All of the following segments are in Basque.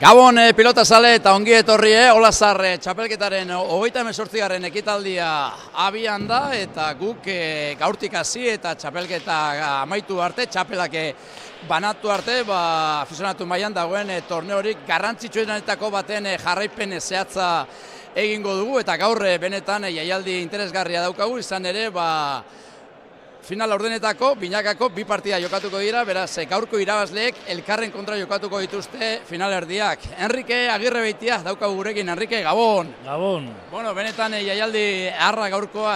Gabon pilota zale eta ongi etorri Olazar txapelketaren 38. ekitaldia abian da eta guk gaurtik hasi eta txapelketa amaitu arte, txapelak banatu arte, afizionatu mailan dagoen torneorik garrantzitsuenetako baten jarraipen zehatza egingo dugu eta gaur benetan jaialdi interesgarria daukagu, izan ere final ordenetako, binakako, bi partida jokatuko dira, beraz, gaurko irabazleek elkarren kontra jokatuko dituzte finalerdiak. Enrique Agirrebeitia daukagu gurekin, Enrique, Gabon! Gabon! Bueno, benetan jaialdi harra gaurkoa,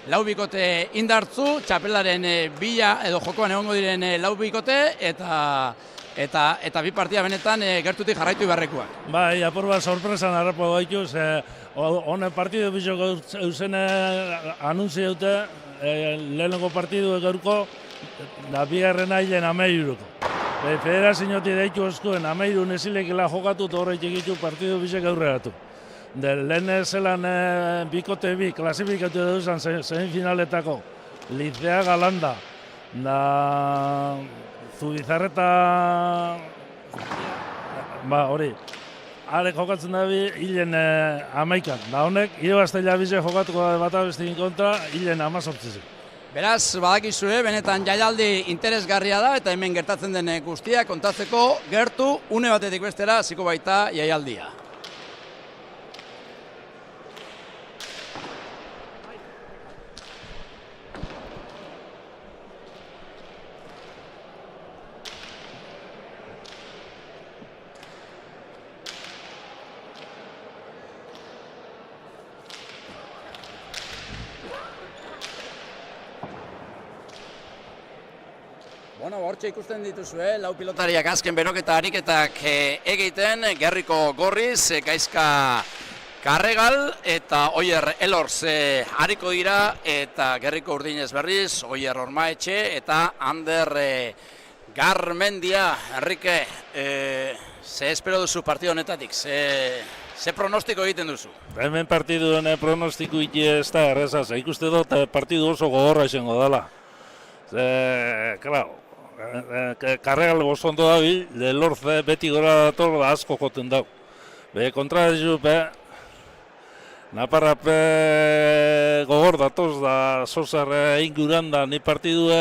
lau bikote indartzu, txapelaren bila edo jokoan egongo diren lau bikote, eta bi partida benetan gertutik jarraitu ibarrekoak. Bai, apur bat sorpresan harrapo gaituz, honen partidu bizoko eusen anuntzi dute, lehenengo partidu gaurko, da bigarrena hilen ameiruko. Federaziotik deitu oskuen ameiru nezilekela jokatu eta horreik egitu partidu bizek aurreratu. Lehen zelan bikote bi, klasifikatu duzan semifinaletako, Liceaga Landa, da Zubizarreta, hori, arek jokatzen dabi hilen amaikan. Da honek, irabazteila bize jokatuko da bat abestin kontra, hilen 18. Beraz, badakizue, benetan jaialdi interesgarria da eta hemen gertatzen den guztia kontatzeko gertu une batetik bestera hasiko baita jaialdia. Bueno, hortxe ikusten dituzue, lau pilotariak azken beroketa ariketak egiten, Gerriko Gorriz, Gaizka Karregal eta Oier Elorz hariko dira, eta Gerriko Urdinez berriz, Oier Ormaetxe eta Ander Garmendia. Enrique, ze espero duzu partidu honetatik, ze pronostiko egiten duzu? Hemen partidu honen pronostiko ez da errezaz, ikuste dut partidu oso gogorra izango dela. Claro, Karregal ondo dabil, Elorz beti gora dator da asko joten dau. Kontra dizu, Naparra gogor datoz da Sosar inguran da ni partidu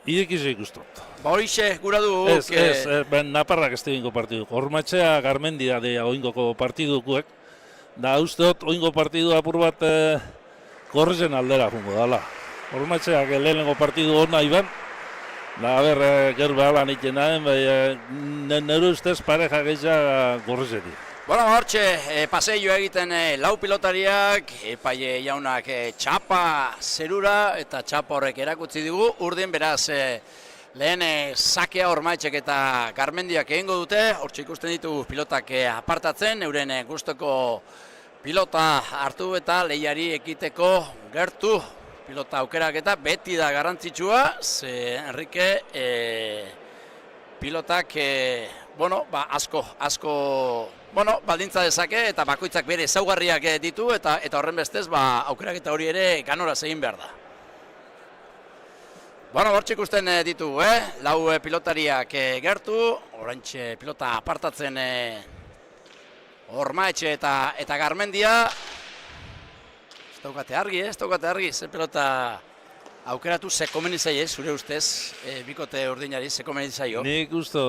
irekize ikustot. Horixe gura du... Ez, Naparrak ez teginko partidu. Ormaetxea Garmendia de oingoko partidukuek. Da usteot oingo partidu apur bat Gorrizen aldera jungo dala. Ormaetxeak lehenengo partidu hona iban, da gero behalan iten daen, nire ustez pareja gehiago Gorrizetik. Bueno, hortxe, paseio egiten lau pilotariak, epaile jaunak txapa zerura eta txapa horrek erakutsi digu, urdin beraz lehen sakea Ormaetxek eta Garmendiak egingo dute, hortxe ikusten ditu pilotak apartatzen, euren gustoko pilota hartu eta lehiari ekiteko gertu. Pilota aukerak eta beti da garrantzitsua, ze Enrique pilotak asko baldintza dezake eta bakoitzak bere ezaugarriak ditu eta horren bestez aukerak eta hori ere ganoraz egin behar da. Bueno, hortxe ikusten ditu, lau pilotariak gertu, oraintxe pilota apartatzen Ormaetxe eta Garmendia. Ez daukate argi, ze pelota aukeratu ze komeni zaie, zure ustez, bikote urdinari ze komeni zaio? Nik uste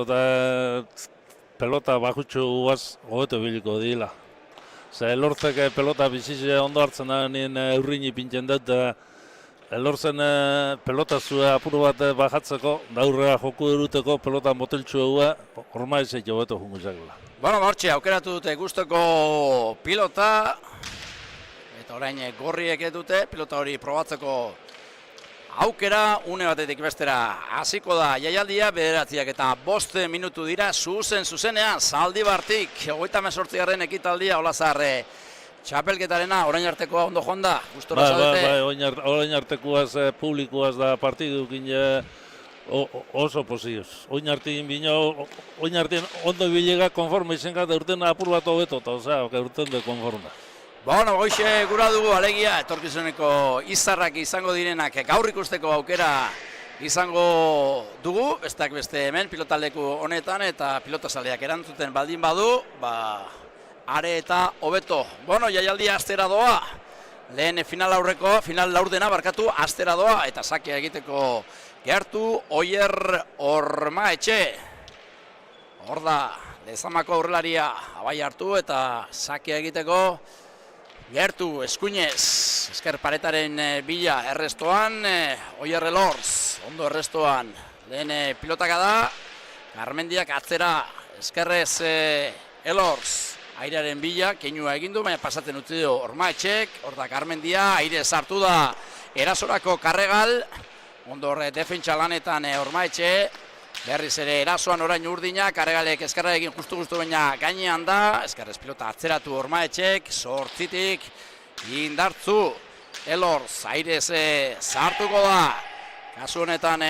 pelota bakutxu guaz hobeto biliko dila. Ze Elorzek pelota bizize ondo hartzen da nien urrini pintzen dut, Elorzen pelota zue apuru bat bajatzeko, daurrea joku eruteko pelota moteltxu egua, Ormaetxek hobeto jungu zakela. Bueno, hortxe, aukeratu dute guztoko pilota, eta orain Gorriek dute, pilota hori probatzeko aukera, une batetik bestera hasiko da jaialdia, bederatziak eta 5 minutu dira, zuzenean, Zaldibartik, 38. ekitaldia, Olazar txapelketarena, orain artekoa ondo joan da, gustora zaudete? Orain artekoaz publikoaz da partidukin oso pozioz. Oin artekin bino, oin artean ondo bilega konforme izan gata urten apur bat hobeto, eta urten de konforma. Bueno, goixe gura dugu alegia, etorkizuneko izarrak izango direnak gaur ikusteko aukera izango dugu, besteak beste hemen pilotaleku honetan eta pilotazaleak erantzuten baldin badu, are eta hobeto. Bueno, jaialdia astera doa. Lehen final laurdena barkatu astera doa eta sakea egiteko gertu Oier Ormaetxe. Hor da, Lezamako aurrelaria abai hartu eta sakea egiteko gertu eskuinez. Esker paretaren bila errestoan, Oier Elorz, ondo errestoan. Lehen pilotaka da, Garmendiak atzera, eskerrez Elorz. Airearen bila, keinua egindu, baina pasatzen utzi du Ormaetxek, hor da Garmendia, aire sartu da erasorako Karregal, ondo horre defentsa lanetan Ormaetxe, berriz ere erasoan orain Urdina, Karregalek eskerra egin justu baina gainean da, eskerrez pilota atzeratu Ormaetxek, sortzitik, indartzu, Elorz, airez sartuko da, kasu honetan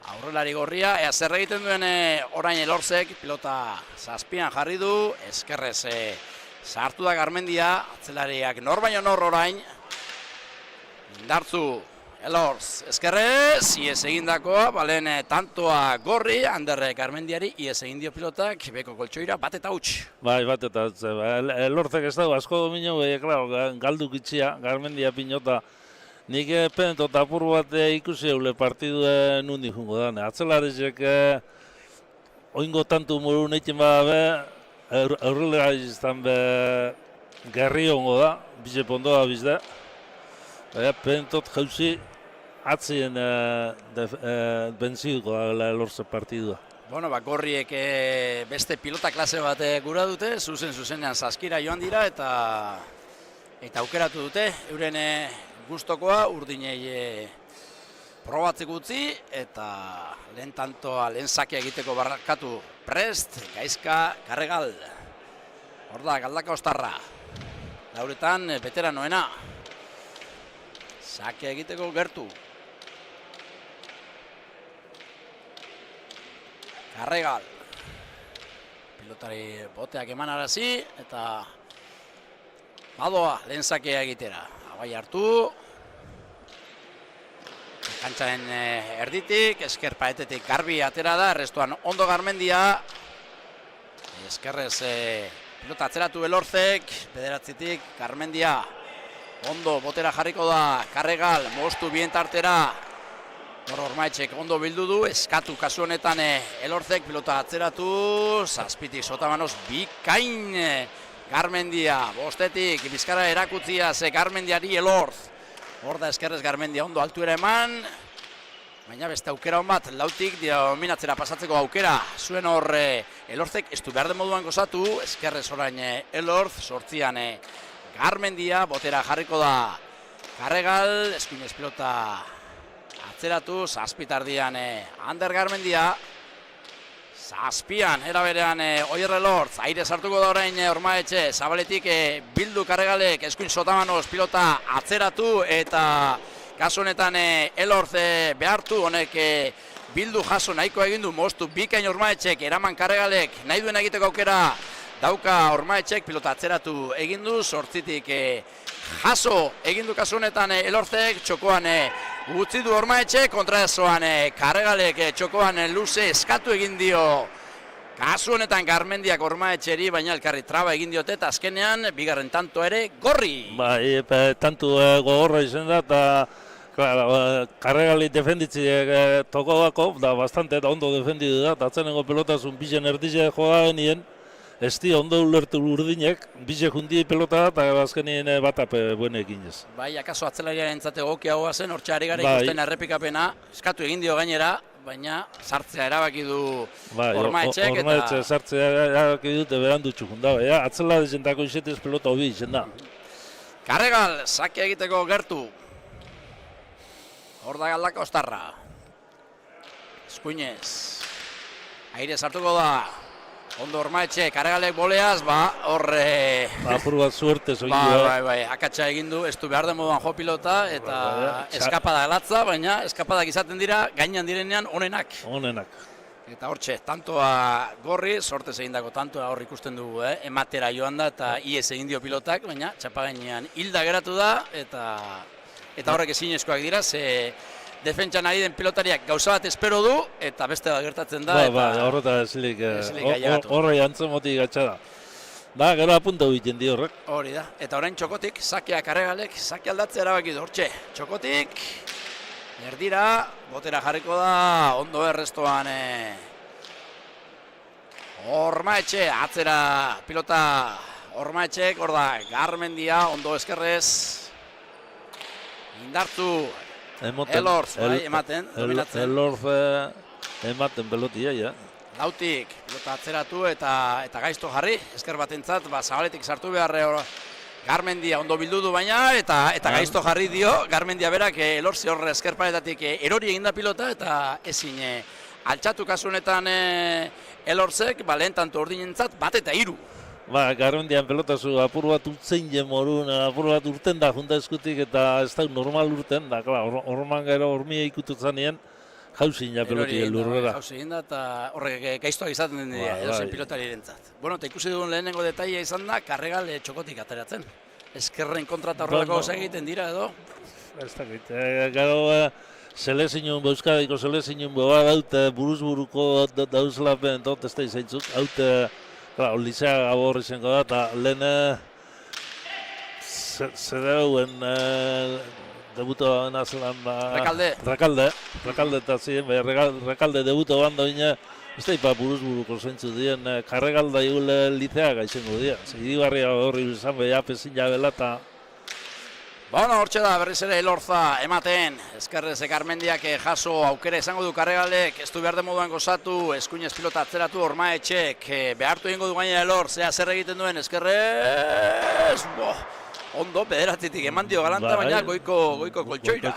aurrelari gorria, ea zer egiten duen orain Elorzek, pilota zazpian jarri du, eskerrez sartu da Garmendia, atzelariak nor baino nor orain, indartzu Elorz, eskerrez, ies egindakoa, balen tantoa gorri, Anderre Garmendiari, ies egin dio pilotak, beko koltsoira, bat eta huts. Bai, bat eta huts, Elorzek ez dago asko domino, galdu kitxia, Garmendia pinota, nik pentot apur bat ikusi eule partiduen nundi jungo da. Atzelarezek oingo tantu moru neitzen bada aurrela izan gerri hongo da, bize pondoa bizda. Pentot jauzi atzien benziduko da Elorze partidua. Bueno, gorriek beste pilota klase bat gura dute, zuzenean saskira joan dira eta aukeratu dute, euren gustokoa Urdinei probatzeko utzi eta lehen tantoa, lehen sakea egiteko barkatu prest, Gaizka Karregal. Hor da, Galdaka Ostarra. Lauretan, veteranoena. Sakea egiteko gertu. Karregal. Pilotari boteak emanarazi eta badoa lehen sakea egitera. Abai hartu, kantzaren erditik, esker paetetik garbi atera da, errestuan ondo Garmendia, eskerrez pilota atzeratu Elorzek, bederatzitik Garmendia, ondo botera jarriko da, Karregal, mostu bien tartera, Ormaetxek ondo bildu du, eskatu kasu honetan Elorzek, pilota atzeratu, zazpitik sotamanoz bikain, Garmendia, bostetik, bizkara erakutzia ze Garmendiari Elorz. Hor da eskerrez Garmendia ondo altuera eman, baina beste aukera hon bat, lautik dominatzera pasatzeko aukera. Zuen hor Elorzek ez du behar den moduan gozatu, eskerrez orain Elorz, sortzian Garmendia, botera jarriko da Karregal, eskuinez pilota atzeratu, zazpitardian Ander Garmendia, zazpian, eraberean Oier Elorz, aire sartuko da orain Ormaetxe, zabaletik bildu Karregalek, eskuin sotamanoz pilota atzeratu eta kasu honetan Elorz behartu, honek bildu jaso nahiko egindu, moztu bikain Ormaetxek, eraman Karregalek, nahi duen egiteko aukera dauka Ormaetxek, pilota atzeratu egindu, sortzitik jaso egindu kasu honetan Elorzek, txokoan utzi du Ormaetxe, kontraezoan Karregalek txokoan luze eskatu egin dio kasu honetan Garmendiak Ormaetxeri, baina elkarri traba egin diote eta azkenean bigarren tanto ere gorri. Bai, tanto gogorra izan da eta Karregali defenditzi toko dako, da bastante eta ondo defendidu da, eta atzenengo pelotazun bizen erdize joa genien, ez di ondo ulertu Urdinek, bize jundi pelota eta azkenien batap buenekin ez. Bai, akaso atzelariaren entzate gokiagoa zen, hortxe ari gara ikusten errepikapena, eskatu egin dio gainera, baina sartzea erabaki du Ormaetxek. Ormaetxe sartzea erabaki dute berandu txukun da, atzela dizentako izetez pelota hobi izen da. Karregal, sake egiteko gertu. Hor da Galdaka Ostarra. Eskuinez. Aire sartuko da. Ondo Ormaetxe, Karregalek boleaz, horre... Apur bat suerte zoin Bai, akatsa egin du, ez du behar den moduan jo pilota, eta eskapada latza, baina eskapadak izaten dira, gainean direnean onenak. Eta hortxe, tantoa gorri, sortez egindako tantoa hor ikusten dugu, ematera joan da, eta ies egin dio pilotak, baina txapagainean hilda geratu da, eta horrek ezinezkoak dira, ze defentsan ari den pilotariak gauza bat espero du, eta beste bat gertatzen da. Horreta esilik horre jantzen motik gatsa da. Da, gero apunta egiten di horrek. Hori da, eta orain Txokotik, sakea Karregalek, sake aldatzea erabaki du, hortxe. Txokotik, erdira, botera jarriko da, ondo errestoan. Ormaetxe, atzera pilota Ormaetxek, hor da, Garmendia, ondo eskerrez. Indartu, Elorz, bai, ematen, dominatzen. Elorz ematen pelotia, ja. Lautik, pilota atzeratu eta gaizto jarri, esker batentzat, zabaletik sartu behar Garmendia ondo bildu du baina, eta gaizto jarri dio, Garmendia berak Elorzi hor esker paletatik erori eginda pilota, eta ezin altxatu kasu honetan Elorzek, lehen tanto ordinentzat, bat eta 3. Garmendian pelotazu apur bat urtzen jemorun, apur bat urten da junta eskutik, eta ez da normal urten, da, orman gero hormia ikututzen nien, jauzin ja pelotik lurrera. Jauzin da, eta horrek gaiztoak izaten den dira, edozen pilotari erentzat. Bueno, eta ikusi dugun lehenengo detaila izan da, Karregal Txokotik ateratzen. Eskerren kontra eta horrelako egiten dira, edo? Ez dakit, gero selezinun, Euskadiko selezinun boba daute, buruz-buruko dauzelapen, dut ez da izaintzuk, haute, Lizea gabor izango da, eta lehen zedeuen debuto nazelan Rekalde eta ziren, Rekalde debuto banda bine, ez da ipa buruz-buruko zentzu dien, Karregalda igule Lizeaga izango dira. Idibarria horri izan beha pezin jabela eta... Bueno, hortxe da, berriz ere Elorza ematen, eskerrez Garmendiak jaso aukera izango du Karregalek, ez du behar den moduan gozatu, eskuinez pilota atzeratu Ormaetxek, behartu egingo du gaina Elorz, zer egiten duen eskerrez, ondo pederatitik eman dio galanta, baina goiko koltsoira.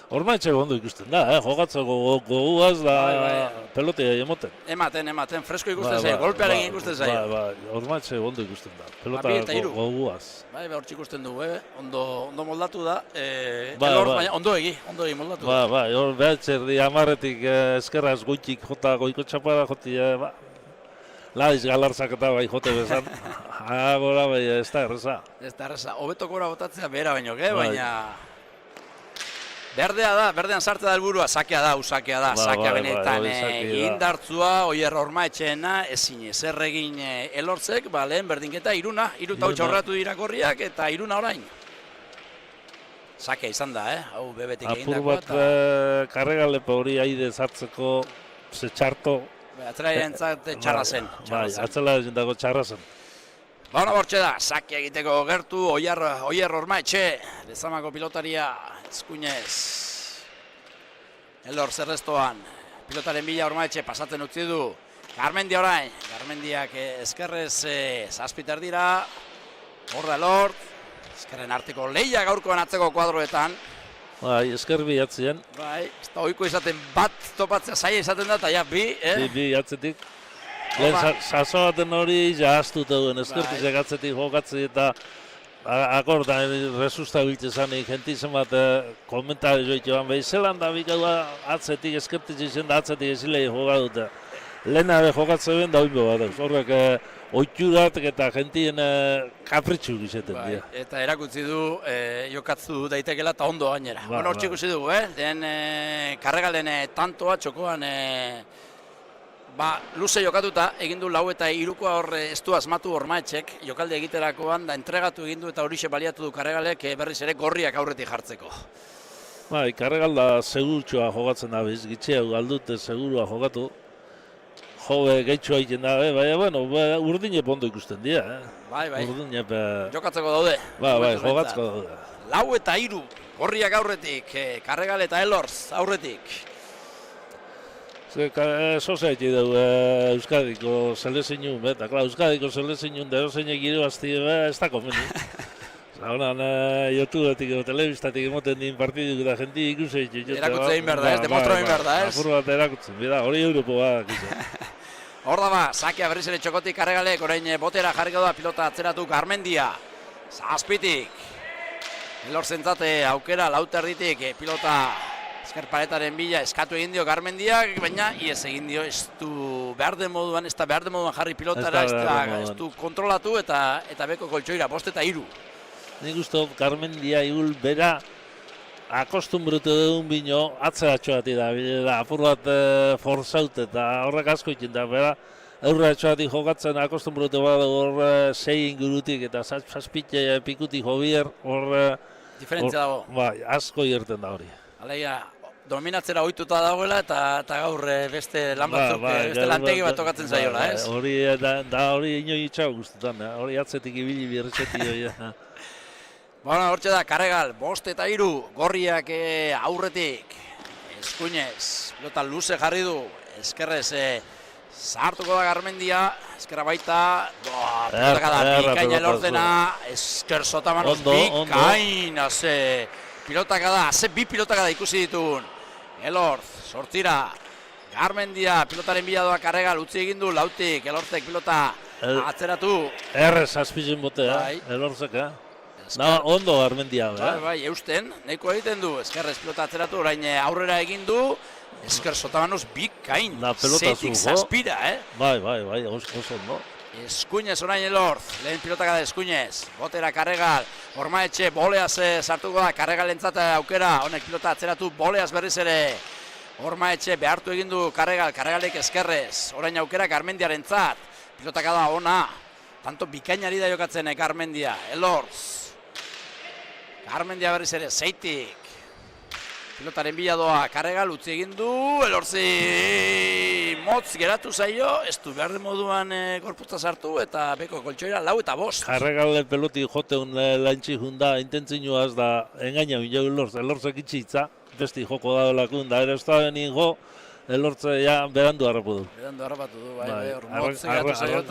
Ormaetxek ondo ikusten da, jogatzeko goguaz da pelotea emoten. Ematen, fresko ikusten zaio, golpearekin ikusten zaio. Ormaetxek ondo ikusten da, pelota goguaz. Hortxe ikusten dugu, ondo moldatu da, baina ondo egi moldatu da. Hor behatxerdi amarretik eskerraz goitik jota goiko txapada joti, laiz galartzak eta bai jote bezan. Gora bai ez da erreza. Ez da erreza, hobeto gora botatzea behera baino, baina... Berdean sartzea da helburua, sakea da, sakea benetan indartzua, Oier Ormaetxeena, ezin zer egin Elortzek, lehen berdinketa 3 eta 8 horratu dira korriak eta 3 orain. Sakea izan da, hau bebetik egindakoa. Apur bat Karregalepa hori aide zartzeko ze txarto. Atzerairentzat txarra zen. Atzerairentzako txarra zen. Baina bortxe da, sakea egiteko gertu, Oier Ormaetxe, Lezamako pilotaria, eskuinez. Elorz errestoan, pilotaren bila Ormaetxe pasatzen utzi du. Garmendia orain, Garmendiak eskerrez zazpiter dira. Horra Elorz, eskerren arteko lehia gaurkoan atzeko kuadroetan. Esker bi atzien. Ez da oiko izaten bat topatzea zaila izaten da, eta ja bi. Bi atzetik. Lehen saso baten hori jahaztuta duen, eskertizek atzetik jokatzi eta akorda resusta biltze zanik, jentizen bat komentari joitu ban behi, zelan da bikau atzetik eskertizek zen da atzetik ezilei jokatuta. Lehen abe jokatze ben da oinbo bat dauz, horrek oitxuratek eta jentien kapritxu gizeten dira. Eta erakutzi du jokatzu daitekela eta ondo gainera. Bueno, hor txikusi dugu, lehen Karregalen tantoa txokoan luze jokatuta, egin du 4 eta 3koa hor ez du asmatu Ormaetxek, jokalde egiterakoan, da entregatu egin du eta horixe baliatu du Karregalek berriz ere gorriak aurretik jartzeko. Karregal da segurtxoa jokatzen da biz, gitxea galdute segurua jokatu. Jove gehitxoa egiten da, baina urdinep ondo ikusten dira. Jokatzeko daude. Jokatzeko daude. 4 eta 3, gorriak aurretik, Karregal eta Elorz aurretik. Zoza egin dugu Euskadiko selezinun, eta Euskadiko selezinun da erozenek irabazti ez da komeni. Horan, YouTubetik edo telebistatik emoten din partiduk eta jenti ikusi egin. Erakutze egin behar da, demostra egin behar da, Apur bat erakutzen, hori Europo bat. Hor da sakea berriz ere Txokotik Karregalek, orain botera jarriko da pilota atzeratu Garmendia. Zazpitik. Elorzentzate aukera, lauterditik pilota eskerparetaren bila eskatu egin dio Garmendiak, baina iez egin dio ez du behar den moduan jarri pilotara, ez du kontrolatu eta beko koltsoira, 5 eta 3. Nik uste Garmendia igul bera akostumbratu dugun bino, atzeratxoati da, apur bat forzaut eta horrek asko ikin da, bera, aurratxoati jokatzen akostumbratu bat hor 6 ingurutik eta zazpitxe pikutik jobier, hor... Diferentzia dago. Bai, asko irten da hori. Alegia, dominatzera ohituta dagoela eta gaur beste lan batzuk, beste lantegi bat tokatzen zaiola, ez? Hori, da hori inoi itxau guztetan, hori atzetik ibili birretxetik hori. Bueno, hortxe da, Karregal, 5 eta 3, gorriak aurretik, Eskuinez, pilota luze jarri du, eskerrez sartuko da Garmendia, eskerra baita, pilotaka da, bikaina elortzena, esker Sotamanoz, bikaina, pilotaka da, bi pilotaka da ikusi ditun, Elorz, sortira, Garmendia, pilotaren bila doa Karregal, utzi egin du, Lautik, Elortzek pilota atzeratu. Errez azpizin botea, Elorzek, ondo Garmendia. Bai, eusten, nahiko egiten du, eskerrez pilota atzeratu, orain aurrera egin du, esker Sotamanoz bikain, zetik zazpira, Bai, oso ondo. Eskuinez orain Elorz, lehen pilotaka da Eskuinez, botera Karregal, Ormaetxe, boleaz sartuko da, Karregalentzat aukera, honek pilota atzeratu, boleaz berriz ere, Ormaetxe behartu egin du Karregalek eskerrez, orain aukera Garmendiarentzat, pilotaka da ona, tanto bikainari da jokatzen Garmendia, Elorz, Garmendia berriz ere, zeitik, pilotaren bila doa, Karregal utzi egin du, Elorzi motz geratu zaio, ez du behar moduan gorputza sartu eta beko koltsoira 4 eta 5. Karregal peloti joteun lantxi junda, intentzinua ez da, engaina bineo Elorzek itxitza, besti joko da lakun, da ere ez da benin jo, Elortze ja berandu harrapatu du. Berandu harrapatu du, bai, hor motz geratu zaio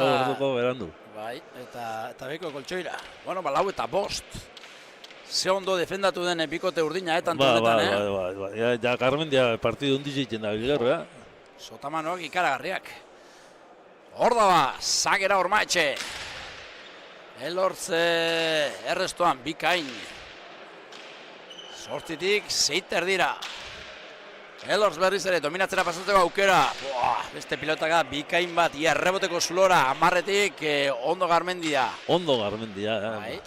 berandu. Bai, eta beko koltsoira. Bueno, 4 eta 5. Ze ondo defendatu den bikote urdina, tanto honetan, Bai. Ja, Garmendia partidu hundi zeiten da bilgarra. Sotamanoak ikaragarriak. Hor da ba, Zagera Ormaetxe. Elortz errestoan, bikain. Sortzitik, 6 erdira. Elortz berriz ere, dominatzera pasatzeko aukera. Beste pilotaka, bikain bat, ia erreboteko zulora, 10etik, ondo Garmendia. Ondo Garmendia, Bai.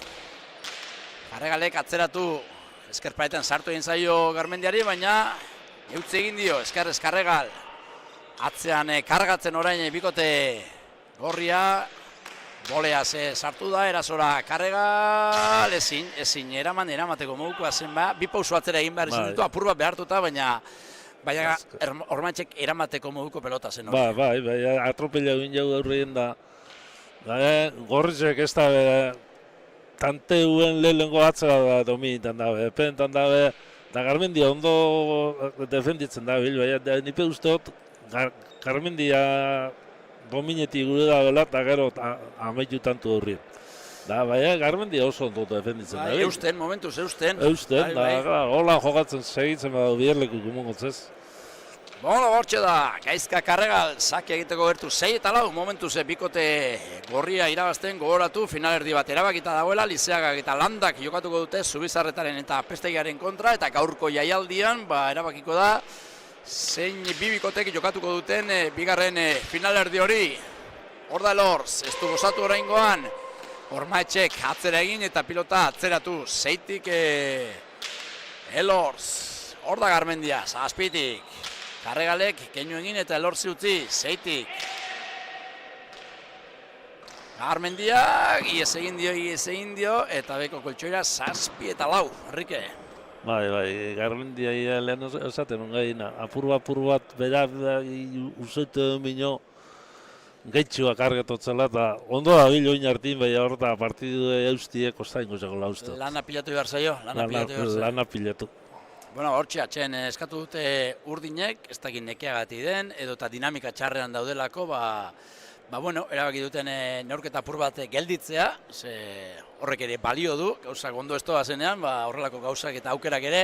Karregalek atzeratu, eskerpaetan sartu egin zaio Garmendiari, baina eutzi egin dio, eskerrez Karregal. Atzean kargatzen orain bikote gorria, boleaz sartu da, erasora Karregal, ezin eramateko modukoa zen ba, bi pauso atzera egin behar izan ditu, apur bat behartuta, baina Ormaetxek eramateko moduko pelota zen hori. Bai, atropella egin jau aurreien da, gorrizek ez da, tante uen lehenengo atzera da dominitan dabe, pentan dabe, da Garmendia ondo defenditzen dabe, nipe usteot Garmendia dominetik gure da bela, eta gero amaitu tantu horrien. Da, Garmendia oso ondo defenditzen dabe. Eusten, momentuz, eusten. Eusten, hola jokatzen segitzen badu bierleku gumongotzez. Bueno, hortxe da, Gaizka Karregal, sake egiteko gertu 6 eta 4, momentuz bikote gorria irabazten gogoratu, finalerdi bat erabakita dagoela, Lizeagak eta Landak jokatuko dute Zubizarretaren eta Pestegiaren kontra, eta gaurko jaialdian erabakiko da, zein bi bikotek jokatuko duten bigarren finalerdi hori. Hor da Elorz, ez du gozatu oraingoan, Ormaetxek atzera egin eta pilota atzeratu, zeitik Elorz, hor da Garmendia, zazpitik. Karregalek keinu egin eta Elorzi utzi, zeitik. Garmendiak, ies egin dio, eta beko koltsoira 7 eta 4, Enrique. Bai, Garmendia lehen esaten ungaina, apur bat bera usaitu bino gaitxua kargetotzela, eta ondo da bilo inartin, bai hor da partidu eustiek ostaingo zego lauztu. Lana pilatu behar zaio, lana pilatu. Bueno, hortxe atxen eskatu dute urdinek, ez dakit nekeagati den, edo eta dinamika txarrean daudelako, bueno, erabaki duten neurketa apur bat gelditzea, ze horrek ere balio du, gauzak ondo ez doa zenean, horrelako gauzak eta aukerak ere,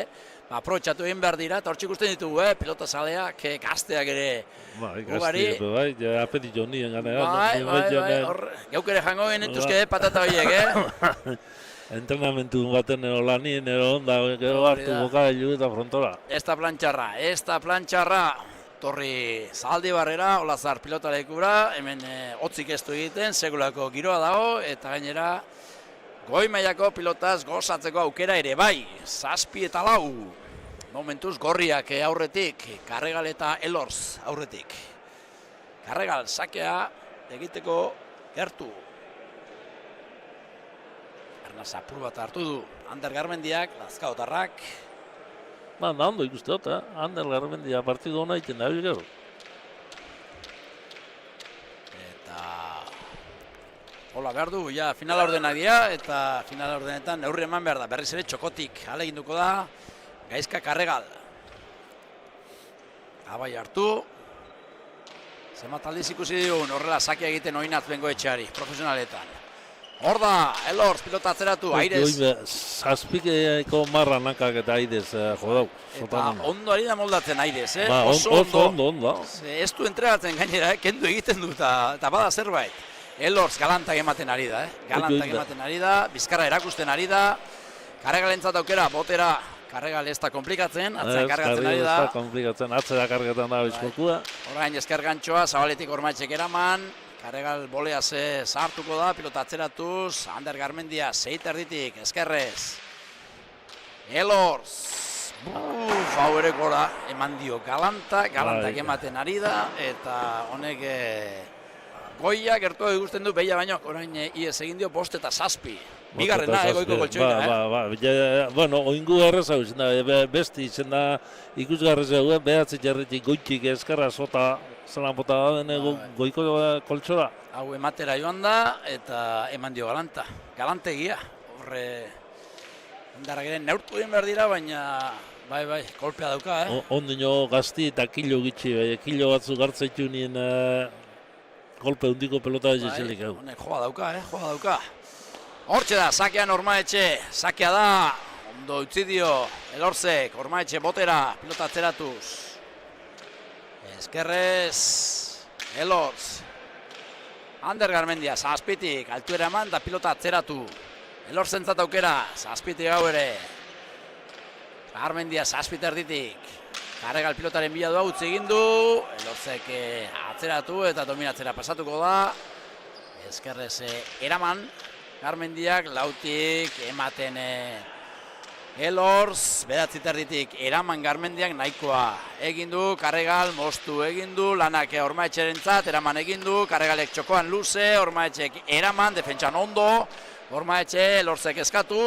aprobetxatu egin behar dira, eta hortxe ikusten ditugu, pilota zaleak, gazteak ere ugari. Bai, apetit jonien ganean. Bai, gauk ere jango genituzke patata horiek, Entrenamentu baten nero lani, nero onda, gero hartu bokailu eta frontora. Ez da plantxarra, torri Zaldi barrera, Olazar pilotalekura, hemen hotzik ez du egiten, segulako giroa dago, eta gainera, Goi mailako pilotaz gozatzeko aukera ere bai, 7 eta 4. Momentuz gorriak aurretik, Karregal eta Elorz aurretik. Karregal sakea egiteko gertu. Arnaz apur bat hartu du, Ander Garmendiak, Lazkaotarrak. Da ondo ikuste dut, Ander Garmendia partidu hona iten da gero. Hola behar du, ja, finala ordenak dira, eta finala ordenetan neurri eman behar da. Berriz ere txokotik aleginduko da, Gaizka Karregal. Abai hartu. Zenbat aldiz ikusi digun, horrela sakia egiten oinatz Bengoetxeari, profesionaletan. Hor da, Elorz pilota atzeratu, Airez. Zazpikeko marra nankak eta Airez jodau. Eta ondo ari da moldatzen Airez, Oso ondo. Ez du entregatzen gainera, kendu egiten du, eta bada zerbait. Elorz galantak ematen ari da, galantak ematen ari da, bizkarra erakusten ari da, Karregalentzat aukera, botera, Karregal ez da komplikatzen, atzean kargatzen ari da. Ez da komplikatzen, atzera kargatzen da bizkokua. Orain esker gantxoa, Zabaletik Ormaetxek eraman, Karregal bolea zahartuko da, pilota atzeratuz, Ander Garmendia, zeit erditik, eskerrez. Elorz, hau ere gora, eman dio galantak ematen ari da, eta honek Goia gertu ikusten du behia baino, orain iez egin dio 5 eta 7. Bigarrena egoiko koltsoina, Bueno, oingu erreza izan da, besti izan da ikusgarri zegoen, behatzi jarritik goitik eskerra sota zelan bota da den goiko koltsora. Hau ematera joan da, eta eman dio galanta. Galantegia, horre indarrageren neurtu egin behar dira, baina bai, kolpea dauka, Ondino gazti eta kilo gitxi, kilo batzu gartzaitu nien golpe hundiko pelota ezelik hau. Honek joa dauka. Hortxe da, sakean Ormaetxe, sakea da, ondo utzi dio Elorzek, Ormaetxe botera, pilota atzeratuz. Eskerrez, Elorz. Ander Garmendia, Zazpitik, altuera eman da pilota atzeratu. Elorzentzat aukera, Zazpitik hau ere. Garmendia, Zazpit erditik. Karregal pilotaren bila du utzi egin du, Elorzek atzeratu eta dominatzera pasatuko da. Eskerrez eraman, Garmendiak lautik ematen Elorz, bedatzit erditik eraman Garmendiak nahikoa egin du, Karregal moztu egin du, lanak Ormaetxerentzat eraman egin du, Karregalek txokoan luze, Ormaetxek eraman, defentsan ondo, Ormaetxe, Elorzek eskatu,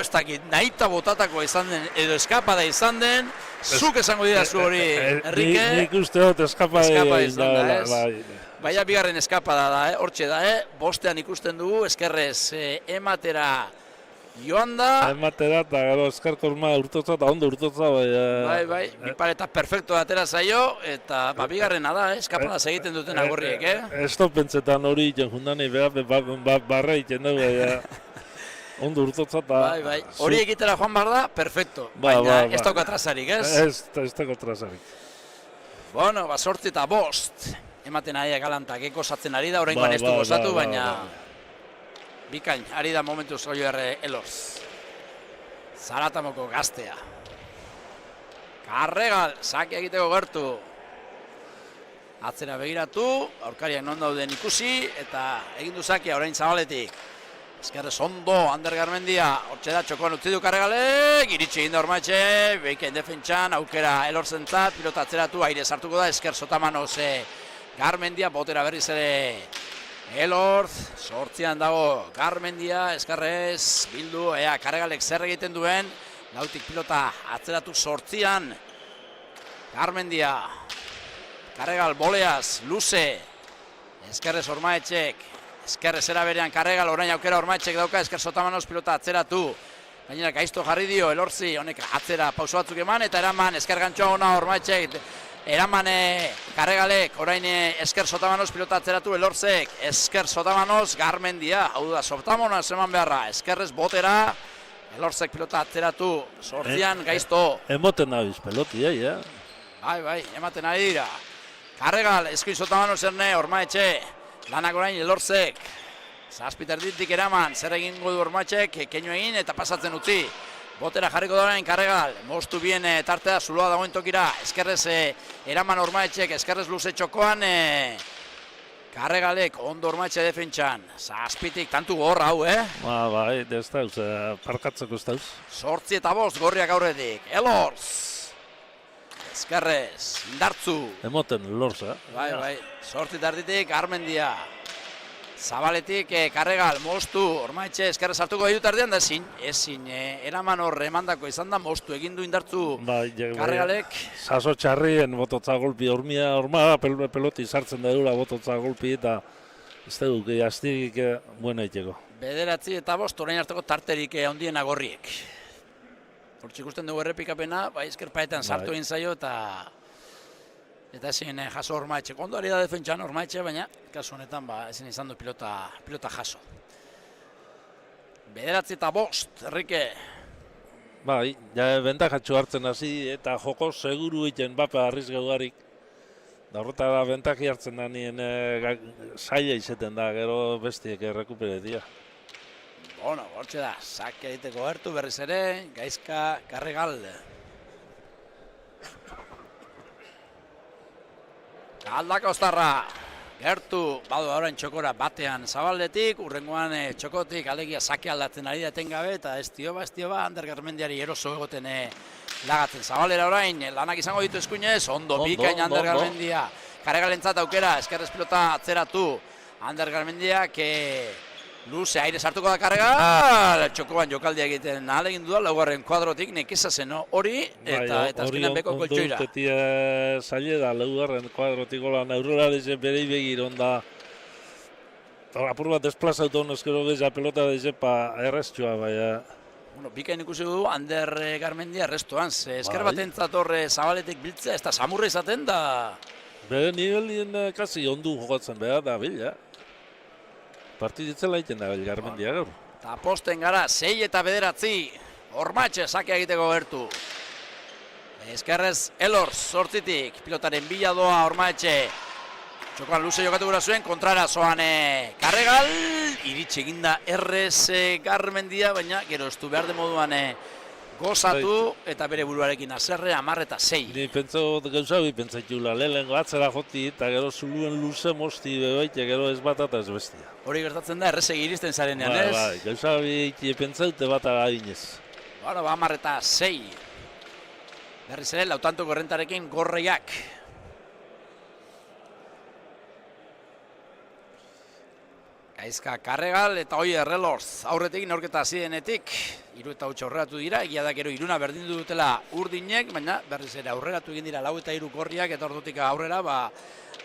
ez dakit, nahita botatako izan den, edo eskapada izan den, zuk esango dira zu hori, Enrique. Nik uste dut eskapada izan da, ez? Baina bigarren eskapada da, hortxe da, bostean ikusten dugu, eskerrez ematera joan da. Ematera eta gero eskarko urtotza eta ondo urtotza. Bai, bipaleta perfecto atera zaio, eta bigarrena da, eskapada egiten duten agorriek, Ez da pentsetan hori iten jundani, barra iten dugu, ondo urtotza eta... Bai, hori egitera joan behar da, perfecto, baina ez dauka trazarik, ez? Ez dauka trazarik. Bueno, 8 eta 5, ematen ari galantak, gozatzen ari da, oraingoan ez du gozatu, baina... Bikain, ari da momentu zoio Elorz. Zaratamoko gaztea. Karregal, sake egiteko gertu. Atzera begiratu, aurkariak non dauden ikusi, eta egin du sakea orain Zabaletik. Eskerrez ondo, Ander Garmendia, hortxe da txokoan utzi du Karregalek, iritsi egin da Ormaetxe, behiken defentsan, aukera Elorzentzat, pilota atzeratu, aire sartuko da, esker sotamanoz Garmendia, botera berriz ere Elorz, sortzian dago Garmendia, eskarrez, bildu, Karregalek zer egiten duen, lautik pilota atzeratu sortzian, Garmendia, Karregal boleaz, luze, eskarrez Ormaetxek, eskerrez eraberean Karregal, orain aukera Ormaetxek dauka, esker sotamanoz pilota atzeratu, gainera gaizto jarri dio Elorzi, honek atzera pauso batzuk eman, eta eraman esker gantxoa ona Ormaetxek, eraman Karregalek, orain esker sotamanoz pilota atzeratu Elorzek, esker sotamanoz Garmendia, hau da, sotamanoz eman beharra, eskerrez botera, Elorzek pilota atzeratu, sortzian gaizto. Emoten nabiz peloti, Bai, ematen ari dira. Karregal, eskuin sotamanoz erne, Ormaetxe, lanak orain Elorzek, Zazpit erditik eraman, zer egingo du Ormaetxek, keinu egin eta pasatzen utzi. Botera jarriko da orain Karregal, moztu bien tartea, zuloa dagoen tokira, eskerrez eraman Ormaetxek, eskerrez luze txokoan, Karregalek ondo Ormaetxe defentsan. Zazpitik tantu gorra hau, Bai, ez dauz, parkatzeko ez dauz. 8-5 gorriak aurretik. Elorz. Ezkerrez, indartzu. Emoten lorz, Bai, 8-tarditik Garmendia. Zabaletik Karregal, Mostu, Ormaetxe ezkerrez hartuko ditut ardean da ezin, eraman hor emandako izan da Mostu egin du indartzu Karregalek. Saso txarrien bototza golpi, orma peloti sartzen da dura bototza golpi eta ez dugu, astirik buena iteko. 9-5 orain arteko tarterik handiena gorriek. Hortzik ikusten dugu errepikapena, ezkerpaetan sartu egin zaio eta ezin jaso Ormaetxe. Ondo ari da defentsan Ormaetxe, baina kasu honetan ezin izan du pilota jaso. 9-5, Enrique. Bai, bentakatxo hartzen hasi eta joko seguru egiten bapa arrizgaugarik. Da horretara bentaki hartzen da nien saia izeten da, gero bestiek errekuperetia. Bueno, hortxe da, sak egiteko gertu berriz ere, Gaizka Karregal. Aldaka Ostarra, gertu, badu orain txokora batean Zabaldetik, urrengoan txokotik alegia sake aldatzen ari da etengabe, eta ez dio ba, Ander Garmendiari eroso egoten lagatzen. Zabalera orain, lanak izango ditu eskuinez, ondo bikain Ander Garmendia. Karregalentzat aukera, eskerrez pilota atzeratu, Ander Garmendiak luze aire sartuko da Karregal, txokoan jokaldia egiten ahalegin du da, laugarren kuadrotik nekeza zen hori, eta azkenean beko koltsoira. Hori ondotetia zaile da, laugarren kuadrotik gola aurrera dizen bere ibegir onda. Apur bat desplazautu honezkero geza pelota dizen erreztxua, baina. Bueno, bikain ikusi du Ander Garmendia errestoan, esker bat entzat horre Zabaletik biltzea, ez da samurra izaten da. Bere nivelien kasi ondu jokatzen behar da bila. Partiditzen laiten da Garmendia gaur. Ta posten gara, 6-9, Ormaetxe sakea egiteko gertu. Eskerrez Elorz, 8-tik, pilotaren bila doa Ormaetxe. Txokoan luze jokatu gura zuen, kontrara zoan Karregal. Iritsi eginda errez Garmendia, baina gero ez du behar de moduan gozatu eta bere buruarekin azerre 10-6. Ni pentsau gauzabi pentsaitula, lehenengo atzera joti eta gero zuluen luze mosti bebaita, gero ez bat eta ez bestia. Hori gertatzen da, errezegi iristen zarenean, ez? Bai, gauzabi pentsaute bat adinez. Bara, 10-6. Berriz ere, Lautantoko errentarekin gorreiak. Gaizka Karregal eta Oier Elorz aurretik neurketa hasi denetik 3-8 aurreratu dira, egia da gero 3 berdindu dutela urdinek, baina berriz ere aurreratu egin dira 4-3 gorriak eta ordutik aurrera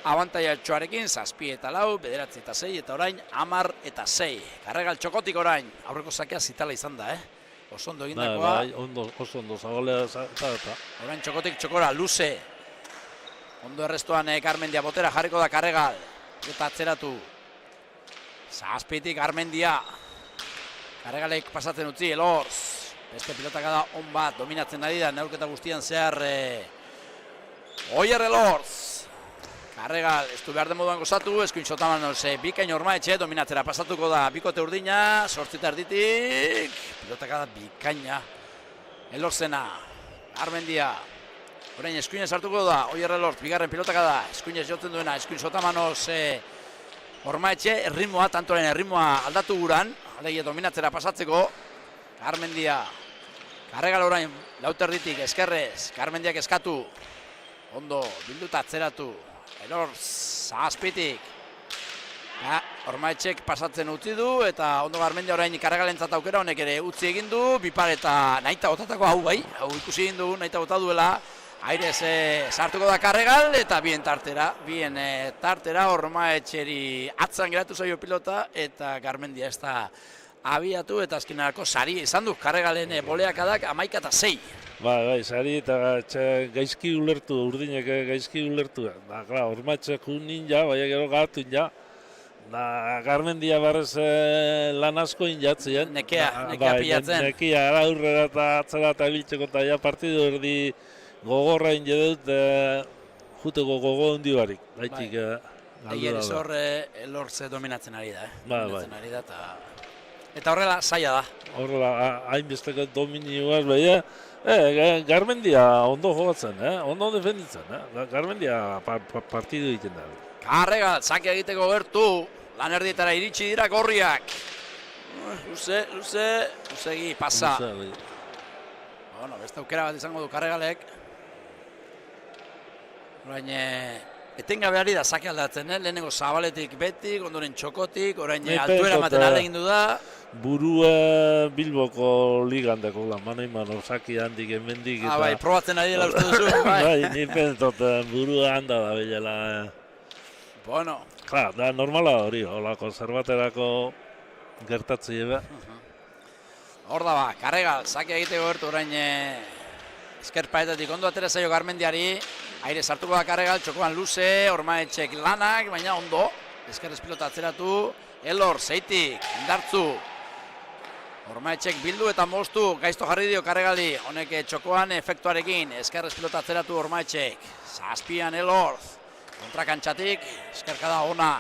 abantaiatxoarekin 7-4, 9-6 eta orain 10-6. Karregal txokotik orain, aurreko sakea zitala izan da, oso ondo egindakoa. Bai, oso ondo, Zabalea eta. Orain txokotik txokora, luze. Ondo errestoan Garmendia botera jarriko da Karregal, eta atzeratu. Zazpitik Garmendia. Karregalek pasatzen utzi, Elorz. Beste pilotaka da on bat, dominatzen ari da, neurketa guztian zehar Oier Elorz. Karregal, ez du behar den moduan gozatu, eskuin sotamanoz bikain Ormaetxe, dominatzera pasatuko da bikote urdina, 8-tarditik. Pilotaka da bikaina. Elorzena, Garmendia. Orain eskuinez hartuko da, Oier Elorz, bigarren pilotaka da, eskuinez jotzen duena, eskuin sotamanoz Ormaetxe, erritmoa, tantoren erritmoa aldatu guran, alegia dominatzera pasatzeko, Garmendia, Karregal orain, lauterditik, eskerrez, Garmendiak eskatu, ondo, bilduta atzeratu, Elorz, zazpitik, Ormaetxek pasatzen utzi du, eta ondo Garmendia orain Karregalentzat aukera honek ere utzi egin du, bipar eta nahita botatako hau bai, hau ikusi egin du, nahita bota duela, airez sartuko da Karregal eta bien tartera Ormaetxeri atzan geratu zaio pilota eta Garmendia ez da abiatu eta azkenerako sari izan du Karregalen boleakadak 11-6. Bai, sari eta gaizki ulertu, urdinek gaizki ulertu. Ormaetxek ninja, bai gero gatu ninja. Garmendia barrez lan asko injatzen. Nekea pilatzen. Nekea aurrera eta atzera eta biltzeko eta partidu erdi gogorra indedut, juteko gogo hondi barik. Egin ez hor Elorz dominatzen ari da. Bai. Eta horrela zaila da. Horrela, hainbesteko dominioaz, baina Garmendia ondo jogatzen, ondo defenditzen. Garmendia partidu egiten da. Karregal, sake egiteko gertu. Lan erdietara iritsi dira gorriak. Luzegi, pasa. Bueno, beste aukera bat izango du Karregalek. Orain, etengabe ari da sake aldatzen, lehenengo Zabaletik betik, ondoren txokotik, orain altuera ematen alegin du da. Burua Bilboko ligandeko lan, mano saki handik hemendik eta... Bai, probatzen ari dela uste duzu. Bai, ni pentsot burua handa da bilela. Bueno. Klar, da normala hori, holako zerbaterako gertatzi ebe. Hor da ba, Karregal, sake egiteko gertu orain eskerpaetatik ondo atera zaio Garmendiari. Aire sartuko da Karregal, txokoan luze, Ormaetxek lanak, baina ondo. Eskerrez pilota atzeratu, Elor, Zeitik, indartzu. Ormaetxek bildu eta moztu, gaizto jarri dio Karregali. Honek txokoan efektuarekin, eskerrez pilota atzeratu Ormaetxek. Zazpian Elor, kontrakantxatik, eskerkada ona.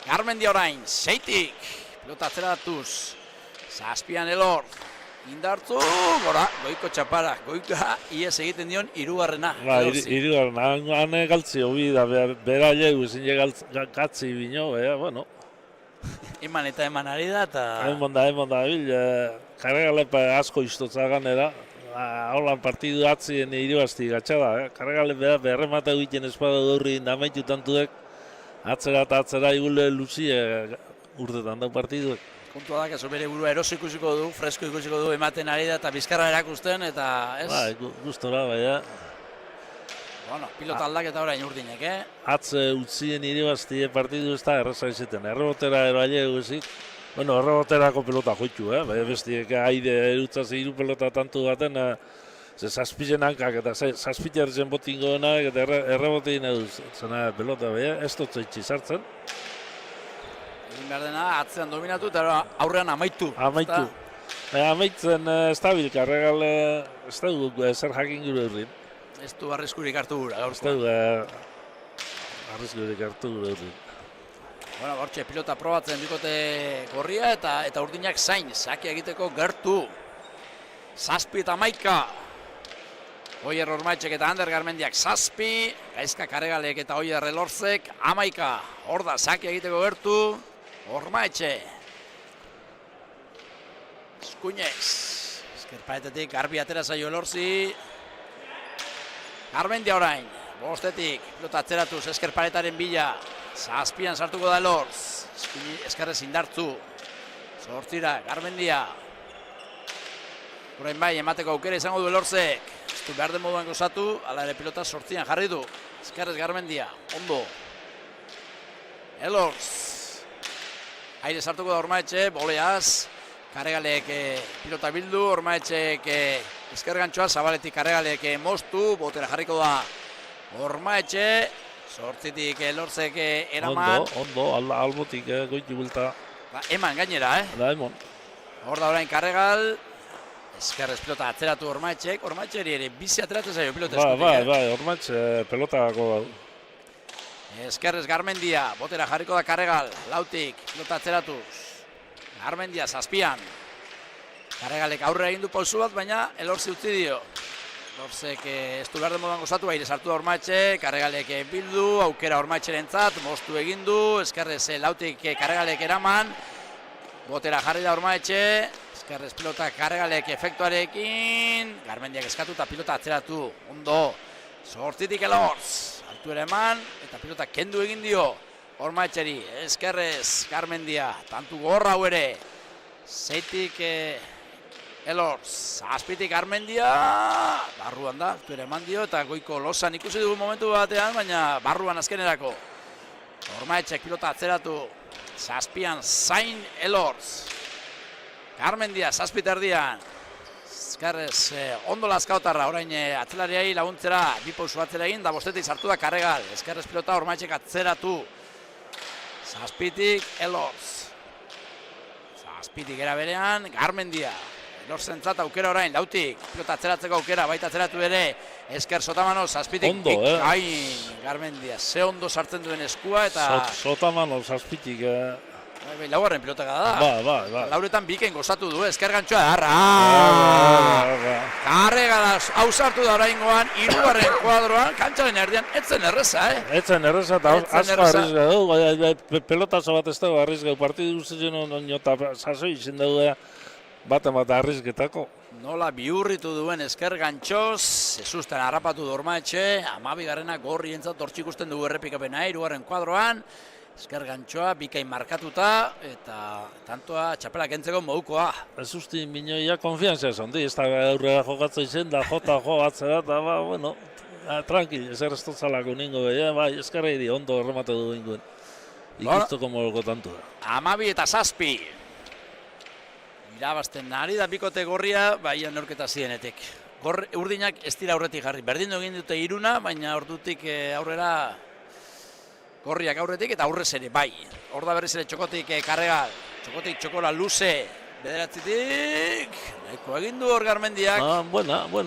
Garmendia orain, Zeitik, pilota atzeratuz. Zazpian Elor, indartzu, gora, goiko txapara, goika ies egiten dion hirugarrena. Ba, hirugarrena, hane galtzi hobi da, bera legu ezin gatzi bino, bueno. Eman eta eman ari da, eta... Eman da, Karregalepa asko iztotza ganera, holan partidu atzien hiruazti gatxada, Karregale berremata egiten espada dorri namaitu tantuek, atzera eta atzera igule luzie urtetan da partiduek. Kontua da, kaso bere burua eroso ikusiko du, fresko ikusiko du, ematen ari da eta bizkarra erakusten, eta ez? Ba, gustora, baina. Bueno, pilota aldaketa orain urdinek, Atze utzien iribaztie partidu ez da erraza izaten. Errebotera eroaile eguzik. Bueno, erreboterako pelota joitu, baina bestiek haide erutzaz hiru pelota tantu baten, ze zazpizen hankak eta zazpiter zen botingoenak eta errebotein eduz zena pelota, baina ez dut zaitzi sartzen. Egin behar dena, atzean dominatu eta aurrean amaitu. Amaitu. Amaitzen ez da bil, Karregal ez da zer jakin gure urrin. Ez du arriskurik hartu gura, gaurko. Ez da arriskurik hartu gure urrin. Bueno, gortxe, pilota probatzen bikote gorria eta urdinak zain, sake egiteko gertu. Zazpi eta maika. Oier Ormaetxek eta Ander Garmendiak zazpi, Gaizka Karregalek eta Oier Elorzek amaika. Hor da, sake egiteko gertu, Ormaetxe. Eskuinez. Eskerpaetetik, garbi atera zaio Elorzi. Garmendia orain, bostetik, pilota atzeratuz eskerparetaren bila. Zazpian sartuko da Elorz. Eskerrez indartzu. Zortzira, Garmendia. Orain bai, emateko aukera izango du Elorzek. Ez du behar den moduan gozatu, ala ere pilota sortzian jarri du. Eskerrez Garmendia, ondo. Elorz. Aire sartuko da Ormaetxe, boleaz. Karregalek pilota bildu, Ormaetxek eskergantxoa, Zabaletik Karregalek moztu, botera jarriko da Ormaetxe. Zortzitik Elorzek eraman. Ondo, albotik goitu bulta. Eman gainera, Da, emon. Hor da orain Karregal. Eskerrez pilota atzeratu Ormaetxek, Ormaetxeri ere bizi atzeratu zaio pilota eskutik. Bai, Ormaetxe pelotako da. Eskerrez Garmendia, botera jarriko da Karregal, lautik, pilota atzeratuz. Garmendia, zazpian. Karregalek aurrera egin du pausu bat, baina Elorzi utzi dio. Elorzek ez du behar den moduan gozatu, aire sartu da Ormaetxe, Karregalek bildu, aukera Ormaetxerentzat, moztu egin du, eskerrez lautik Karregalek eraman. Botera jarri da Ormaetxe, eskerrez pilota Karregalek efektuarekin, Garmendiak eskatu eta pilota atzeratu, ondo. Zortzitik Elorz, altuera eman, eta pilota kendu egin dio Ormaetxeri, eskerrez Garmendia, tantu gorra hau ere. Zeitik Elorz, azpitik Garmendia, barruan da, altuera eman dio, eta goiko losan ikusi dugu momentu batean, baina barruan azkenerako. Ormaetxek pilota atzeratu, zazpian zain Elorz. Garmendia, zazpit erdian. Eskerrez, ondo lazkautarra, orain atzelariai laguntzera, bi pausu atzera egin, da bostetik sartu da Karregal. Eskerrez pilota Ormaetxek atzeratu. Zazpitik Elorz. Zazpitik era berean, Garmendia. Elorzentzat aukera orain, lautik. Pilota atzeratzeko aukera, baita atzeratu ere. Esker Sotamano, zazpitik. Ondo, Garmendia, ze ondo sartzen duen eskua eta... Sotamano, zazpitik. Laugarren pilotaka da. Ba. Lauretan bikain gozatu du, ezker gantxoa da. Karregala hausartu da oraingoan, 3. kuadroan, kantxaren erdian, etzen erreza, Etzen erreza eta asko arrizga du, pelotazo bat ez dago arrizga, partidu guztien ondo eta sasoi izin daude bat arrizgetako. Nola bihurritu duen ezker gantxoz, ezusten harrapatu du Ormaetxe, 12. gorri entzat hortzik ikusten dugu errepikapena 3. kuadroan, ezker gantxoa bikain markatuta eta tantoa txapelak entzeko modukoa. Ez usti minoia konfiantzia zondi, ez da aurrera jokatzen izen, da jota jo atzera, eta bueno, tranquil, ezer ez totzalako ningo beha, bai, ezkerreiri ondo erremate du inguen. Ikustuko moloko tanto da. 12 eta 7. Irabazten ari da bikote gorria, baina neurketa zidenetik. Urdinak ez dira aurretik jarri. Berdin egin dute 3, baina ordutik aurrera gorriak aurretik eta aurrez ere bai. Hor da berriz ere txokotik karrega, txokotik txokora luze bederatzitik. Nahiko egin du hor Garmendiak. Buena. Hor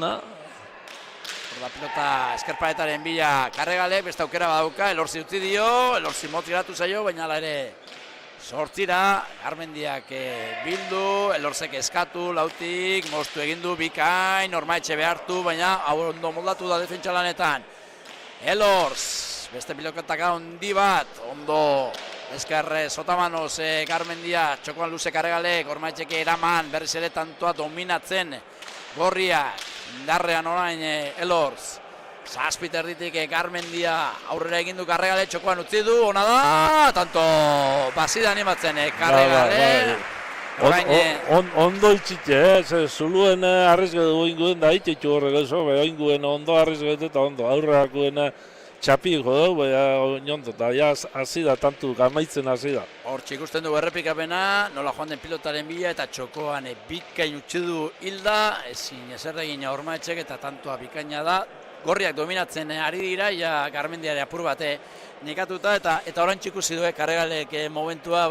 da pilota eskerparetaren bila karregale, beste aukera badauka, Elorzi utzi dio, Elorzi motz geratu zaio, baina ala ere sortzira, Garmendiak bildu, Elorzek eskatu, lautik, moztu egindu, bikain, Ormaetxe behartu, baina hau ondo moldatu da defentsa lanetan. Elorz, beste piloketaka ondi bat, ondo ezker sotamanoz Garmendia, txokoan luze karregalek, Ormaetxeke eraman, berriz ere tantoa dominatzen, gorriak, indarrean orain Elorz. 7 erditik Garmendia aurrera egin du karregale, txokoan utzi du, ona da, tanto bazida animatzen karregale. Ondo itxite, zuluen arrizge du inguen da itxetxu horrek eso, inguen ondo arrizge eta ondo aurrerakuen txapiko du, oinonto, eta ja hasi da, tantu gamaitzen hasi da. Hortxe ikusten du errepikapena, nola joan den pilotaren bila eta txokoan bikain utzi du hilda, ezin ezerdegin Ormaetxek eta tantoa bikaina da. Gorriak dominatzen ari dira, ja Garmendiare apur bate nekatuta eta orain ikusi du karregalek momentua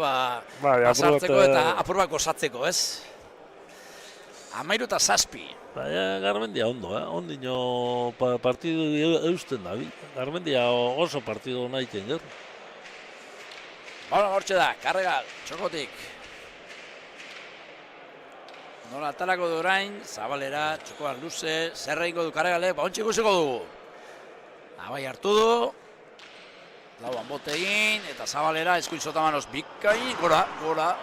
sartzeko eta apur bat gozatzeko, ez? 13 eta 7. Garmendia ondo, ondino partidu eusten da, Garmendia oso partidu nahi iten gero. Hortxe da, karregal, txokotik. Nola atalako du orain, Zabalera, txokoan luze, zerra ingo du karregale, ontsi ikusiko dugu. Abai hartu du, lauan bote egin, eta Zabalera eskuin sotamanoz bikain, gora,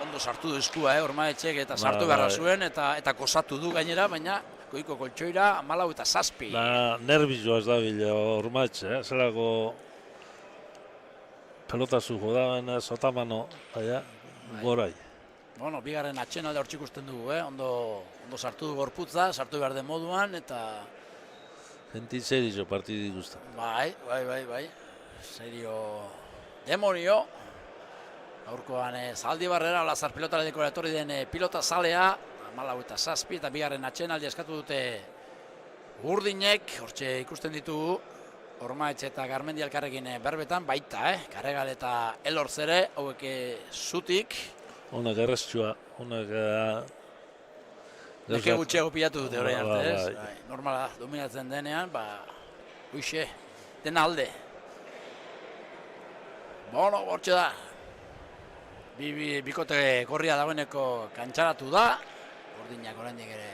ondo sartu du eskua, Ormaetxek eta sartu beharra zuen, eta kosatu du gainera, baina goiko koltsoira 14 eta 7. Nervizua ez da bile Ormaetxe, zelako pelotazu jodaben sotamano, gorai. Bueno, bigarren atxenalde hortzik ikusten dugu, ondo sartu du gorputza, sartu behar den moduan, eta... Gentil serio partidu ikusten. Bai. Serio demonio. Gaurkoan Zaldibarrera, Lazar pilotaradeko etorri den pilota zalea, 14 eta 7, eta bigarren atxenaldi eskatu dute Urdinek, hortxe ikusten ditugu, Ormaetxe eta Garmendia elkarrekin berbetan, baita, Karregal eta Elorz ere, hauek zutik. Honak erreztxua, honak... Neke gutxeago pilatu dute horrein arte, ez? Normala, dominatzen denean, huixe, den alde. Bueno, hortxe da. Bikote gorria dagoeneko kantxaratu da. Ordinak oraindik ere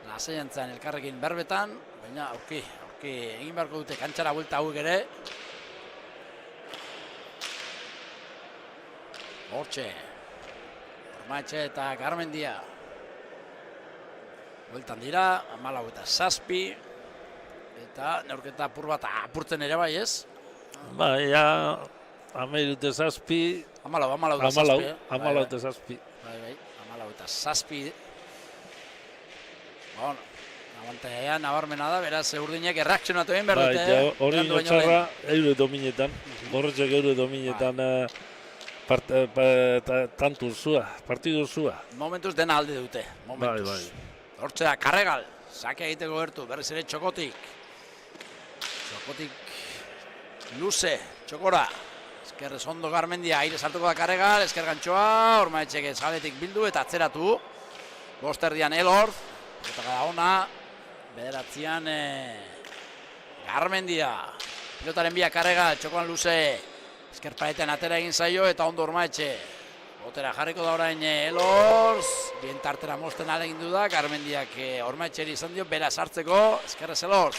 lasaiantzan elkarrekin berbetan, baina aurki egin beharko dute kantxara buelta hauek ere. Hortxe, Ormaetxe eta Garmendia. Bueltan dira, 14 eta 7. Eta neurketa apur bat apurtzen ere bai, ez? Bai, ja, 13 eta 7. 14 eta 7. 14 eta 7. Bai, 14 eta 7. Bueno, abantaia nabarmena da, beraz Urdinek erreakzionatu egin behar dute. Bai, hori notxarra euro dominetan, gorretxek euro dominetan tantu zua, partidu zua. Momentuz dena alde dute, momentuz. Bai. Hortzea, Karregal, sake egiteko gertu, berriz ere txokotik. Luze, txokora. Ezkerrez ondo Garmendia, aire sartuko da Karregal, ezker gantxoa, Ormaetxek zaletik bildu eta atzeratu. Bosterdian Elorz, eta gara ona, bederatzean Garmendia. Pilotaren bila Karregal, txokoan luze, Eskerparetan atera egin zaio eta ondo Ormaetxe. Botera jarriko da orain Elorz, bien tartera mosten alegindu da, Garmendiak Ormaetxeri izan dio, bera sartzeko, eskerrez Elorz.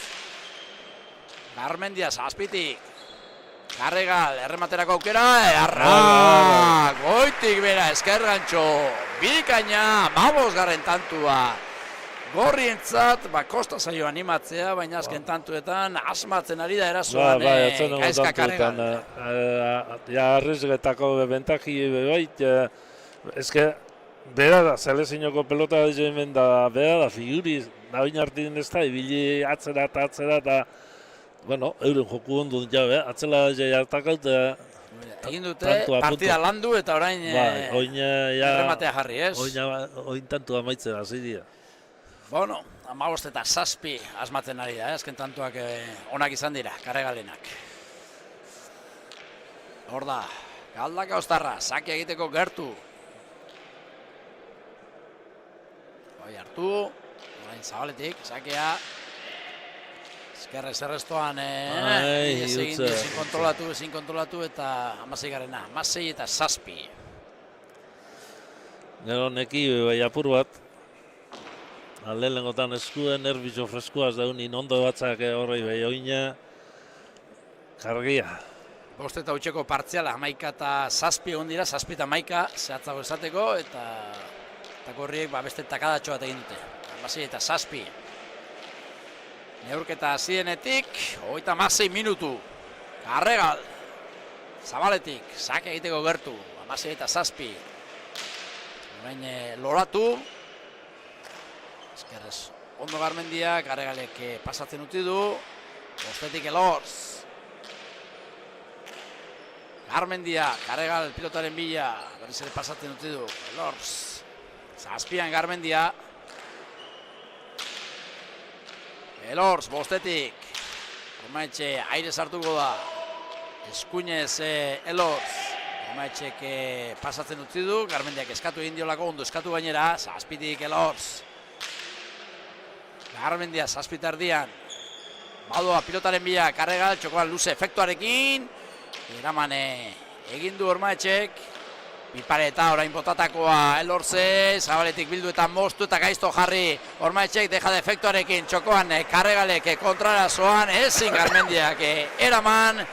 Garmendia zazpitik, Karregal, errematerako aukera, goitik bera, eskergantxo, bidikaina, 15. tantua. Gorrientzat, kosta zaio animatzea, baina azken tantuetan asmatzen ari da erasoan Gaizka Karregal. Arrizgetako bentaki bebait, eske, bera da, selezinoko pelota da hemen da, bera da, figuri, nahin hartin ez da, ibili atzera eta, bueno, euren joku ondo jabe, atzela hartakaut, egin dute, partida landu eta orain errematea jarri, ez? Oin tantua maitzen hasi dira. Bueno, 15 eta 7 asmatzen ari da, azken tantuak onak izan dira, Karregalenak. Hor da, Galdaka Ostarra, sake egiteko gertu. Bai hartu, orain Zabaletik, sakea. Eskerrez errestoan, ezin kontrolatu eta 16. 16 eta 7. Gero neki bai apur bat. Alde lengotan eskuen, erbitxo freskoaz daunin ondo batzak horrei behi oina. Kargia. 5 eta utxeko partziala, 11 eta 7 egon dira, 7 eta 11 zehatzago esateko, eta gorriek beste takadatxo bat egin dute. 16 eta 7. Neurketa hasienetik, 36 minutu. Karregal, Zabaletik, sake egiteko gertu, 16 eta 7. Orain loratu. Eskerrez, ondo Garmendia, Karregalek pasatzen utzi du. Bostetik Elorz. Garmendia, Karregal pilotaren bila, berriz ere pasatzen utzi du. Elorz, 7 Garmendia. Elorz, bostetik. Ormaetxe aire sartuko da. Eskuinez Elorz. Ormaetxek pasatzen utzi du. Garmendiak eskatu egin diolako, ondo eskatu gainera. 7 Elorz. Garmendia 7 erdian. Badoa pilotaren bila, Karregal, txokoan luze efektuarekin. Eraman egin du Ormaetxek. Bipareta orain botatakoa Elorze, Zabaletik bildu eta moztu eta gaizto jarri Ormaetxek deja de efektuarekin, txokoan Karregalek kontrara zoan, ezin Garmendiak eraman.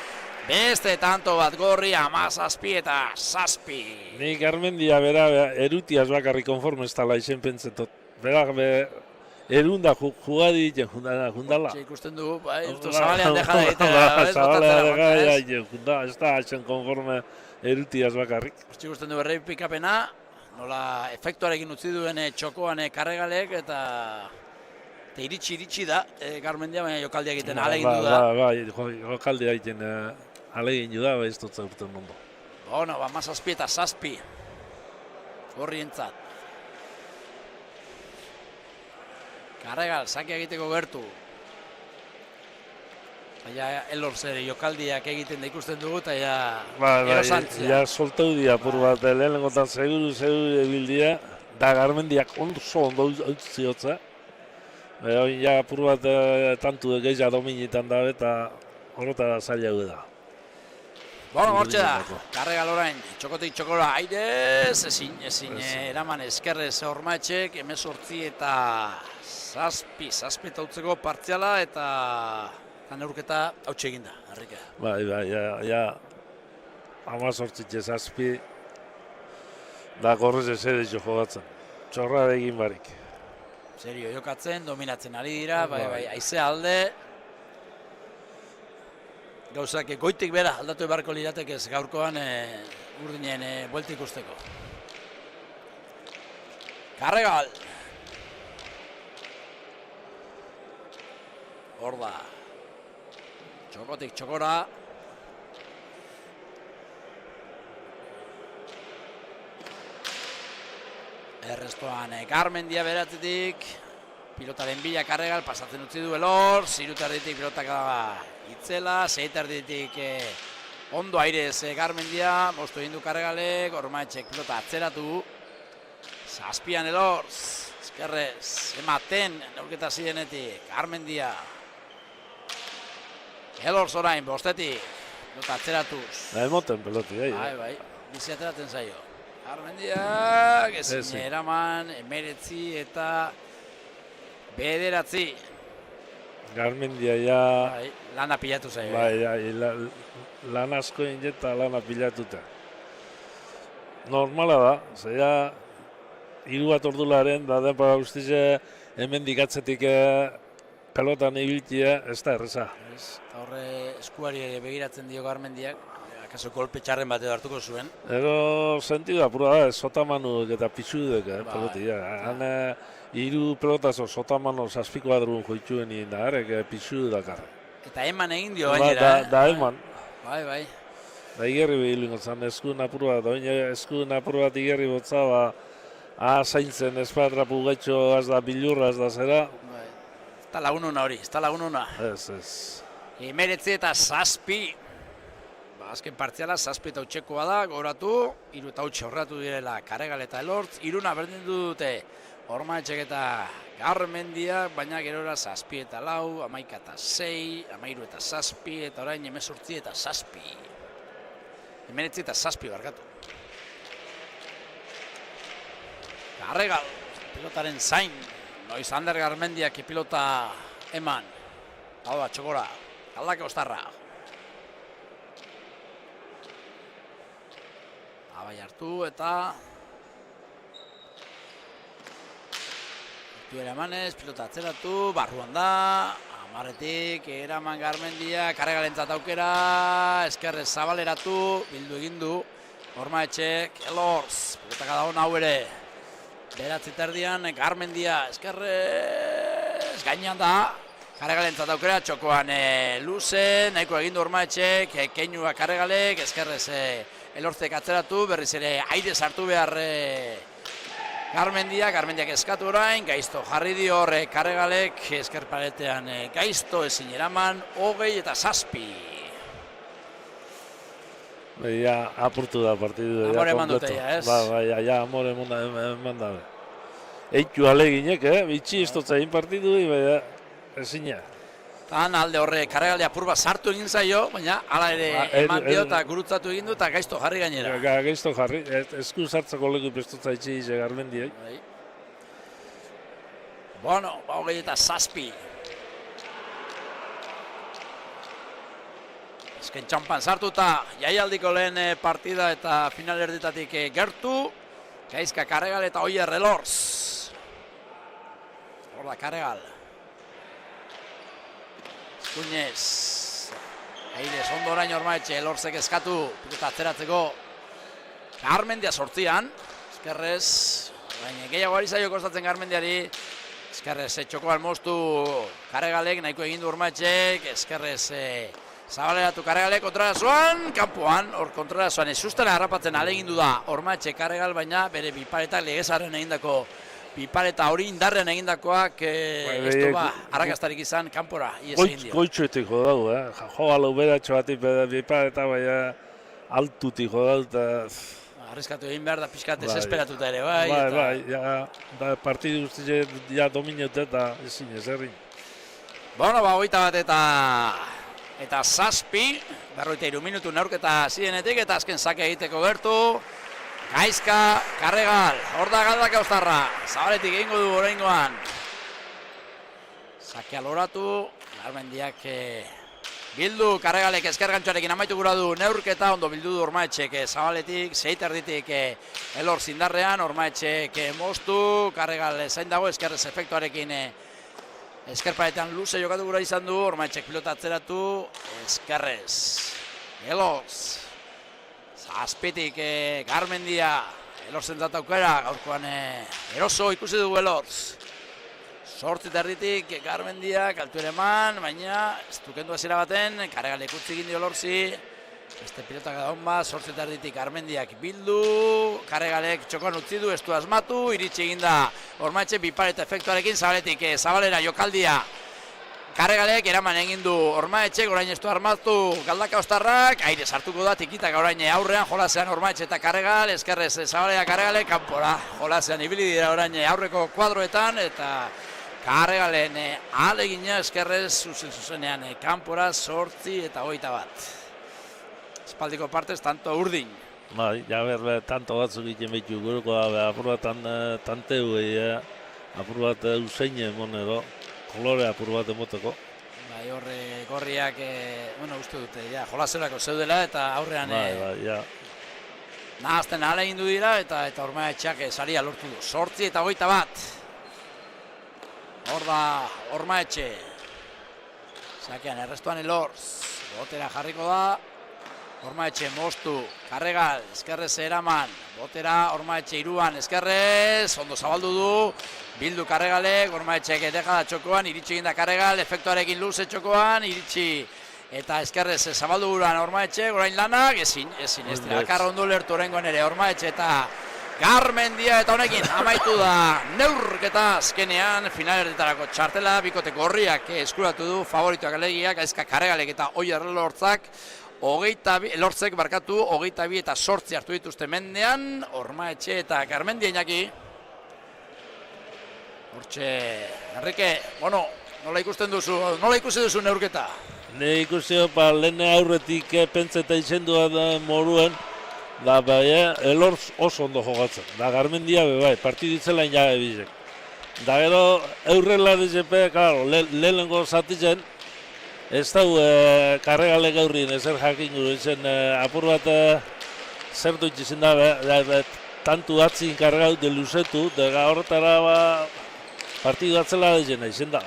Beste tanto bat gorri, 17 eta 7. Ni Garmendia bera erutiaz bakarri konforme ez tala izen pentsetot. Bera erunda jugadi jundala. Ikusten dugu, Zabalean deja de egitea. Zabalean deja de egitea, ez da hasen konforme erutiaz bakarrik. Ikusten dugu errepikapena, nola efektuarekin utzi duen txokoan Karregalek eta iritsi da Garmendia, baina jokaldia egiten alegindu da. Jokaldia egiten alegindu da, ez dut zaurten ondo. Bueno, 17 eta 7 gorrientzat. Karregal, sake egiteko gertu. Elorz ere jokaldiak egiten da ikusten dugu eta erosantzia. Ja soltau dia apur bat, lehenengotan seguru ebildia, da Garmendiak ondo ziotza. Ja apur bat tantu gehiago dominitan da eta horreta zaila da. Bueno, hortxe da, Karregal orain, txokotik txokora airez, ezin eraman eskerrez Ormaetxek, 18 eta 7 eta utzeko partziala eta neurketa hautsi eginda, Harrika. Bai, ja, 18 7 da gorrez ez ere jogatzen, txorra egin barik. Serio, jokatzen, dominatzen ari dira, bai, aizea alde. Gauzak goitik bera aldatu ebarko liratek ez gaurkoan urdinen buelta ikusteko. Karregal. Hor da. Txokotik txokora. Errestoan Garmendia beratzetik. Pilotaren bila Karregal, pasatzen utzi du Elorz, irutarditik pilotaka Itzela, seitarditik ondo airez Garmendia, mostu egin du Karregalek, Ormaetxek pilota atzeratu. 7 Elorz, eskerrez, ematen, neurketa zirenetik, Garmendia. Elorz orain, bostetik, Pelota atzeratuz. Da emoten peloti, Bai, bizi ateratzen zaio. Garmendiak, ezin eraman, 19 eta 9. Garmendia ja... Bai, lana pilatu zaio. Bai, lan asko injeta lana pilatuta. Normala da, zeia 3 bat ordularen, da denpa guztize hemen dikatzetik pelotan ibiltia, ez da erreza. Horre eskuari begiratzen dio Garmendiak, akaso kolpe txarren bat edo hartuko zuen. Ero sentidu apura da, sotamanuk eta pixudek pelotia. Han 3 pelotazo sotamano 7 kuadrun joitxuen nien da, pixudu dakar. Eta eman egin dio gainera. Da eman. Bai. Da igerri behilu gontzan, eskun apur bat, eskun apur bat igerri botza, zaintzen espatrapu gaitxo az da bilurra, az da zera. Ez da lagununa hori, ez da lagununa. Ez. 19 eta 7. Azken partziala 7 eta utxekoa da, goratu, 3 eta utxe horretu direla Karregal eta Elortz, 3 berdin dute Ormaetxek eta Garmendia, baina gerora 7 eta 4, 11 eta 6, 13 eta 7, eta orain 18 eta 7. 19 eta 7 barkatu. Karregal, pilotaren zain, noiz Ander Garmendiak pilota eman. Hau da, txokora, Galdaka Ostarra. Abai hartu eta... eramanez, pilota atzeratu, barruan da, Amaretik, eraman Garmendia, Karregalentzat aukera, eskerrez zabaleratu, bildu egin du, Ormaetxek, Elortz, pilotak da hona hau ere, 9 terdian, Garmendia, eskerrez, gainean da, Karregalentzat aukera, txokoan luze, nahiko egin du Ormaetxek, keinua Karregalek, eskerrez Elortzek atzeratu, berriz ere aire sartu behar Garmendiak eskatu orain, gaizto jarri dio horre Karregalek, eskerpaletean gaizto ezin eraman, 20 eta 7. Ja, apurtu da partidu. Amore eman dute, ez? Ja, amore eman da. Eitu aleginek, bitxi ez dut zain partidu, ezina. Han alde horre Karregalde apurba sartu egin zaio, baina hala ere eman dio eta gurutzatu egin du eta gaizto jarri gainera. Gaizto jarri, esku sartzeko leku pestutza itxi Garmendiak. Bueno, 20 eta 7. Azken txampan sartuta, jaialdiko lehen partida eta final erditatik gertu. Gaizka Karregal eta Oier Elortz. Hor da Karregal. Kuñez, Aires, ondo orain Ormaetxe, Elortzek eskatu, pilota atzeratzeko, Garmendia 8an, eskerrez, gehiago ari zaio kostatzen Garmendiari, eskerrez, txoko almoztu Karregalek, nahiko egin du Ormaetxek, eskerrez, zabaleratu Karregalek, kontrarazoan, kanpoan, hor kontrarazoan, ezustera harrapatzen alegindu da Ormaetxe Karregal, baina bere biparetak legezarren egindako bipareta hori indarrean egindakoak ez du arrakastarik izan kanpora ies egin dio. Goitxuetik jodau, jo alau beratxo batik bipareta baina altutik jodau eta... Arriskatu egin behar da pixkat desesperatuta ere, bai. Bai, partidu guzti ja dominiote eta ezin ez errin. Bueno, 21 eta 7, 53 minutu neurketa zirenetik eta azken sake egiteko gertu. Gaizka, Karregal, hor da Galdaka Ostarra, zabaletik egingo du oraingoan. Sake aloratu, Garmendiak bildu, Karregalek eskergantxoarekin amaitu gura du neurketa, ondo bildu du Ormaetxek zabaletik, 6 erditik Elortz indarrean, Ormaetxek moztu, Karregal zain dago eskerrez efektuarekin eskerparetan luze jokatu gura izan du, Ormaetxek pilota atzeratu, eskerrez, Elortz. Azpitik Garmendia, Elortzentzat aukera, gaurkoan eroso ikusi dugu Elortz. 8 erditik Garmendia, kaltu ere eman, baina ez dukendu hasiera baten, Karregalek utzi egin dio Elortzi. Beste pilotak da honba, 8 erditik Garmendiak bildu, Karregalek txokoan utzi du, ez du asmatu, iritsi egin da Ormaetxe bipareta efektuarekin, zabaletik zabalera jokaldia. Karregalek eraman egin du Ormaetxek, orain ez du armatu Galdaka Ostarrak, aire sartuko da tikitak orain aurrean, jolasean Ormaetxe eta Karregal, eskerrez zabalea Karregalek, kanpora, jolasean ibili dira orain aurreko kuadroetan, eta Karregalen alegina eskerrez zuzenean kanpora 8 eta 21. espaldiko partez, tanto urdin. Bai, ja tanto batzuk egiten behitu guruko, apur bat tanteu apur bat useine emon edo, kolore apur bat emoteko. Bai, horre gorriak, uste dute, jolaserako zeudela eta aurrean Bai, nahazten ahala egin du dira eta Ormaetxeak saria lortu du. 8 eta 21. Hor da Ormaetxe. Sakean errestuan Elorz. Botera jarriko da. Ormaetxe mostu. Karregal, eskerrez eraman. Botera Ormaetxe iruan, eskerrez. Ondo zabaldu du. Bildu Karregalek, Ormaetxeak deja da txokoan. Iritsi egin da Karregal, efektuarekin luze txokoan. Iritsi eta eskerrez zabaldu guran Ormaetxe, orain lanak, ezin ez dira. Akarra ondo lertu orengoen ere Ormaetxe eta Garmendia eta honekin amaitu da neurketa azkenean finalerditarako txartela, bikote gorriak eskuratu du, favorituak alegiak, Gaizka Karregalek eta Oier Elortzak, Elortzek 22 eta 8 hartu dituzte mendean, Ormaetxe eta Garmendia inaki. Hortxe, Enrique, nola ikusi duzu neurketa? Ne ikusi lehen aurretik pentseta izendua da moruen, da Elorz oso ondo jogatzen. Da Garmendia bai, partiditzela inaga bizek. Da gero eurrela dizepe, claro, lehenengo zatitzen, ez dau Karregale gaurrin ezer jakin gure izen apur bat zer duitizien da, tantu atzin karregau de luzetu, da horretara partidu atzela dizen izen da.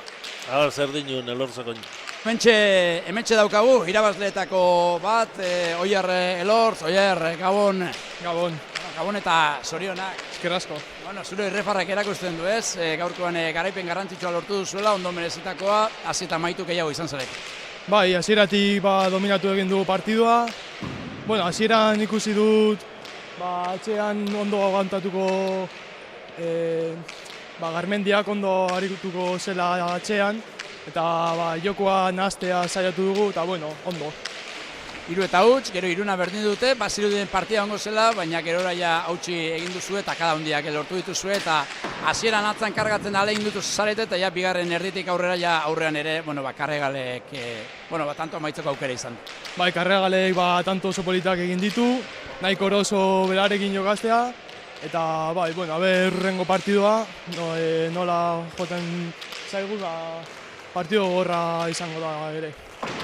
Agar zer dinuen Elorzeko nio. Hementxe daukagu, irabazleetako bat, Oier Elorz, Oier, Gabon. Gabon eta zorionak. Esker asko. Zure irrefarrak erakusten du ez, gaurkoan garaipen garrantzitsua lortu duzuela, ondo merezitakoa, hasi eta amaitu gehiago izan zarek. Bai, hasieratik dominatu egin du partidua. Hasieran ikusi dut, atzean ondo agantatuko, Garmendiak ondo arituko zela atzean. Eta jokoa nahaztea saiatu dugu, eta ondo. 3 eta huts, gero 2 berdin dute, bazirudien partida ongo zela, baina gerora hautsi egin duzu eta kada hundiak lortu dituzue, eta hasieran atzan kargatzen ale egin dutu zarete, eta bigarren erditik aurrera aurrean ere, Karregalek, tanto amaitzeko aukera izan. Bai, Karregalek tanto oso politak egin ditu, nahiko eroso berarekin jokaztea, eta rengo partidua, nola joten zaigu, partido gorra izango da ere.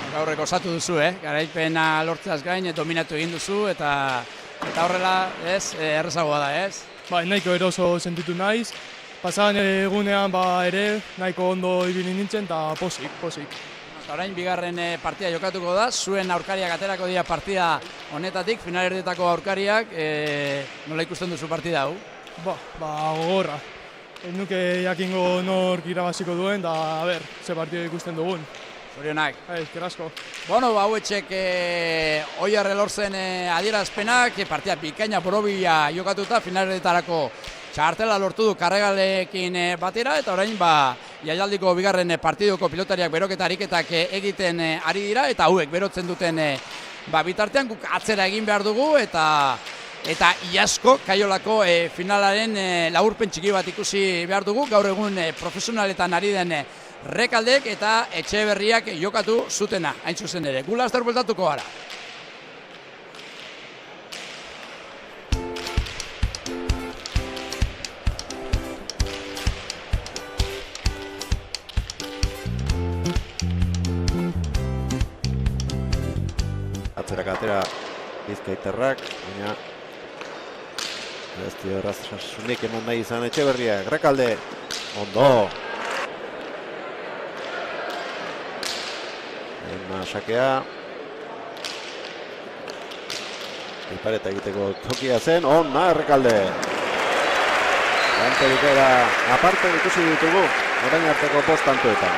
Gaurreko osatu duzu, garaipena lortzeaz gain, dominatu egin duzu, eta horrela, errezagoa da, ez? Bai, nahiko eroso sentitu naiz. Pasadan egunean ere, nahiko ondo ibili nintzen, eta posik. Orain bigarren partida jokatuko da, zuen aurkariak aterako dira partida honetatik, finalerdietako aurkariak, nola ikusten duzu partida hau? Gogorra. Ez nuke jakingo nork irabaziko duen, da, ze partido ikusten dugun. Zorionak. Esker asko. Hauetxek Oier Elorzen adierazpenak, partida bikaina borobila jokatuta, finalerditarako txartela lortu du Karregalekin batera, eta orain jaialdiko bigarren partidoko pilotariak beroketa ariketak egiten ari dira, eta hauek berotzen duten bitartean guk atzera egin behar dugu, eta iasko Kaiolako finalaren laburpen txiki bat ikusi behar dugu, gaur egun profesionaletan ari den Rekaldek eta Etxeberriak jokatu zutena, hain zuzen ere. Gu laster bueltatuko gara. Atera Bizkaitarrak, baina ez dio errazasunik eman nahi izan Etxeberriak. Rekalde, ondo. Sakea. Ipareta egiteko tokia zen, Rekalde. Gante dikera aparte ikusi ditugu, orain arteko 5 tantoetan.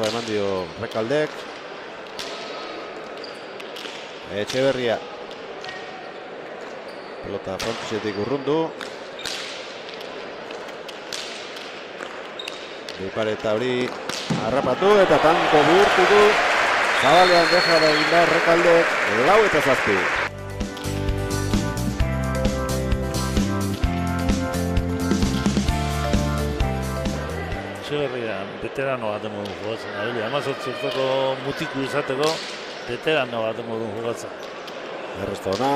Eman dio Rekaldek. Etxeberria. Pelota frontizetik urrundu. Bipareta hori harrapatu eta tanto bihurtu du. Zabalean deja da egin da Errekaldek 4-7. Etxeberria, veterano bat emodu jugatzen. Abili, 18 urteko mutiku izateko, veterano bat emodu jugatzen. Errezta ona.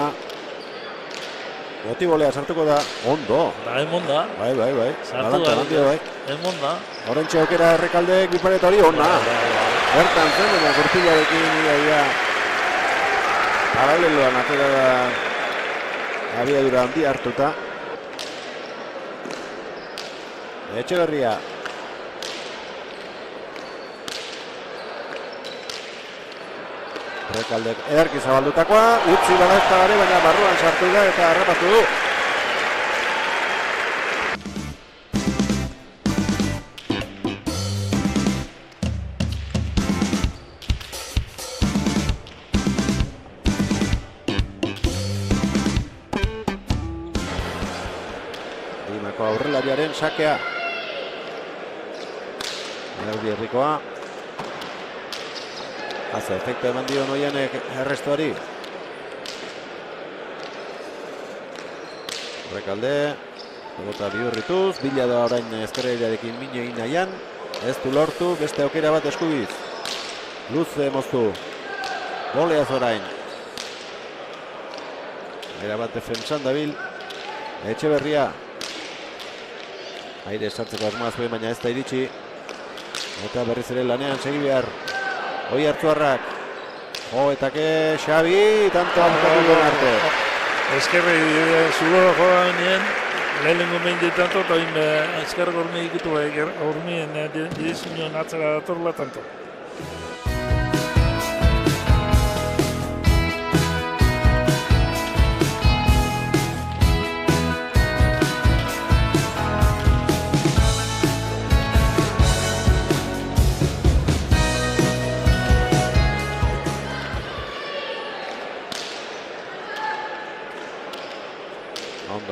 Botibolea sartuko da, ondo. Da, emonda. Bai. Sartu Galanta, da, emonda. Orentxe aukera Errekaldek bipareta hori, ona. Bertan zen, baina gurpilarekin ia paraleloan atera da abiadura handi hartuta. Etxeberria. Errekaldek ederki zabaldutakoa, utzi badazta ere, baina barruan sartu da eta harrapatu du. Dimako aurrelariaren sakea. Erdi herrikoa. Haze, efektu eman dio Noianek errestuari. Errekalde, egota bihurrituz, bila da orain ezkerreiarekin mine egin nahian. Ez du lortu, beste aukera bat eskubiz. Luze moztu. Goleaz orain. Era bat defensan dabil. Etxeberria. Aire sartzeko asmoa zuen, baina ez da iritsi. Eta berriz ere lanean segi behar. Hoi hartzuarrak. Joetake Xabi, tanto amukatu duen arte. Eskerri zulora joan nien, lehenengo behin ditanto, eta hain eskerrak hormi ikutu behar, hormien dizunion atzera datorla tanto.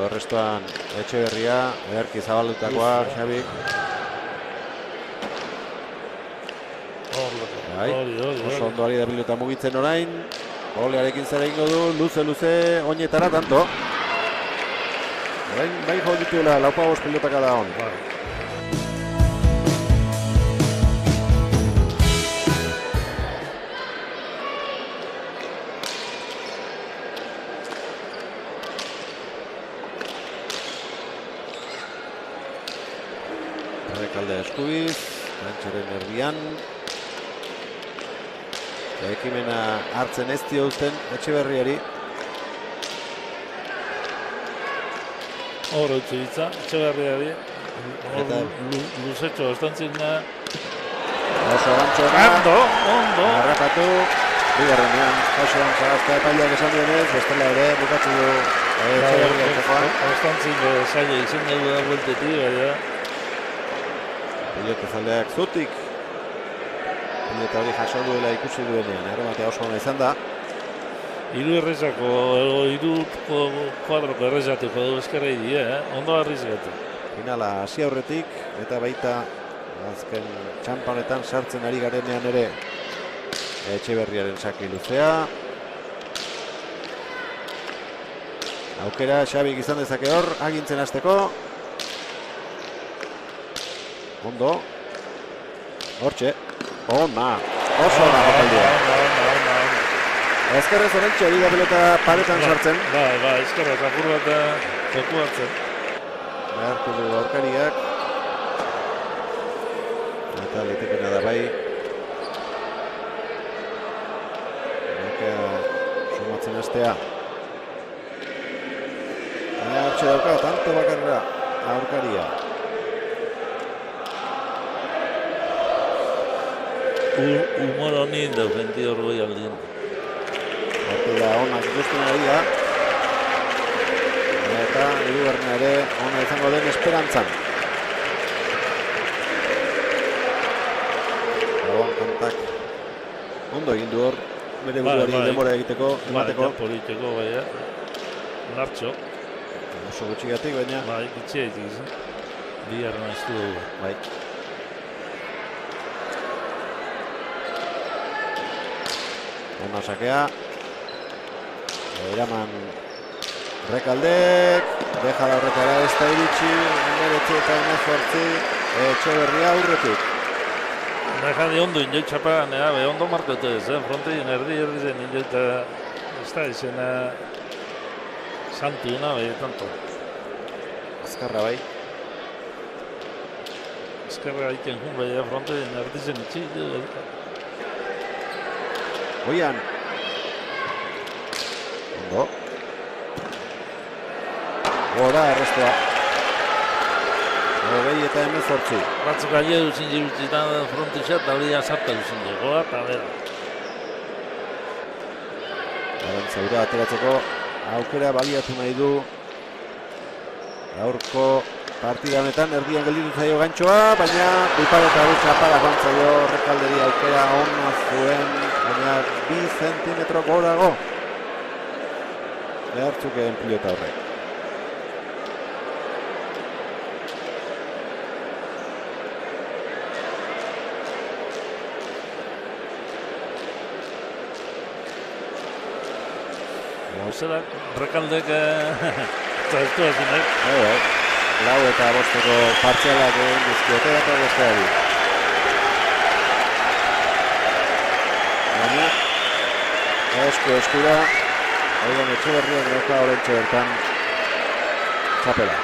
Errestuan Etxeberria, ederki zabaldutakoa, Xabi. Oso ondo ari da biluta mugitzen orain. Golearekin zera ingo du, luze, oinetara tanto. Orain, bai jo dituela, 4-5 pilotaka da hon. Errekalde eskubiz, Antxeren erdian. Ekimena hartzen ez dio uzten Etxeberriari. Hor utzi ditza, Etxeberriari. Luzetxo, estantzina. Oso bantzona. Ondo. Harrapatu. Bigarrenean, oso bantzagazta epaileak esan duenez, bestela ere bukatzu du Etxeberria jokoan. Estantzin zaila izen dugu da bueltetik, baina. Pilota zaldeak zutik. Pilota hori jaso duela ikusi duenean, errematea oso ona izan da. Hiru errezako, hiru kuadroko errezatuko du eskerra idi, ondo arrizgatu. Finala hasi aurretik eta baita azken txampa honetan sartzen ari garenean ere Etxeberriaren saki luzea. Aukera Xabik izan dezake hor, agintzen hasteko. Ondo. Hortxe. Ona. Oso ona jokaldia. Ezkerrez orentxe ari da pelota paretan sartzen. Ba, ezkerrez apur bat joku hartzen. Behartu du aurkariak. Eta litekena da bai. Nekea sumatzen hastea. Baina hortxe dauka, tanto bakarra aurkaria. Humor honin daukenti hor goi aldien. Partida onak ikusten ari da. Eta hirugarrena ere ona izango den esperantzan. Gauan kantak ondo egin du hor, bere buruari denbora egiteko, emateko. Politeko, baina, nartxo. Oso gutxigatik, baina. Bai, gutxiatik izan. Bigarren aiztu dugu. Bai. Ona sakea. Eraman Rekaldek. Deja da horretara ez da iritsi. 19 Etxeberria aurretik. Deja de ondo injoi txapagan, ondo markote ez, frontein erdi zen injoi eta ez da izena santu nabe, tanto. Azkarra bai. Ezkerra iken jun bai, frontein erdi zen itxi. Oian. Ondo. Gora errestua. 20-18. Batzuk aile duzin jirutzitan frontixat, da hori sartu duzin jegoa, eta bera. Arantzaura ateratzeko aukera baliatu nahi du. Gaurko partida honetan erdian gelditu zaio gantxoa, baina Bilpare txapala joan zaio Rekalderi aukera ona zuen, baina 2 zentimetro gorago. Behartzukeen pilota horrek. Gauzera, Rekaldek zaitu ezin, Lau eta bosteko partzialak egin dizkiote eta besteari. Baina, eskura, Oian Etxeberriak dauka horrentxe bertan txapela.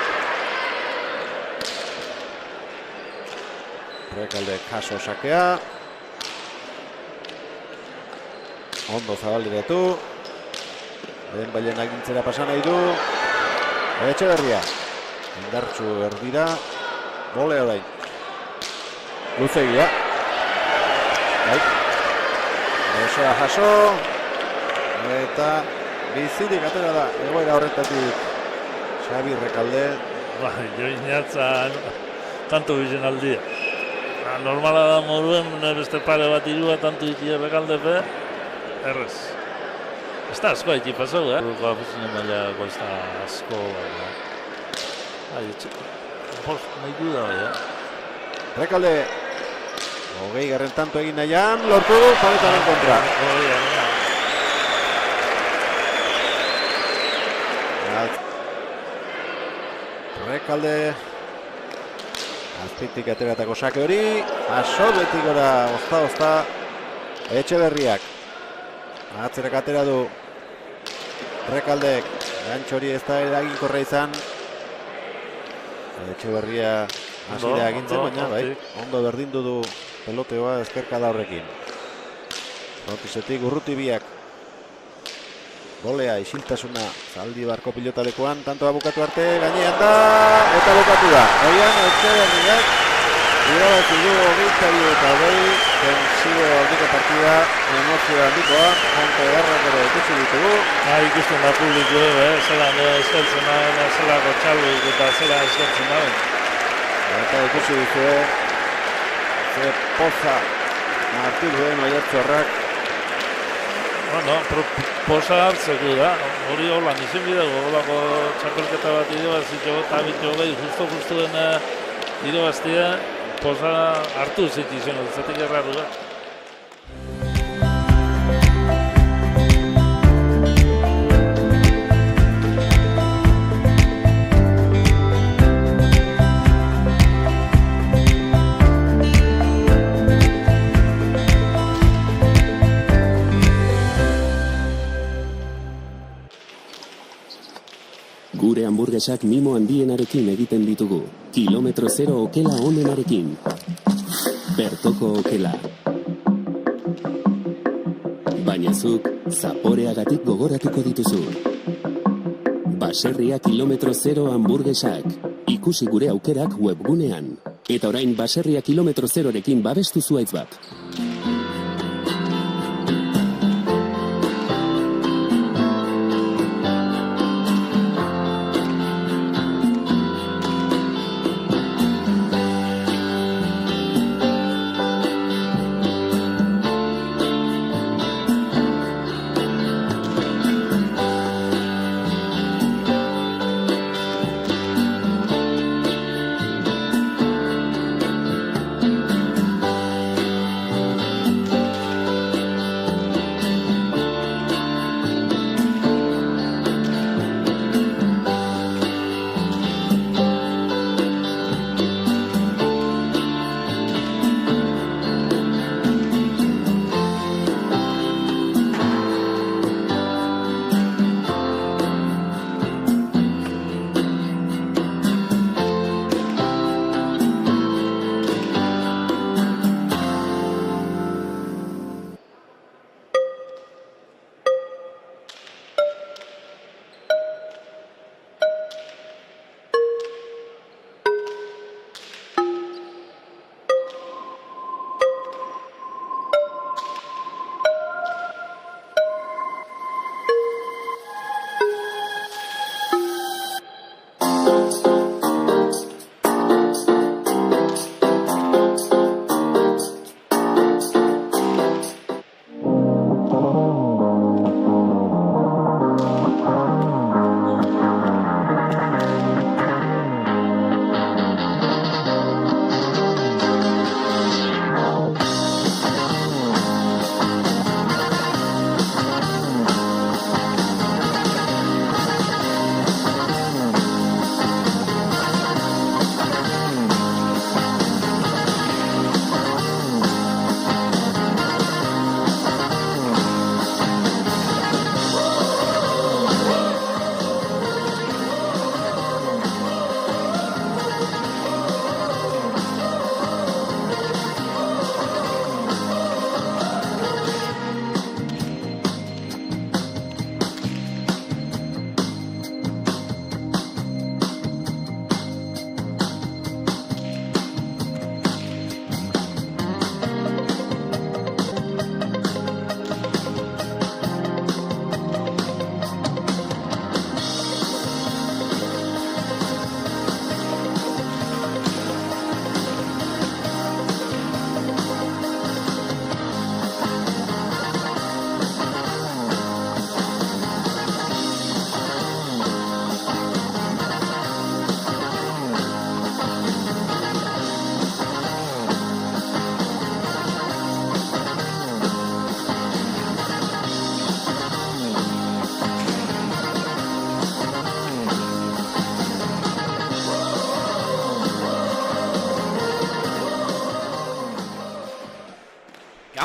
Rekaldek jaso sakea. Ondo zabaldiratu. Lehen bailen agintzera pasan nahi du. Etxeberria. Indartsu erdira. Gole orain. Luzegia. Bai. Osoa jaso. Eta bizirik atera da. Egoera horretatik Xabi Rekalde. Bai, join jatzan tanto bizen aldia. Normala da moduen beste pare bat irua tanto ikia Rekaldepe. Errez. Ez da asko haiti pasau, Ruko afizinen mailako ez da asko, baina. Post nahi du da, Rekalde. 20. tanto egin nahian, lortu, paretaren kontra. Rekalde. Azpitik ateratako sake hori. Aso betik gora, ozta. Etxeberriak. Atzerek atera du Rekaldek. Gantxo hori ez da eraginkorra izan. Etxeberria hasira egintzen, baina bai, ondo berdindu du peloteoa ezkerkada horrekin. Frontisetik urruti biak. Golea, isiltasuna, zaldi barko pilotalekuan, tantoa bukatu arte, gainean da, eta bukatu da. Oian, Etxeberriak, irabazi du 22-20, tensibo aldiko partida, emozio handikoa, jonko edarrak ere ikusi ditugu. Ikusten da publiko, zela eskertzen nahen, zela gotxaluk eta zela eskertzen nahen. Eta ikusi ditue, ze poza martil duen oiartzorrak. Bueno, poza hartzeko da, hori holan izin bidego, holako txapelketa bat idobazitxo, eta bitxo gehi, justo den idobaztia, poza hartu zitizien, zatik erraru da. Gure hamburguesak mimo handienarekin egiten ditugu. Kilometro zero okela onenarekin. Bertoko okela. Baina zuk, zaporeagatik gogoratuko dituzu. Baserria kilometro zero hamburguesak. Ikusi gure aukerak webgunean. Eta orain baserria kilometro zerorekin babestu zuaitz bat.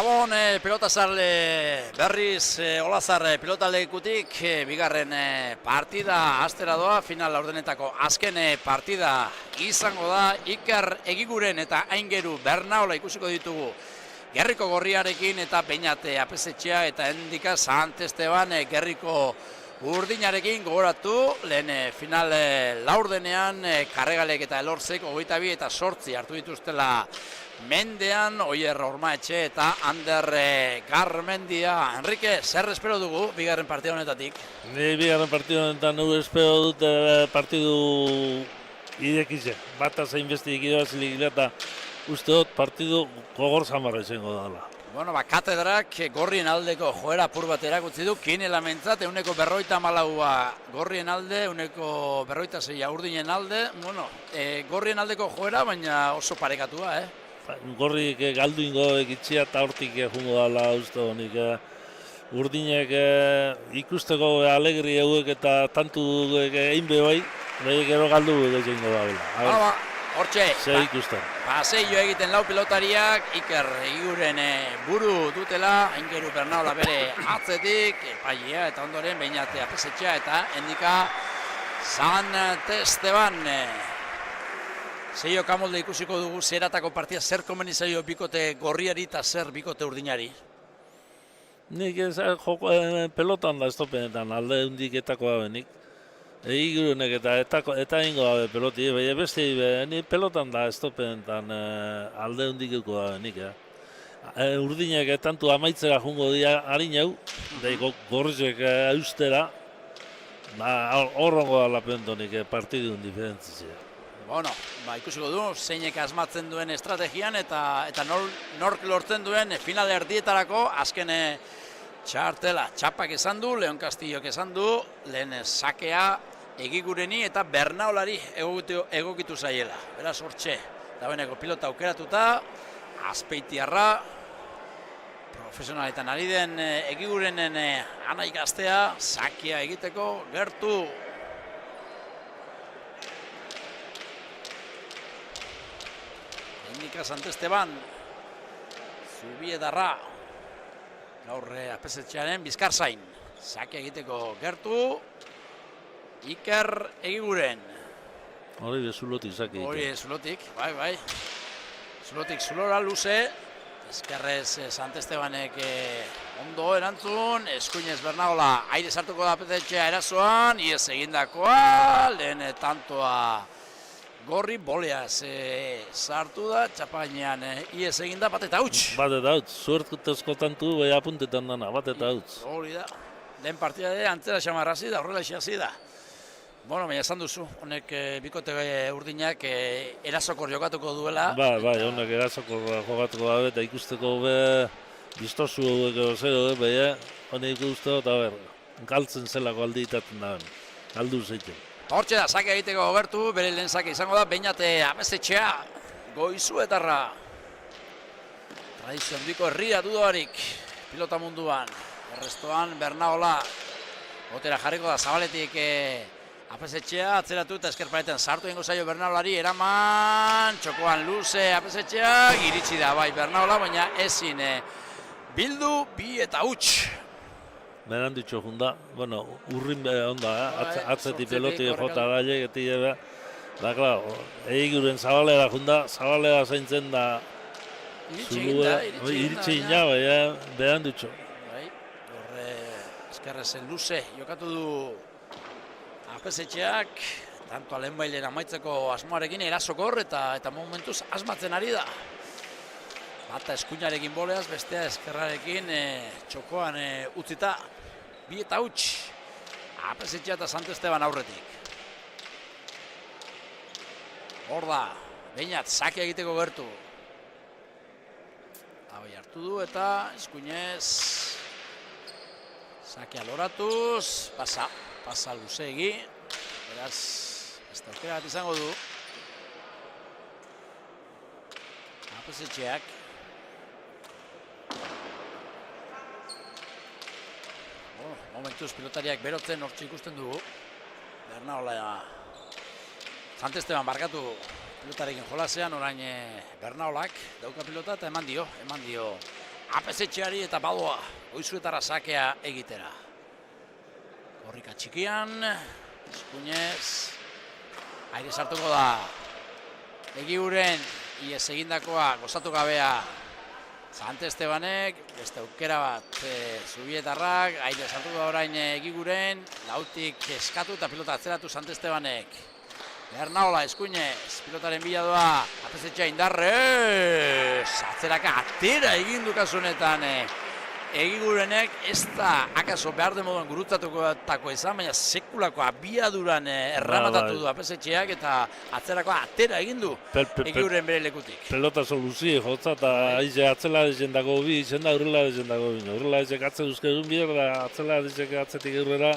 Gabon, pelotazarle berriz Olazar pelotalekutik bigarren partida astera doa, final laurdenetako azken partida izango da. Iker Egiguren eta Aingeru Bernaola ikusiko ditugu Gerriko Gorriarekin eta Peñate Apesetxea eta Endika Sant Esteban Gerriko Urdinarekin. Gogoratu, lehen final laurdenean Karregalek eta Elortzek 22 eta 8 hartu dituztela mendean, Oier Ormaetxe eta Ander Garmendia. Enrique, zer espero dugu bigarren partida honetatik? Ni bigarren partida honetan espero dut partidu irekize. Bata zein beste ikidoa zilik eta uste dut partidu gogor zamarra izango dela. Bueno, Katedrak Gorrien aldeko joera apur bat erakutsi du, Kinela mentzat, 154 Gorrien alde, 146 Urdinen alde. Bueno, Gorrien aldeko joera, baina oso parekatua, Gorrik galdu ingo egitxia eta hortik jungo dala uste honik. Urdinek ikusteko alegri hauek eta tantu egin bebai, gero galdu egin dala. Hortxe, ikusten. Paseio egiten lau pilotariak, Iker Egiguren buru dutela, Aingeru Bernaola bere atzetik, epailea eta ondoren Beñate Apesetxea eta Endika Sant Esteban. Seio Kamolde ikusiko dugu zeratako partia, zer komeni zaio bikote Gorriari eta zer bikote Urdinari? Nik pelotan da estopenetan, alde hundiketakoa benik. Egigurenek eta ingo dabe peloti, baina beste ni pelotan da estopenetan alde hundikeko da benik. Urdinek tantu amaitzera jungo dira harin hau, Gorrizek eustera, horrongo da lapentonik partidun diferentzizia. Bueno, ikusiko du, zeinek asmatzen duen estrategian eta nork lortzen duen final erdietarako azken txartela. Txapak esan du, Leon Castillok esan du, lehen sakea Egigureni eta Bernaolari egokitu zaiela. Beraz hortxe, dagoeneko pilota aukeratuta, Azpeitiarra, profesionaletan ari den Egigurenen ana ikastea, sakea egiteko gertu. Endika Sant Esteban, Zubiedarra, gaur Apesetxearen Bizkarzain, sake egiteko gertu, Iker Egiguren. Hori zulotik sake egiten. Hori zulotik, bai. Zulotik zulora luze, ezkerrez Sant Estebanek ondo erantzun, eskuinez Bernaola aire sartuko da Apesetxea erasoan, iez egindakoa, lehen tantoa Gorri boleaz sartu da, txapainean iez eginda, bat eta huts. Bat eta huts, zuertkutezko tantu, beha apuntetan dana, bat eta huts. Hori da, lehen partida antzera xamarrazi da, horrela xazi da. Bueno, baina esan duzu, honek bikote Urdinak erasokor jokatuko duela. Bai, honek erasokor jokatuko da, eta ikusteko biztosu zero, baina honek ikuste dut, galtzen zelako aldeitaten da, galdu zeiten. Hortxe da, sake egiteko gertu, bere lehen sake izango da, Beñate Apesetxea, Goizuetarra. Tradizio handiko herria dudarik, pilota munduan. Errestoan, Bernaola, botera jarriko da, Zabaletik Apesetxea, atzeratu eta eskerparetan sartu ingo zaio Bernaolari, eraman, txokoan luze Apesetxea, iritsi da bai Bernaola, baina ezin bildu, bi eta huts. Beran ditxo junda, bueno, urrin onda, atzeti peloti jota daile, geti ebe. Da, klaro, Egiguren Zabalera junda, Zabalera zaintzen da iritsi egin baina beran ditxo. Horre, eskerrezen luze, jokatu du Apesetxeak, tanto alen bailen amaitzeko asmoarekin erasokor eta momentuz asmatzen ari da. Bata eskuinarekin boleaz, bestea eskerrarekin txokoan utzita. Bi eta huts, Apesetxea eta Sant Esteban aurretik. Hor da, Beñat, sake egiteko gertu. Abai hartu du eta eskuinez sakea loratuz, pasa luzegi. Beraz, ez da aukera bat izango du. Apesetxeak. Momentuz pilotariak berotzen hortxe ikusten dugu. Bernaola Sant Esteban barkatu pilotarekin jolasean, orain Bernaolak dauka pilota eta eman dio Apesetxeari eta badoa goizuetara sakea egitera. Korrika txikian, eskuinez, aire sartuko da. Egiguren, iez egindakoa gozatu gabea Sant Estebanek, beste aukera bat Zubietarrak, aire sartuko da orain Egiguren, lautik eskatu eta pilota atzeratu Sant Estebanek. Bernaola eskuinez, pilotaren bila doa, Apesetxea indarrez, atzeraka atera egin du kasunetan. Egigurenek ez da akaso behar den moduan gurutzatuko izan, baina sekulako abiaduran erramatatu du Apesetxeak eta atzerakoa atera egin du Egiguren bere lekutik. Pelota soluzi jotza eta atzela dezen dago bi, izen da aurrela dezen dago bi. Aurrela dezek atze duzkedun bider da atzela dezek atzetik aurrera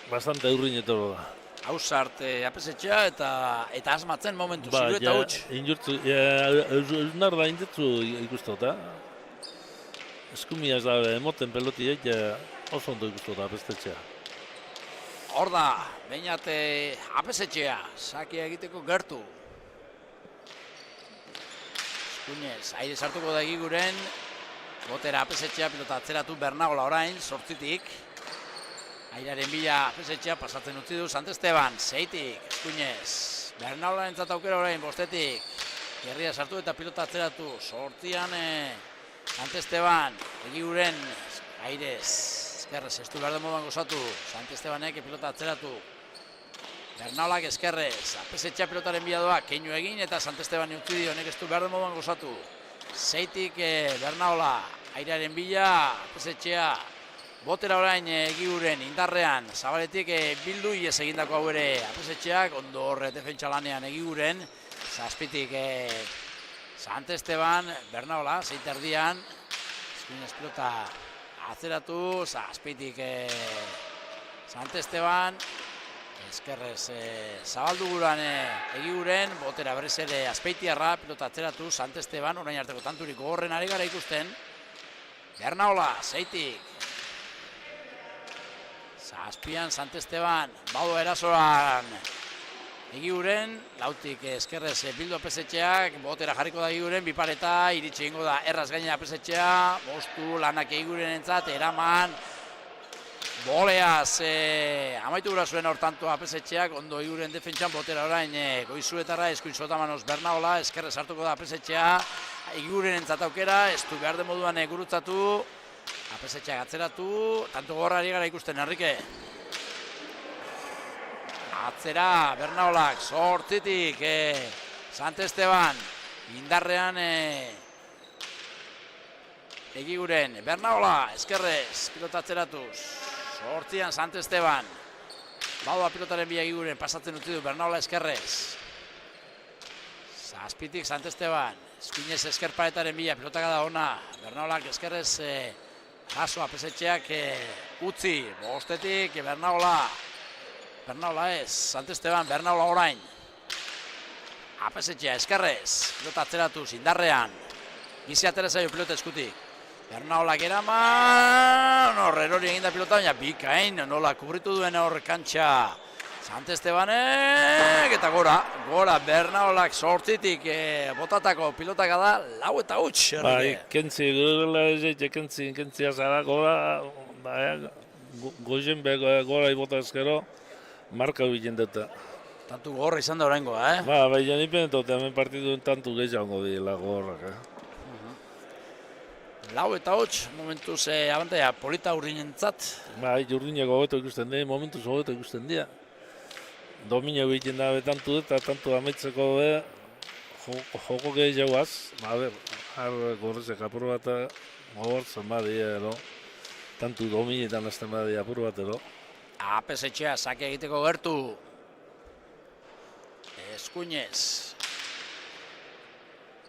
bastante aurrin etoro da. Hausart Apesetxea eta asmatzen momentu, silueta huts. Injurtzu, eunar da indetzu ikustota. Eskumia ez da emoten pelotiek oso ondo ikustota Apesetxea. Hor da, behinat Apesetxea, sakia egiteko gertu. Eskuinez, aire sartuko da Egiguren, botera Apesetxea, pilota atzeratu Bernaola orain, 8tik. Airearen bila Apesetxea pasatzen utzi du Sant Esteban, 6tik, eskuinez. Bernaola entzat aukera orain, 5tik. Gerria sartu eta pilota atzeratu, 8an Sant Esteban, Egiguren, airez, eskerrez, ez du behar den moduan gozatu. Sant Estebanek pilota atzeratu. Bernaolak eskerrez, Apesetxea pilotaren bila doa, keinu egin eta Sant Esteban utzi dio, honek ez du behar den moduan gozatu. 6tik Bernaola, airearen bila, Apesetxea, botera orain Egiguren indarrean, Zabaletik bildu iez egindako hau ere Apesetxeak, ondo horre defentsa lanean Egiguren, 7tik Sant Esteban, Bernaola, 6 erdian, eskuinez pilota atzeratu, 7tik Sant Esteban, eskerrez zabaldu guran Egiguren, botera berriz ere Azpeitiarra, pilota atzeratu, Sant Esteban, orain arteko tanturik gogorren ari gara ikusten, Bernaola, 6tik, Zazpian, Sant Esteban, badu erasoan Egiguren, lautik eskerrez bildu Apesetxeak, botera jarriko da Egiguren, bipareta, iritsi egingo da erraz gaina Apesetxea, bostu lanak Egiguren entzat, eraman, boleaz, amaitu gura zuen hortanto Apesetxeak, ondo Egiguren defentsan, botera orain goizuetarra, eskuin sotamanos Bernaola, eskerrez hartuko da Apesetxea, Egiguren entzat aukera, ez du behar den moduan gurutzatu, Apesetxeak atzeratu, tanto gorra ari gara ikusten, Enrique. Atzera, Bernaolak, 8tik, Sant Esteban, indarrean Egiguren, Bernaola, eskerrez, pilota atzeratuz, 8an Sant Esteban, badoa pilotaren bila Egiguren, pasatzen utzi du, Bernaola eskerrez, 7tik Sant Esteban, eskuinez eskerparetaren bila, pilotak da ona, Bernaolak eskerrez, jaso Apesetxeak utzi, 5tik, Bernaola ez, Sant Esteban, Bernaola orain. Apesetxea eskerrez, pilota atzeratuz, indarrean. Gizi atera zaio pilota eskutik. Bernaolak eraman, hor erori eginda pilota, baina bikain, nola kubritu duen hor kantxa. Sant Estebanek, eta gora Bernaolak 8tik botatako pilotak da, 4 eta huts. Bai, kentzi, kentzi azara, gora, goizen gora ibota ezkero, marka egiten dut. Tantu gorra izan da oraingo, Ba, baina nipen dut, hemen partiduen tantu gehiago dira gorrak, 4 eta huts, momentuz abantaia polita urrinentzat. Bai, urrinak hobeto ikusten dira, momentuz hobeto ikusten dira. Domina egiten da tantu eta tantu amaitzeko joko gehiagoaz. A ber, gorrezek apur bat gogortzen badia edo. Tantu dominetan azten badia apur bat edo. Apesetxea sake egiteko gertu. Eskuinez.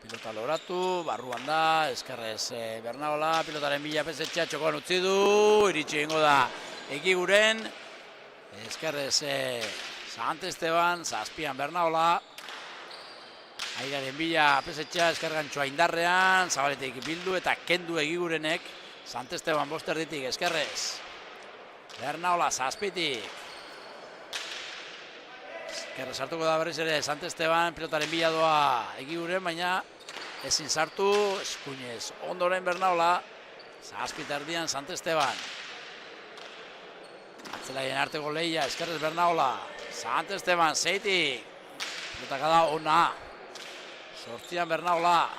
Pilota loratu, barruan da, eskerrez Bernaola, pilotaren bila Apesetxea txokoan utzi du, iritsi egingo da Egiguren. Eskerrez Sant Esteban, 7an Bernaola. Airearen bila Apesetxea, eskergantxoa indarrean, Zabaletik bildu eta kendu Egigurenek. Sant Esteban 5 erditik, eskerrez. Bernaola, 7tik. Eskerrez hartuko da berriz ere Sant Esteban, pilotaren bila doa Egiguren, baina ezin sartu, eskuinez ondoren Bernaola, zazpita erdian Santesteban. Atzelaien arteko lehia, eskerrez Bernaola, Santesteban, zeitik, pilotak da ona, sortzian Bernaola,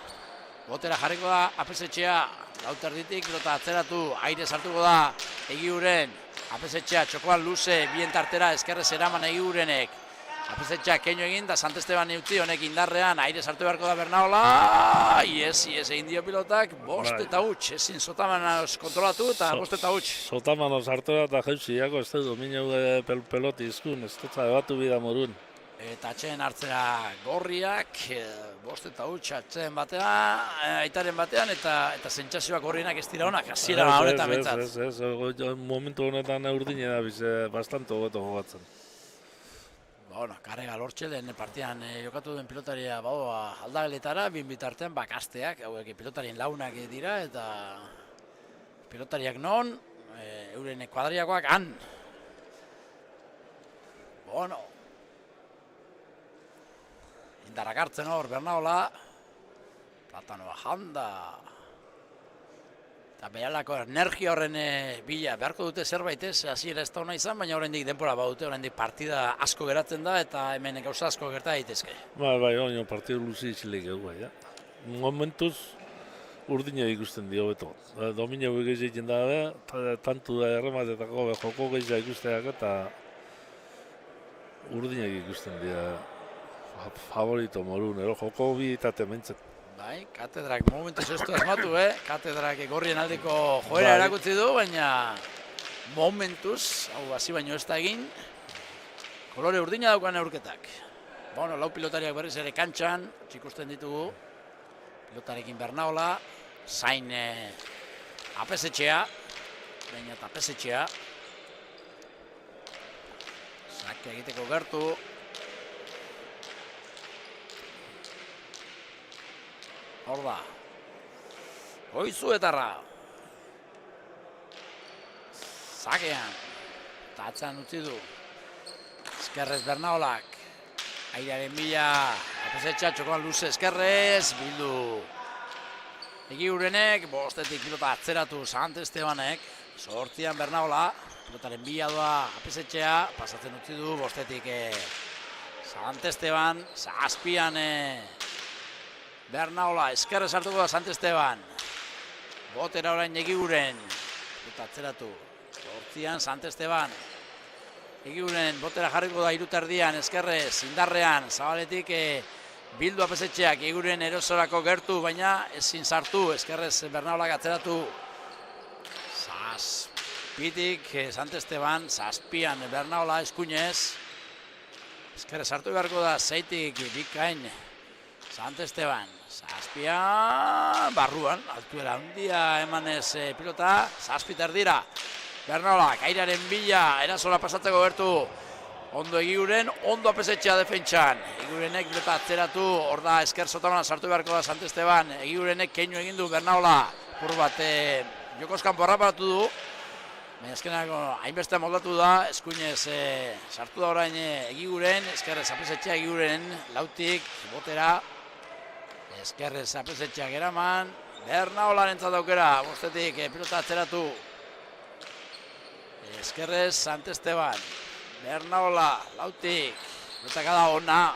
botera jarriko da Apesetxea, lauterditik pilota atzeratu, aire sartuko da Egiuren, Apesetxea txokoan luze, bien tartera eskerrez eraman Egiurenek, Apesetxea keino egin da Santesteban utzi honek indarrean, aire sartu beharko da Bernaola, ies egin dio pilotak, bost eta huts, ezin Sotamanos kontrolatu eta bost eta huts. Sotamanos hartu da eta jauziako ez du dominio peloti izkun, ez dut batu bida morun. Eta atxeen hartzera gorriak, bost eta huts atxeen batean, aitaren batean, eta sentsazioak gorrienak ez dira honak, hasiera honetan betzat. Ez, momentu honetan urdine da bize, bastante hobeto jogatzen. Bueno, karrega lortxe, lehen partidan jokatu duen pilotaria badoa aldageletara, bien bitartean bakasteak, hauek pilotarien launak dira, eta pilotariak non, euren kuadriakoak han. Bueno, indarrak hartzen hor, Bernaola, Platanoa janda, eta behalako energia horren bila beharko dute zerbait ez, hasiera ez da hona izan, baina oraindik denbora badute, oraindik partida asko geratzen da eta hemen gauza asko gerta daitezke. Bai, baina partidu luzi itxilik egu, ja. Momentuz urdina ikusten dio beto. Dominio gehiago egiten da, tantu da errematetako joko gehiago ikusteak eta urdina ikusten dira favorito morun, joko bi eta tementzet. Bai, katedrak momentuz ez du asmatu, katedrak gorrien aldeko joera erakutsi du, baina momentuz, hau hasi baino ez da egin, kolore urdina daukan neurketak. Bueno, lau pilotariak berriz ere kantxan, txikusten ditugu, pilotarekin Bernaola, zain Apesetxea, baina eta Apesetxea, sake egiteko gertu, hor da, Goizuetarra, zakean, eta atzan utzi du, eskerrez Bernaolak, airearen bila, Apesetxea txokoan luze eskerrez, bildu Egiurenek, bostetik pilota atzeratu Santestebanek, sortzian Bernaola, pilotaren bila doa Apesetxea, pasatzen utzi du, bostetik Santesteban, zazpian Bernaola, eskerrez hartuko da Santesteban. Botera orain Egiguren. Eta atzeratu. Hortzian Santesteban. Egiguren botera jarriko da iruterdian, eskerrez, indarrean. Zabaletik bildu Apesetxeak Egiguren erosorako gertu, baina ezin sartu. Eskerrez Bernaolak atzeratu. Zazpitik Santesteban, zazpian Bernaola eskuinez. Eskerrez hartu beharko da, zeitik bikain Santesteban. Zazpian, barruan, altuera handia emanez pilota, zazpiter dira. Bernaolak, airearen bila, erasola pasatzeko gertu. Ondo Egiguren, ondo Apesetxea defentsan. Egigurenek pilota atzeratu, hor da esker Sotamana sartu beharko da Santesteban. Egigurenek keinu egin du Bernaola. Pur bat, jokoskan porraparatu du. Baina eskenako hainbeste moldatu da, eskuinez sartu da orain Egiguren, eskerrez Apesetxea Egiguren, lautik, botera. Eskerrez Apesetxeak eraman, Bernaolaren aukera, bostetik pilota atzeratu. Eskerrez Santesteban, Bernaola, lautik, pilotakada ona,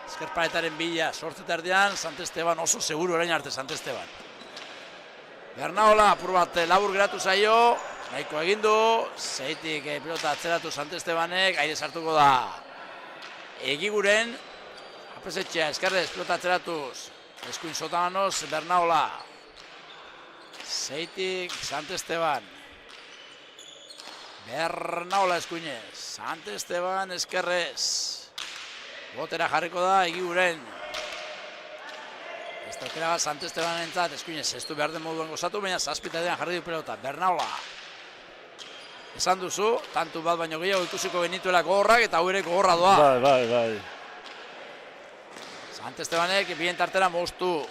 eskerparetaren bila, sortzeterdian, Santesteban oso seguru orain arte Santesteban. Bernaola, apur bat labur geratu zaio, nahiko egindu, zeitik pilota atzeratu Santestebanek, aire sartuko da Egiguren, Apesetxea, eskerrez pilota atzeratuz, eskuin Sotamanos, Bernaola, zeitik Santesteban, Bernaola eskuinez, Santesteban eskerrez, botera jarriko da Egiguren, ez daukera Santesteban entzat, eskuinez, ez du behar den moduan gozatu, baina zazpitadean jarri du pelota, Bernaola, esan duzu, tantu bat baino gehiago ikusiko genituela gogorrak eta hau ere gogorra doa. Bai. Santestebanek bien tartera moztu,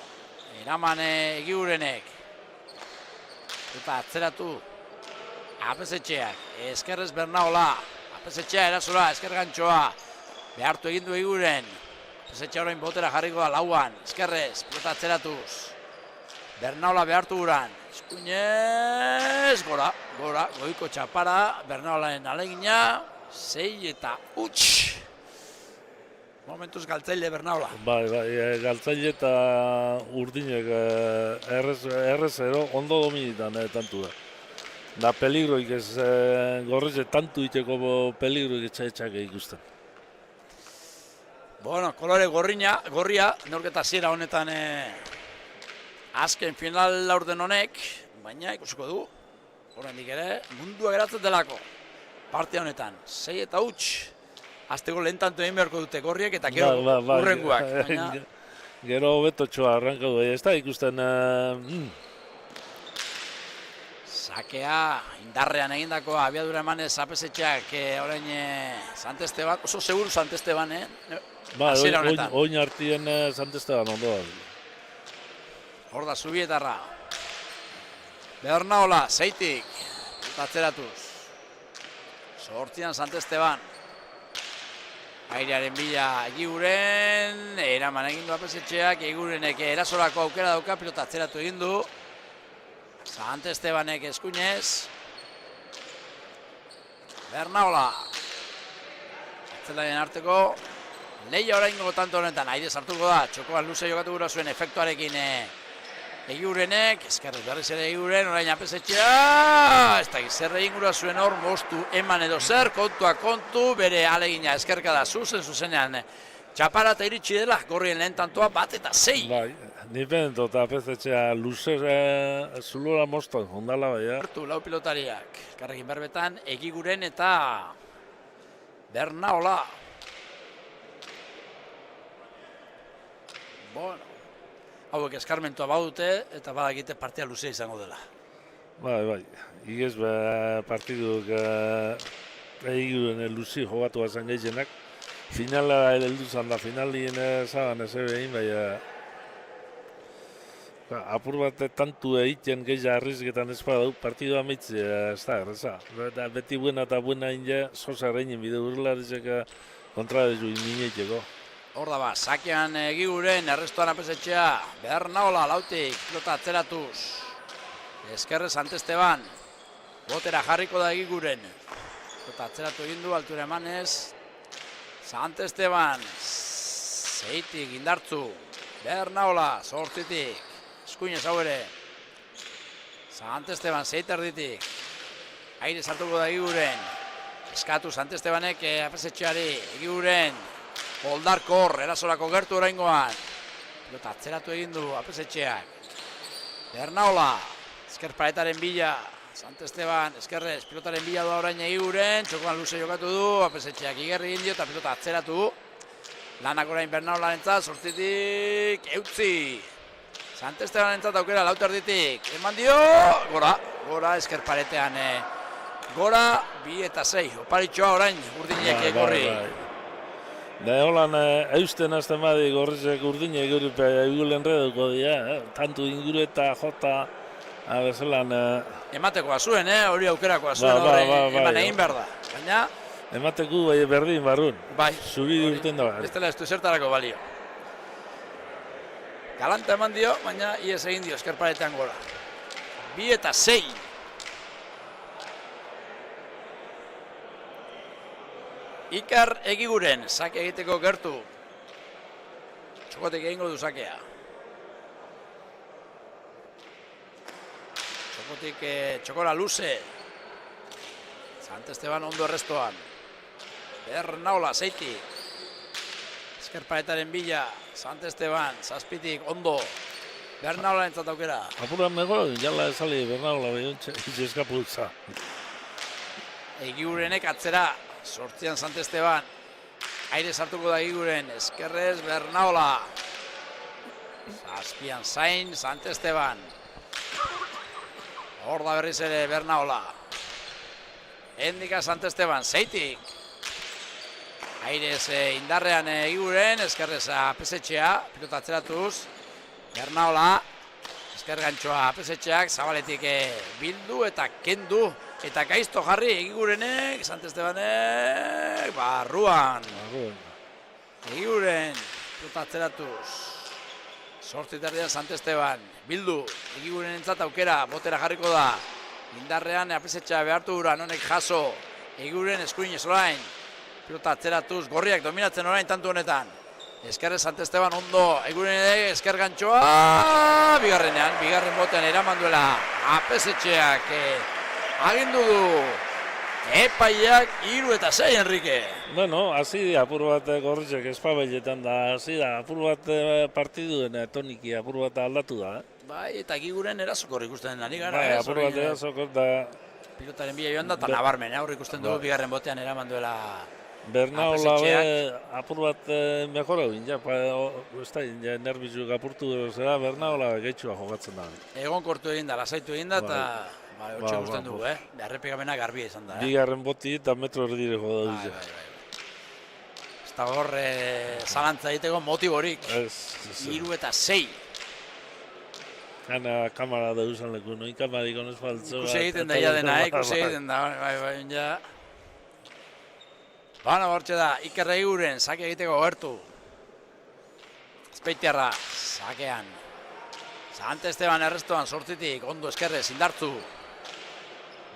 eraman Egigurenek, eta atzeratu Apesetxeak, eskerrez Bernaola, Apesetxea erasora, esker gantxoa, behartu egin du Egiguren, Pesetxe orain botera jarriko da lauan, eskerrez, pelota atzeratuz. Bernaola behartu guran, eskuinez, gora, goiko txapara, Bernaolaren alegina, 6 eta huts. Momentuz galtzaile Bernaola. Bai, galtzaile eta urdinek errezero ondo dominitan tantu da. Da peligroik ez gorrez tantu iteko peligroik etxaetxak ikusten. Bueno, kolore gorria, neurketa hasiera honetan azken final laurden honek, baina ikusiko du, oraindik ere, mundua geratzen delako. Partia honetan, 6 eta huts, azteko lehen tanto egin beharko dute gorriek eta gero urrengoak. Gero betotxoa arrankau da, ez da ikusten... Sakea, indarrean egindakoa, abiadura emanez apesetxeak orain Sant Esteban, oso seguru Sant Esteban, Ba, oin hartien Sant Esteban ondo da. Hor da Zubietarra. Bernaola, zeitik, atzeratuz. Zortzian Sant Esteban. Airearen bila Egiguren, eraman egin du apesetxeak, Egigurenek erasorako aukera dauka, pilota atzeratu egin du. Sant Estebanek eskuinez. Bernaola. Atzelaren arteko. Leia oraingo tanto honetan, aire sartuko da, txokoan luze jokatu gura zuen efektuarekin Egigurenek, eskerrez berriz ere Egiguren, orain apesetxea, ez da zer egin gura zuen hor, moztu eman edo zer, kontua kontu, bere alegina eskerka da zuzenean, txaparata iritsi dela, gorrien lehen tantoa, 1 eta 6. Bai, nipen eta apesetxea luze zulura moztan, ondala bai, Hartu lau pilotariak, karrekin berbetan, Egiguren eta Bernaola. Bueno, hauek eskarmentua badute eta badakite partia luzea izango dela. Bai, igez partiduk Egiguren luzi jogatu bazan gehienak. Finala heldu zan da, finalien zaban ez egin, apur bat tantu egiten gehiago arrizketan ez badau, partidua amitzi ez da, erreza. Beti buena eta buena inge, zoza reinen bide urlarizek kontra dezu imineiteko. Hor da ba, sakean Egiguren, errestuan apesetxea, Bernaola lautik, pilota atzeratuz. Eskerre Sant Esteban, botera jarriko da Egiguren. Pilota atzeratu egin du, altura emanez. Sant Esteban, zeitik indartzu. Bernaola, zortzitik, eskuinez hau ere. Sant Esteban, zeit erditik. Aire sartuko da Egiguren. Eskatu Sant Estebanek apesetxeari, Egiguren. Oldarkor, erasorako gertu oraingoan. Pilota atzeratu egin du apesetxeak. Bernaola, esker paretaren bila. Sant Esteban, eskerrez, pilotaren bila doa orain Egiguren. Txokoan luze jokatu du, apesetxeak igerri egin dio eta pilota atzeratu. Lanak orain Bernaolarentzat, sortzitik, eutzi. Sant Estebanerentzat aukera lauterditik. Eman dio, gora esker paretean. Gora, 2 eta 6. Oparitxoa orain urdinek gorri. Da holan eusten azten badi gorrizek urdine egurupe egulen reduko dira, tantu inguru eta jota bezelan... Ematekoa zuen, hori aukerakoa zuen, eman egin behar da. Baina... Emateko berdin barrun, bai, zuri urten da. Ez dela ez du zertarako balio. Galanta eman dio, baina ies egin dio, eskerparetean gora. 2 eta 6. Ikar Egiguren, sake egiteko gertu. Txokotik egingo du sakea. Txokora luze. Sant Esteban ondo errestoan. Bernaola, zeitik. Eskerparetaren bila, Sant Esteban, zazpitik, ondo. Bernaola entzat aukera. Apuran mego, jala esali Bernaola behiontxe, eskapultza. Egigurenek atzera. Sortzian Sant Esteban, aire sartuko da Egiguren, eskerrez Bernaola. Zazpian zain Sant Esteban. Hor da berriz ere Bernaola. Endika Sant Esteban, zeitik. Airez indarrean Egiguren, eskerrez apesetxea, pilota atzeratuz. Bernaola, esker gantxoa apesetxeak, zabaletik bildu eta kendu. Eta gaizto jarri Egigurenek, Sant Estebanek, barruan. Egiguren, pelota atzeratuz. Sortziterdia Sant Esteban, bildu, Egiguren entzat aukera, botera jarriko da. Indarrean apesetxea behartu gura, nonek jaso, Egiguren eskuin ez orain. Pelota atzeratuz, gorriak dominatzen orain tantu honetan. Eskerre Sant Esteban ondo, Egiguren ere esker gantxoa, bigarren botean eraman duela apesetxeak agindu du. Epaiak 3 eta 6, Enrique. Bueno, hasi apur bat gorritxek espabeletan da, hasi da, apur bat partiduen toniki apur bat aldatu da. Bai, eta Egiguren erasokor ikusten ari gara. Bai, apur bat erasokor da. Pilotaren bila joan da, eta nabarmen, aurre ikusten dugu bigarren botean eraman duela Bernaola apur bat mejora egin, nerbizuk apurtu zera, Bernaola gehitxua jokatzen da. Egon kortu egin da, lasaitu egin da, eta hotxe ikusten dugu, errepikamena garbia izan da. Bigarren boti eta metro erdire joda dut. Ez da hor zalantza egiteko motiborik. 3 eta 6. Gana kamara da usan leku, noin kamarik honez faltzo. Ikusi egiten da, dena, ikusi egiten da, ja. Bana bortxe da, Iker Egiguren, sake egiteko gertu. Azpeitiarra, sakean. Sant Esteban errestoan sortzitik, ondo eskerrez, indartzu.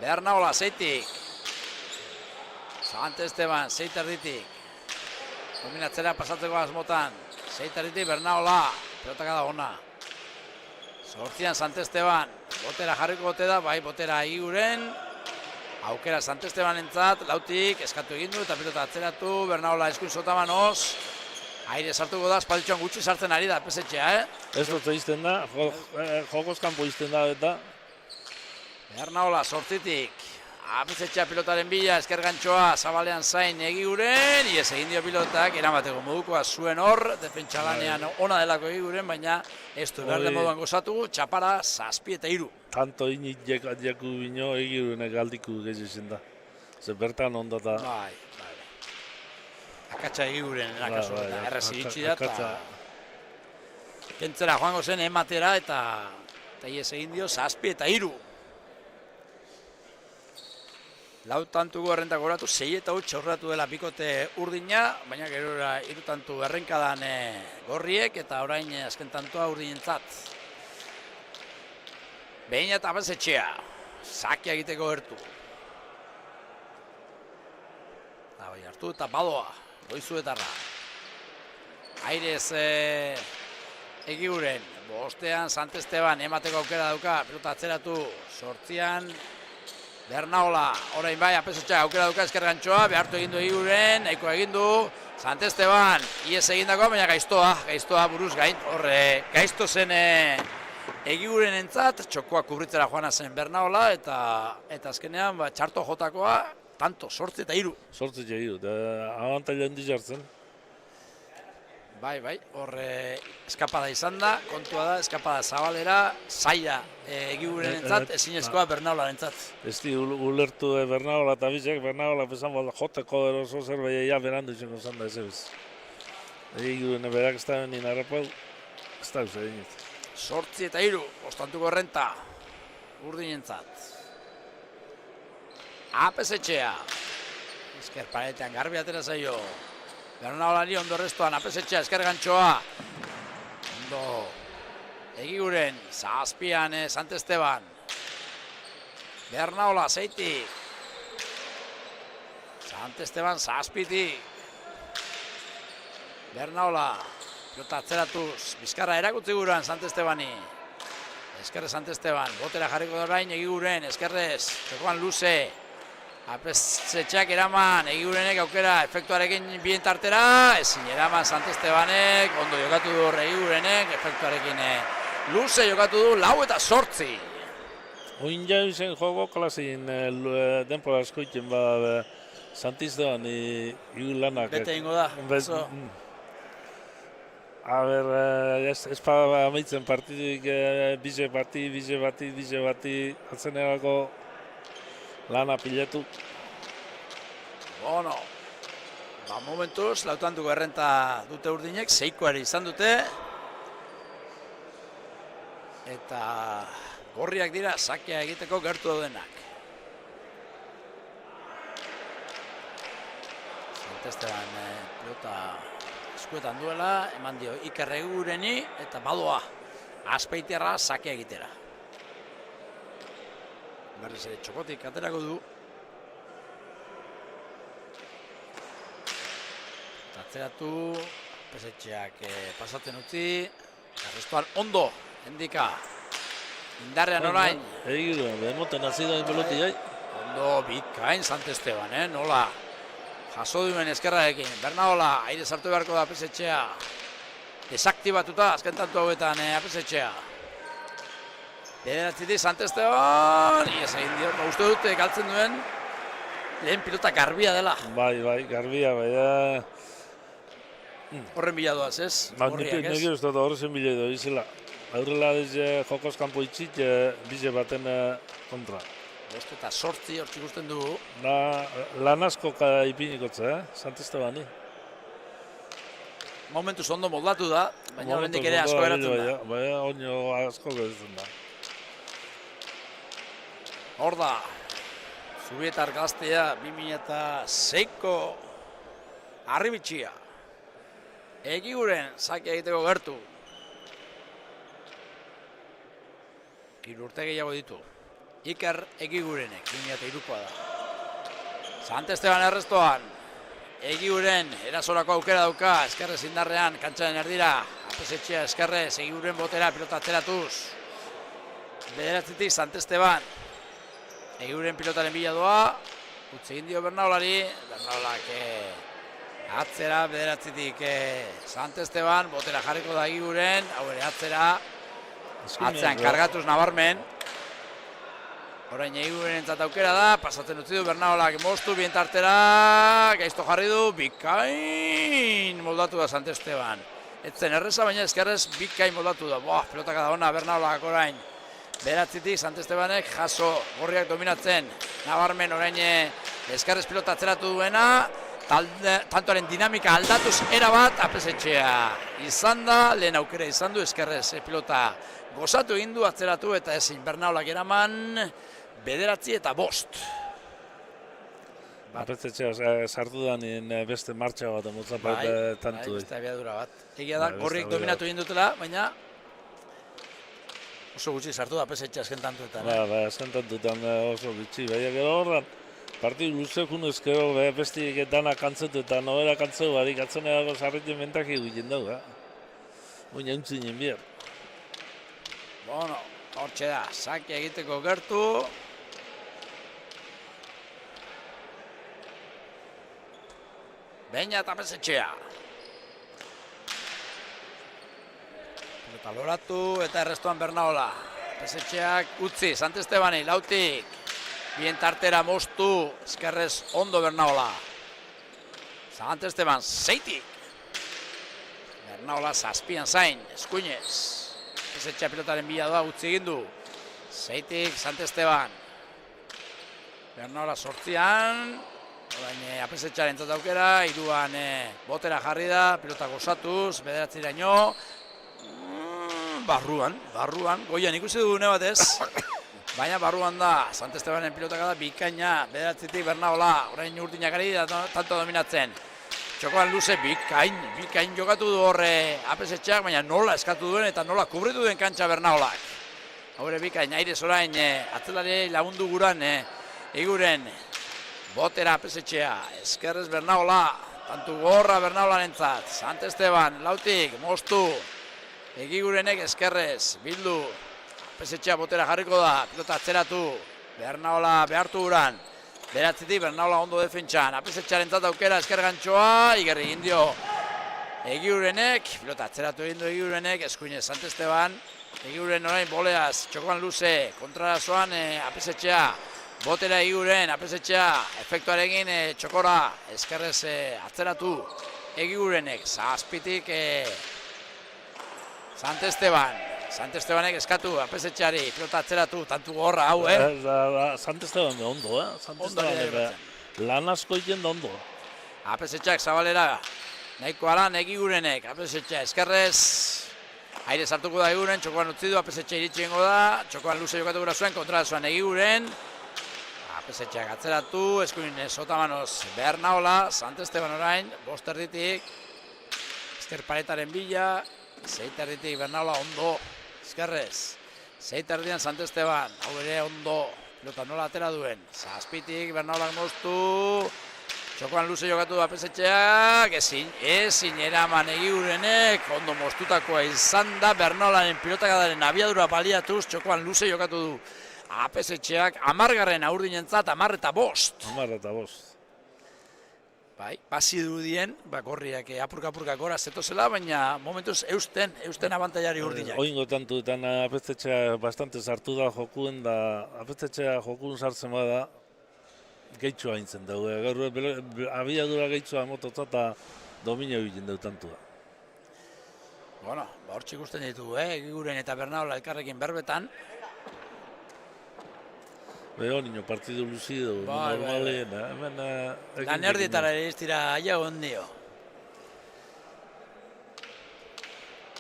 Bernaola, 6tik. Sant Esteban, 6 erditik. Dominatzera pasatzeko asmotan. 6 erditik, Bernaola. Pelotaka da ona. Sortzian Sant Esteban. Botera jarriko bote da, bai, botera Egiguren. Aukera Sant Esteban entzat, lautik, eskatu egin du eta pilota atzeratu. Bernaola eskuin sotaman oz. Aire sartuko da, espalditxoan gutxi sartzen ari da, pesetxea, Ez dut izten da, jokoz kanpo izten da eta. Bernaola, sortzitik. Pesetxea pilotaren bila, esker gantxoa, zabalean zain Egiguren. Iez egin dio pilotak, eramateko modukoa zuen hor, defentsalanean ona delako Egiguren, baina ez du behar den moduan gozatu, txapara, 7 eta 3. Tanto init jaku bino Egigurenek aldiku gehiago da. Ze bertan ondata. Bai. Akatsa Egiguren erakazu eta errez iritsi da eta kentzera joango zen ematera eta iez egin dio 7 eta 3. Lau tantuko errentak horatu, 6 eta 8 aurratu dela bikote urdina, baina gero 3 tantu errenkadan gorriek eta orain azken tantua urdinentzat. Behin eta apesetxea, sakia egiteko gertu. Hartu eta badoa. Goizuetarra. Airez Egiguren, bostean Sant Esteban emateko aukera dauka, pelota atzeratu, sortzian Bernaola, orain bai, apesetxea aukera dauka esker gantxoa, behartu egindu Egiguren, nahiko egindu, Sant Esteban, iez egindako, baina gaiztoa buruz gain, horre gaizto zen Egiguren entzat, txokoa kubritzera joana zen Bernaola, eta azkenean txarto jotakoa, tanto, 8 eta 3. 8 eta 3, abantaila handi jartzen. Bai, horre eskapada izan da, kontua da, eskapada zabalera, zaila Egiguren entzat, ezinezkoa Bernaolaren entzat. Ez di ulertu Bernaola eta bizek, Bernaola pesan bat joteko eroso zerbait ja berandu izango zan da ez ebiz. Egiguren berak ez da benin harrapau, ez da usa dinit. 8 eta 3, ostantuko renta, urdinentzat. Apesetxea. Esker paretean garbi atera zaio. Bernaolari ondo restoan, apesetxea, esker gantxoa. Ondo. Egiguren, 7an Sant Esteban. Bernaola, 6tik. Sant Esteban, 7tik. Bernaola, pilota atzeratuz, bizkarra erakutzi guran Sant Estebani. Eskerrez Sant Esteban, botera jarriko da orain Egiguren, eskerrez, txokoan luze. Apesetxeak eraman, Egigurenek aukera efektuarekin bien tartera, ezin eraman Sant Estebanek, ondo jokatu du Egigurenek, efektuarekin luze jokatu du, 4 eta 8. Oin jau zen joko klasin denpora askoiten Sant Esteban lanak. Bete ingo da. A ber, ez pa amaitzen partiduik bize bati, atzen erako lana piletu. Bueno, momentuz, lautantuko errenta dute urdinek, 6koari izan dute. Eta gorriak dira, sakea egiteko gertu daudenak. Sant Esteban pilota eskuetan duela, eman dio Iker Egigureni eta badoa Azpeitiarra sakea egitera. Berriz ere txokotik aterako du. Atzeratu, Pesetxeak pasatzen utzi, arrestuan ondo, endika, indarrean orain. Egiru, behemoten hasi da inbeluti jai. Ondo bikain Sant Esteban, nola jaso duen eskerrarekin. Bernaola, aire sartu beharko da Pesetxea. Desaktibatuta, azken tantu hauetan Pesetxea. Bederatzitik Sant Esteban, ies egin dio, uste dute galtzen duen lehen pilota garbia dela. Bai, garbia, bai da. Horren bila doaz, ez? Nik ez dut horrezen bila edo izela. Aurrela jokos kanpo itxik bize baten kontra. Bost eta 8 hortzik ikusten dugu. Lan asko ipinikotza, Sant Estebani. Momentuz ondo moldatu da, baina horrendik ere asko eratzen da. Baina oino asko geratzen da. Hor da, Zubietar gaztea 2006ko Arribitxia. Egiguren sakia egiteko gertu. 3 urte gehiago ditu. Iker Egigurenek, 2003koa da. Sant Esteban errestoan. Egiguren erasorako aukera dauka, eskerrez indarrean, kantxaren erdira. Apesetxea eskerrez, Egiguren botera, pilota atzeratuz. Bederatzitik Sant Esteban. Egiguren pilotaren bila doa. Utsi egin dio Bernaolari. Bernaolak atzera, bederatzitik Sant Esteban, botera jarriko da Egiguren, hau ere atzera, atzean kargatuz nabarmen. Orain Egiguren entzat aukera da, pasatzen utzi du Bernaolak moztu, bientartera, gaizto jarri du, bikain moldatu da Sant Esteban. Etzen erreza, baina eskerrez bikain moldatu da, pelotaka da ona Bernaolak orain. Bederatzitik Sant Estebanek jaso gorriak dominatzen, nabarmen orain eskerrez pilota atzeratu duena, tantoaren dinamika aldatuz erabat Apesetxea izan da, lehen aukera izan du eskerrez pilota gozatu egin du atzeratu eta ezin Bernaolak eraman 9 eta 5. Apesetxea sartu da nien beste martxa bat emotzapat tantu. Beste abiadura bat. Egia da, gorriek dominatu egin dutela, baina oso gutxi sartu da Apesetxea azken tantuetan. Azken tantuetan oso gutxi, baina gero horren. Partidu luzekun ezkero bestik dana kantzetu eta nobera kantzeu barik atzen edago sarritzen bentaki egiten dugu. Oina untzinen bier. Bueno, hortxe da, sakia egiteko gertu. Beina eta Apesetxea. Eta loratu eta errestoan Bernaola. Apesetxeak utzi, Sant Estebani, lautik. Bien tartera moztu, eskerrez ondo Bernaola. Sant Esteban, 6tik. Bernaola zazpian zain, eskuinez. Apesetxea pilotaren bila doa utzi egin du. 6tik Sant Esteban. Bernaola 8an. Orain Apesetxearen entzat aukera, 3an botera jarri da, pilota gozatuz, 9eraino. Barruan, goian ikusi dugune batez. Baina barruan da, Sant Estebanen pilotaka da, bikaina, 9tik Bernaola, orain urtinakari da tanto dominatzen. Txokoan luze, bikain jokatu du horre Apesetxeak, baina nola eskatu duen eta nola kubritu duen kantxa Bernaolak. Haure bikain, airez orain, atzelari lagundu guran, Egiguren, botera Apesetxea, eskerrez Bernaola, tantu gorra Bernaolarentzat, Sant Esteban, lautik, moztu, Egigurenek eskerrez, bildu, Apesetxea botera jarriko da, pilota atzeratu, Bernaola behartu guran, 9tik Bernaola ondo defentsan, Apesetxearen zat aukera eskergantxoa, igerri egin dio Egigurenek, pilota atzeratu egin du Egigurenek, eskuinez Sant Esteban, Egiguren orain boleaz, txokoan luze, kontrarazoan Apesetxea, botera Egiguren, Apesetxea, efektuarekin txokora, eskerrez atzeratu Egigurenek, zazpitik Sant Estebanek eskatu, Apesetxeari, pilota atzeratu, tantu gorra hau, Sant Esteban da ondo, Sant Esteban lan asko egin da ondo. Apesetxeak zabalera, nahiko alan Egigurenek, Apesetxea eskerrez, aire sartuko da Egiguren, txokoan utzi du, Apesetxea iritsi ingo da, txokoan luze jokatu gura zuen, kontra zuen Egiguren, Apesetxeak atzeratu, eskuin sotamanoz Bernaola, Sant Esteban orain, 5 erditik, Ezker paretaren bila, zeiterditik Bernaola ondo, ezkerrez. Zeiterdian Santesteban, hau ere ondo, pilota nola atera duen. Zazpitik Bernaolak moztu, txokoan luze jokatu da Pesetxeak, ezin eraman Egigurenek, ondo moztutakoa izan da Bernaolaren pilotakadaren abiadura baliatuz, txokoan luze jokatu du. Pesetxeak 10. aurdinentzat 10-5. 10-5. Bai, basi dirudien, gorriak apurka-apurka gora zetozela, baina momentuz eusten abantaiari urdinak. Oingo tantuetan Apeztetxea bastante sartu da jokuen, da Apeztetxea jokuen sartzen bada gehitxua hintzen dugu. Gaur abiadura gehitxua mototza eta dominio egiten dugu tantua. Bueno, hortxe ikusten ditugu, Egiguren eta Bernaola elkarrekin berbetan. Beho nino partidu luzido, normalien, hemen... Lan erdietara ere ez dira aia ondio.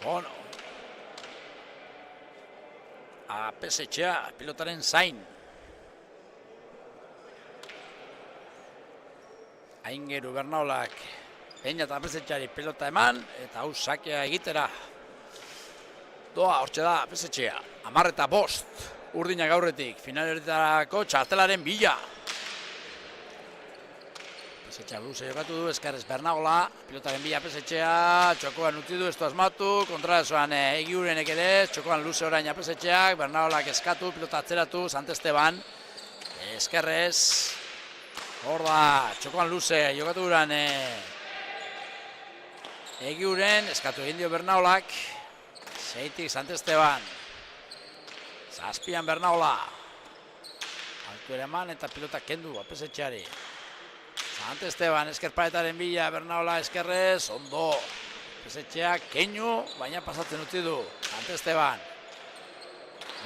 Bueno. Pesetxea, pilotaren zain. Aingeru Bernaolak Peña eta Pesetxeari pilota eman, eta hau sakea egitera. Doa, hortxe da, Pesetxea, 10-5. Urdinak aurretik, finalerditarako txartelaren bila. Pesetxea luze jokatu du, eskarrez Bernaola, pilotaren bila Pesetxea, txokoan utzi du, ez du asmatu, kontraezoan Egigurenek ere, txokoan luze orain Pesetxeak, Bernaolak eskatu, pilota atzeratu, Santesteban, eskarrez, hor da, txokoan luze jokatu duran Egiguren, eskatu egin dio Bernaolak, zeitik Santesteban. Zazpian Bernaola. Altu ere eman eta pilota kendu Pesetxeari. Santesteban eskerparetaren bila Bernaola eskerrez, ondo. Pesetxeak keinu, baina pasatzen utzi du. Santesteban.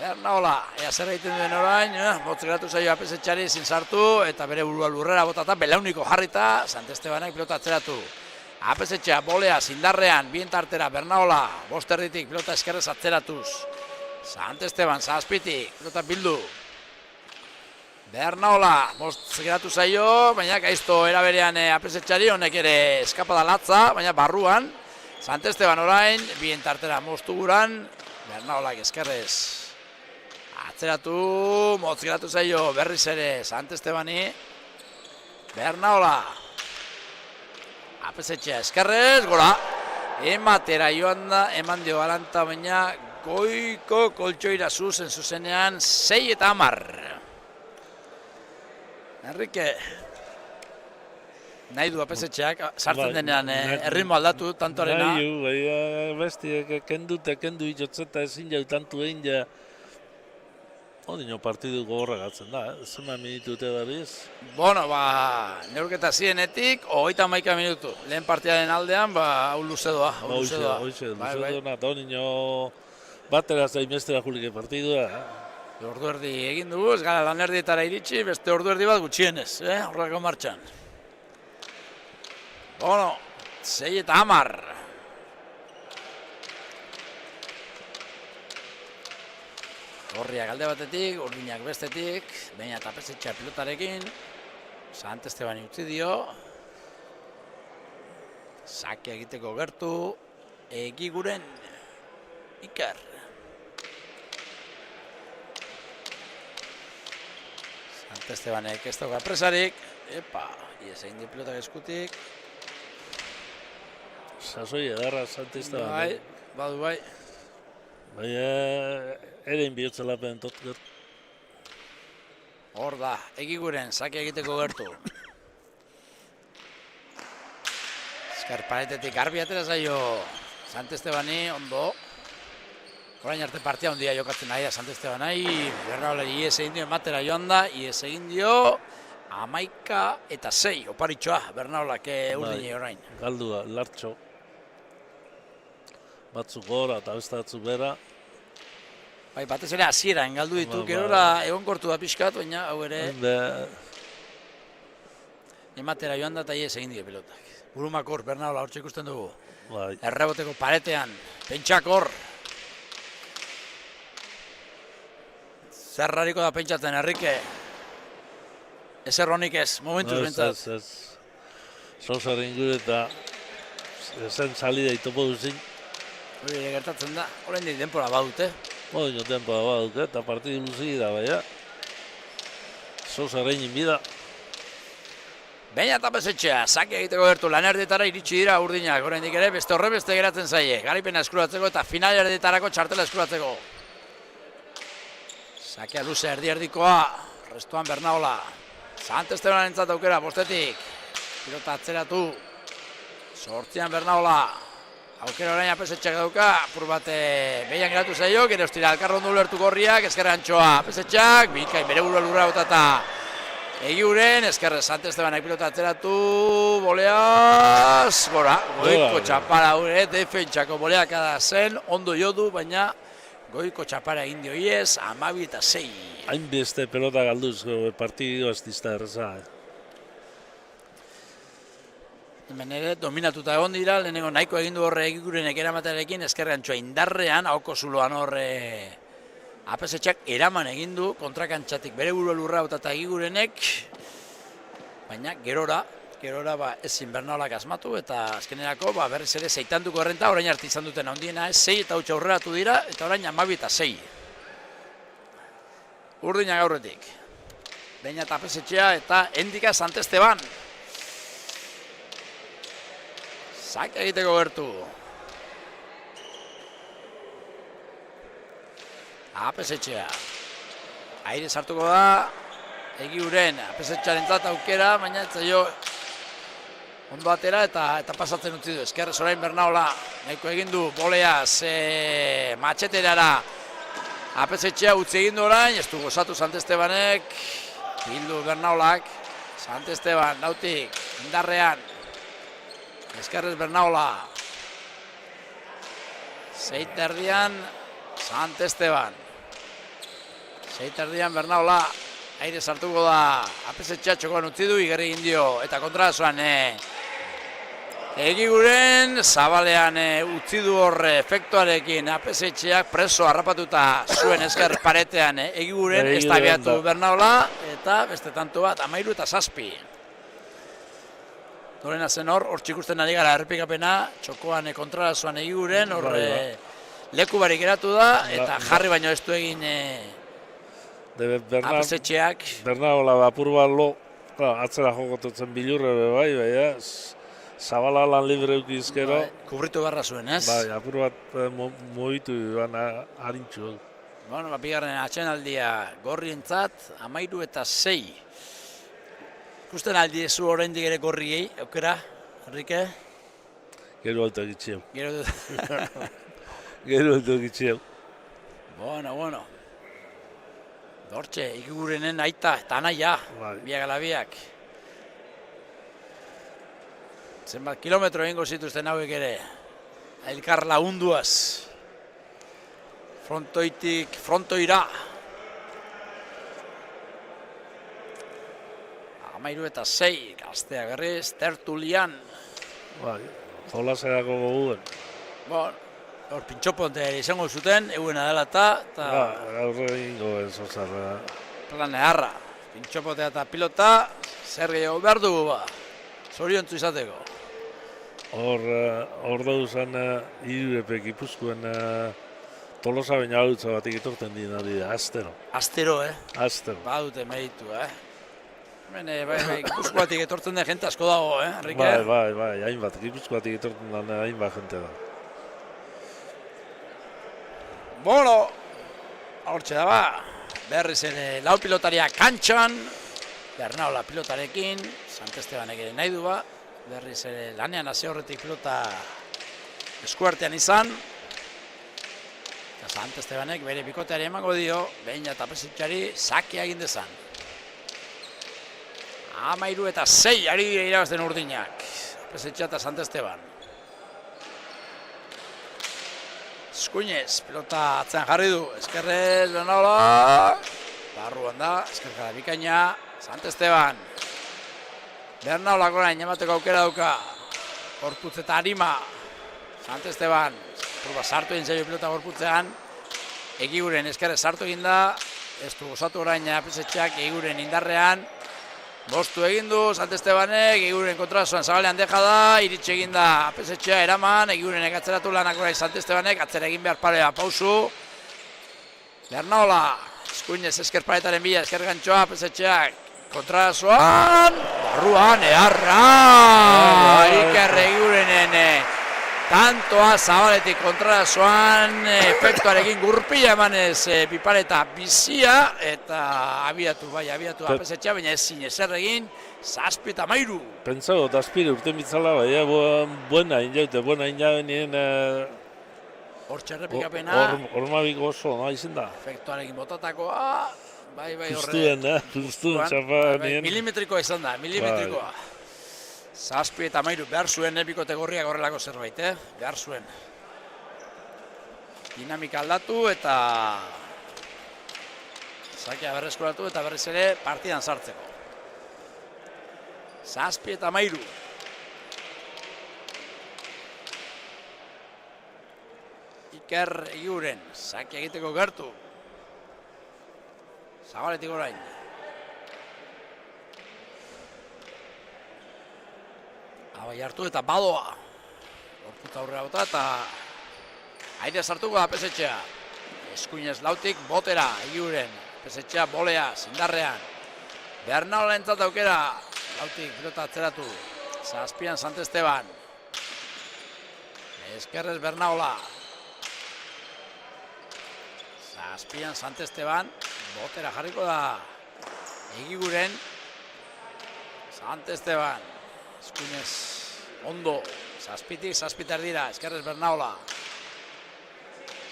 Bernaola, ea zer egiten duen orain, motz geratu zaioa Pesetxeari ezin sartu, eta bere burua lurrera botata, belauniko jarrita, Santestebanek pilota atzeratu. Pesetxea bolea, zindarrean, bien tartera Bernaola, bosterditik pilota eskerrez atzeratuz. Santesteban, zazpitik, pilota bildu. Bernaola, most geratu zaio, baina gaizto eraberean Pesetxeari, honek ere eskapada latza, baina barruan. Santesteban orain, bien tartera moztu guran, Bernaolak eskerrez. Atzeratu, motz geratu zaio, berriz ere Santestebani. Bernaola. Pesetxea eskerrez, gora. Ematera joan da, eman dio galanta, baina goiko koltsoira zuzenean 6-10. Enrique, nahi du Pesetxeak, sartzen denean erritmo aldatu tantoarena. Nahi, bestiek kendu itotzeta ezin jau tantu egin ja. Odino partidu gogorra gatzen da, zema minitute da biz. Bueno, neurketa zienetik, 31 minutu. Lehen partidaren aldean, hau luze doa. Luze doa, eta odino batera zaimestera julike partidua. Ordu erdi egin dugu, ez gara lan erdietara iritsi, beste ordu erdi bat gutxienez, horreko martxan. Bueno, 6-10. Gorriak alde batetik, urdinak bestetik, baina eta Pesetxea pilotarekin. Santesteban utzi dio. Sake egiteko gertu, Egiguren Iker. Santestebanek ez dauka presarik. Ies egin di pilotak eskutik. Sasoi edarra Santesteban. Badu bai. Baina, erein bihotzelapen totger. Hor da, Egiguren sake egiteko gertu. Eskarparetetik garbi atera zaio Santestebani, ondo. Orain arte partia ondia jokatzen nahi da Santestebanai. Bernaolari ies egin dio ematera joan da, ies egin dio 11-6, oparitxoa Bernaolak urdine orain. Galdua, lartxo. Batzuk gora eta beste batzuk bera. Batez ere hasieran galdu ditu, gerora egonkortu da pixkat, baina hau ere ematera joan da eta ies egin dio pilotak. Burumakor, Bernaola hortxe ikusten dugu. Erreboteko paretean, pentsakor. Zerrariko da pentsatzen, Enrique. Ez erronik ez, momentuz bentsat. Ez. Sosaren gure eta zen salida itopo duzin. Hori ere gertatzen da, oraindik denbora badute. Moino tempoa baduke, eta partidu luzi da, baina. Sosa reinin bida. Baina eta Pesetxea, sake egiteko gertu lan erdietara iritsi dira urdinak, oraindik ere beste horrebeste geratzen zaie, garaipena eskuratzeko eta final erdietarako txartela eskuratzeko. Sakea luze erdi-erdikoa, restuan Bernaola. Sant Esteban entzat aukera, bostetik. Pilota atzeratu. Sortzian Bernaola. Aukera orain Pesetxeak dauka, apur bat behian geratu zaio, gero estira elkarrondu lertu gorriak, ezkerra antxoa Pesetxeak, bikain bere burua lurra botata Egiuren, ezkerre Sant Estebanak pilota atzeratu, boleaz, gora, goiko txapara gure, defentsako boleaka da zen, ondo jodu, baina goiko txapara egin dioiez, 12-6. Hainbeste pelota galduz, partidu aztizta erreza. Hemen ere, dominatuta egon dira, lehenengo nahiko egindu horre Egigurenek eramatearekin, ezkerre antxoa indarrean, ahoko zuloan horre Apesetxeak eraman egindu, kontrakantxatik bere burua lurra eta Egigurenek, baina gerora ezin Bernaolak asmatu, eta azkenerako berriz ere zeitanduko errenta, orain arte izan duten handiena, 6 eta 8 aurreratu dira, eta orain 12-6. Urdinak aurretik. Beina eta Apesetxea eta Endika Sant Esteban. Zak egiteko gertu. Apesetxea. Aire sartuko da. Egiguren, Apesetxearentzat aukera, baina ez zaio ondo atera eta pasatzen utzi du. Ezkerrez orain Bernaola nahiko egin du boleaz matxeterara. Apesetxea utzi egin du orain, ez du gozatu Sant Estebanek. Bildu Bernaolak. Sant Esteban, nautik, indarrean. Ezkerrez Bernaola. Zeiterdian Sant Esteban. Zeiterdian Bernaola. Aire sartuko da. Apesetxea txokoan utzi du, igerri egin dio. Eta kontrazoan Egiguren zabalean utzi du horre efektuarekin. Apesetxeak preso harrapatuta zuen ezker paretean. Egiguren ez da biatu Bernaola. Eta beste tanto bat, 13-7. Norena zen hor txikusten ari gara errepikapena, txokoan kontrarazoan Egiguren, hor leku barik geratu da, eta jarri baino ez du egin Apesetxeak. Bernaola apur bat lo, atzera jokotutzen bilurre bai, zabala lan libre eukizkero. Kubritu barra zuen, ez? Bai, apur bat moitu duan harintxu. Bueno, bigarren atxenaldia gorrientzat, 13-6. Ikusten aldi ezu oraindik ere gorriei, aukera, Enrique? Gero alto egitxeu. Gero alto egitxeu. Bueno. Dortxe, Egigurenen aita eta anaia, biak ala biak. Zenbat kilometro egingo zituzten hauek ere. Elkar lagunduaz. Frontoitik frontoira. 13-6, Gaztea berriz, Tertulian. Jolaserako goguen. Hor pintxoponte izango zuten, eguena dela eta... Gaur egingo zozarra. Plan eharra, pintxopotea eta pilota, zer gehiago behar dugu zoriontzu izateko. Hor dauzan irurepek Gipuzkoen Tolosa baina adutza batik etorten dina dira, astero. Astero, Astero. Badute meritu, Hemen, Gipuzkoatik etortzen den jente asko dago, Enrique? Bai, hainbat, Gipuzkoatik etortzen den hainbat jente da. Bueno, hortxe da berriz ere lau pilotaria kantxan, Bernaola pilotarekin, Sant Estebanek ere nahi du berriz ere lanean hasi horretik pilota eskuartean izan, eta Sant Estebanek bere bikoteari emango dio, behin eta Apesetxeari sakea egin dezan. 13-6 ari irabazten urdinak, Apesetxea eta Sant Esteban. Eskuinez, pilota atzean jarri du, ezkerrez, Bernaola, barruan da, ezkerkara bikaina, Sant Esteban. Bernaolak orain emateko aukera dauka, Gorputz eta Arima, Sant Esteban, sartu egin zaio pilota Gorputzean, Egiguren ezkerrez sartu egin da, ez du gozatu orain Apesetxeak Egiguren indarrean, Bostu egin du, Santestebanek, Egiguren kontrazoan zabalean deja da, iritsi egin da apesetxea eraman, Egigurenek atzeratu lanak orai Santestebanek, atzera egin behar parea pausu. Bernaola, eskuinez esker paretaren bila, esker gantxoa, apesetxeak, kontrazoan, barruan, eharra! Iker Egigurenen tantoa zabaletik kontrazoan, efektuarekin gurpila emanez pipareta bizia, eta abiatu apesetxea, baina ezin ezer egin, 7-13. Pentsau, Aspire urten bitzala, baina buena injabe nien Hor txerrepikapena. Hormabik oso, nahi zen da. Efektuarekin botatakoa, bai Justuen txapa nien. Milimetrikoa izan da, milimetrikoa. 7-13 behar zuen bikote gorriak horrelako zerbait, behar zuen. Dinamika aldatu eta sakea berreskuratu eta berriz ere partidan sartzeko. 7-13. Iker Egiguren, sakea egiteko gertu. Zabaletik orain. Abai hartu eta badoa. Gorputa aurrera bota eta aire sartuko da apesetxea. Eskuinez lautik botera Egiguren. Apesetxea bolea, zindarrean. Bernaola entzat aukera. Lautik pilota atzeratu. 7an Santesteban. Eskerrez Bernaola. 7an Santesteban. Botera jarriko da Egiguren. Santesteban. Eskuinez ondo, 7tik 7 dira, eskerrez Bernaola.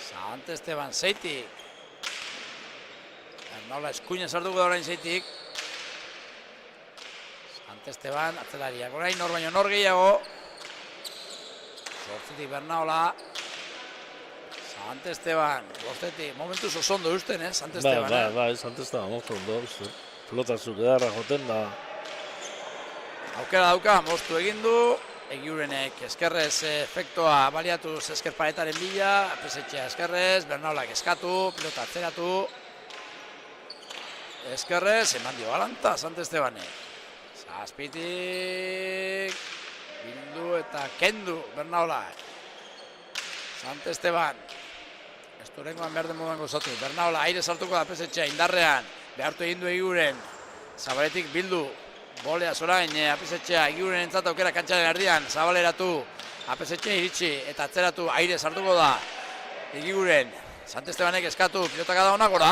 Santesteban 6tik. Bernaola eskuinez hartuko da orain 6tik. Santesteban atzelariak orain nor baino nor gehiago. 8tik Bernaola. Santesteban, 5tik, momentuz oso ondo eusten, Santesteban. Bai, Santesteban oso ondo eusten. Pelotazuk edarra joten da. Aukera dauka, moztu egin du, Egigurenek eskerrez efektoa baliatuz esker paretaren bila, apesetxea eskerrez, Bernaolak eskatu, pilota atzeratu. Eskerrez, eman dio galanta, Santestebanek. 7tik, bildu eta kendu Bernaolak. Santesteban, esturengoan behar den moduan gozatu. Bernaola aire sartuko da apesetxea indarrean, behartu egin du Egiguren, zabaletik bildu. Bolea zorain, apesetxea, Egiguren entzat aukera kantxaren erdian, zabaleratu, apesetxea iritsi eta atzeratu aire sartuko da Egiguren. Santestebanek eskatu, pilotaka da hona gora,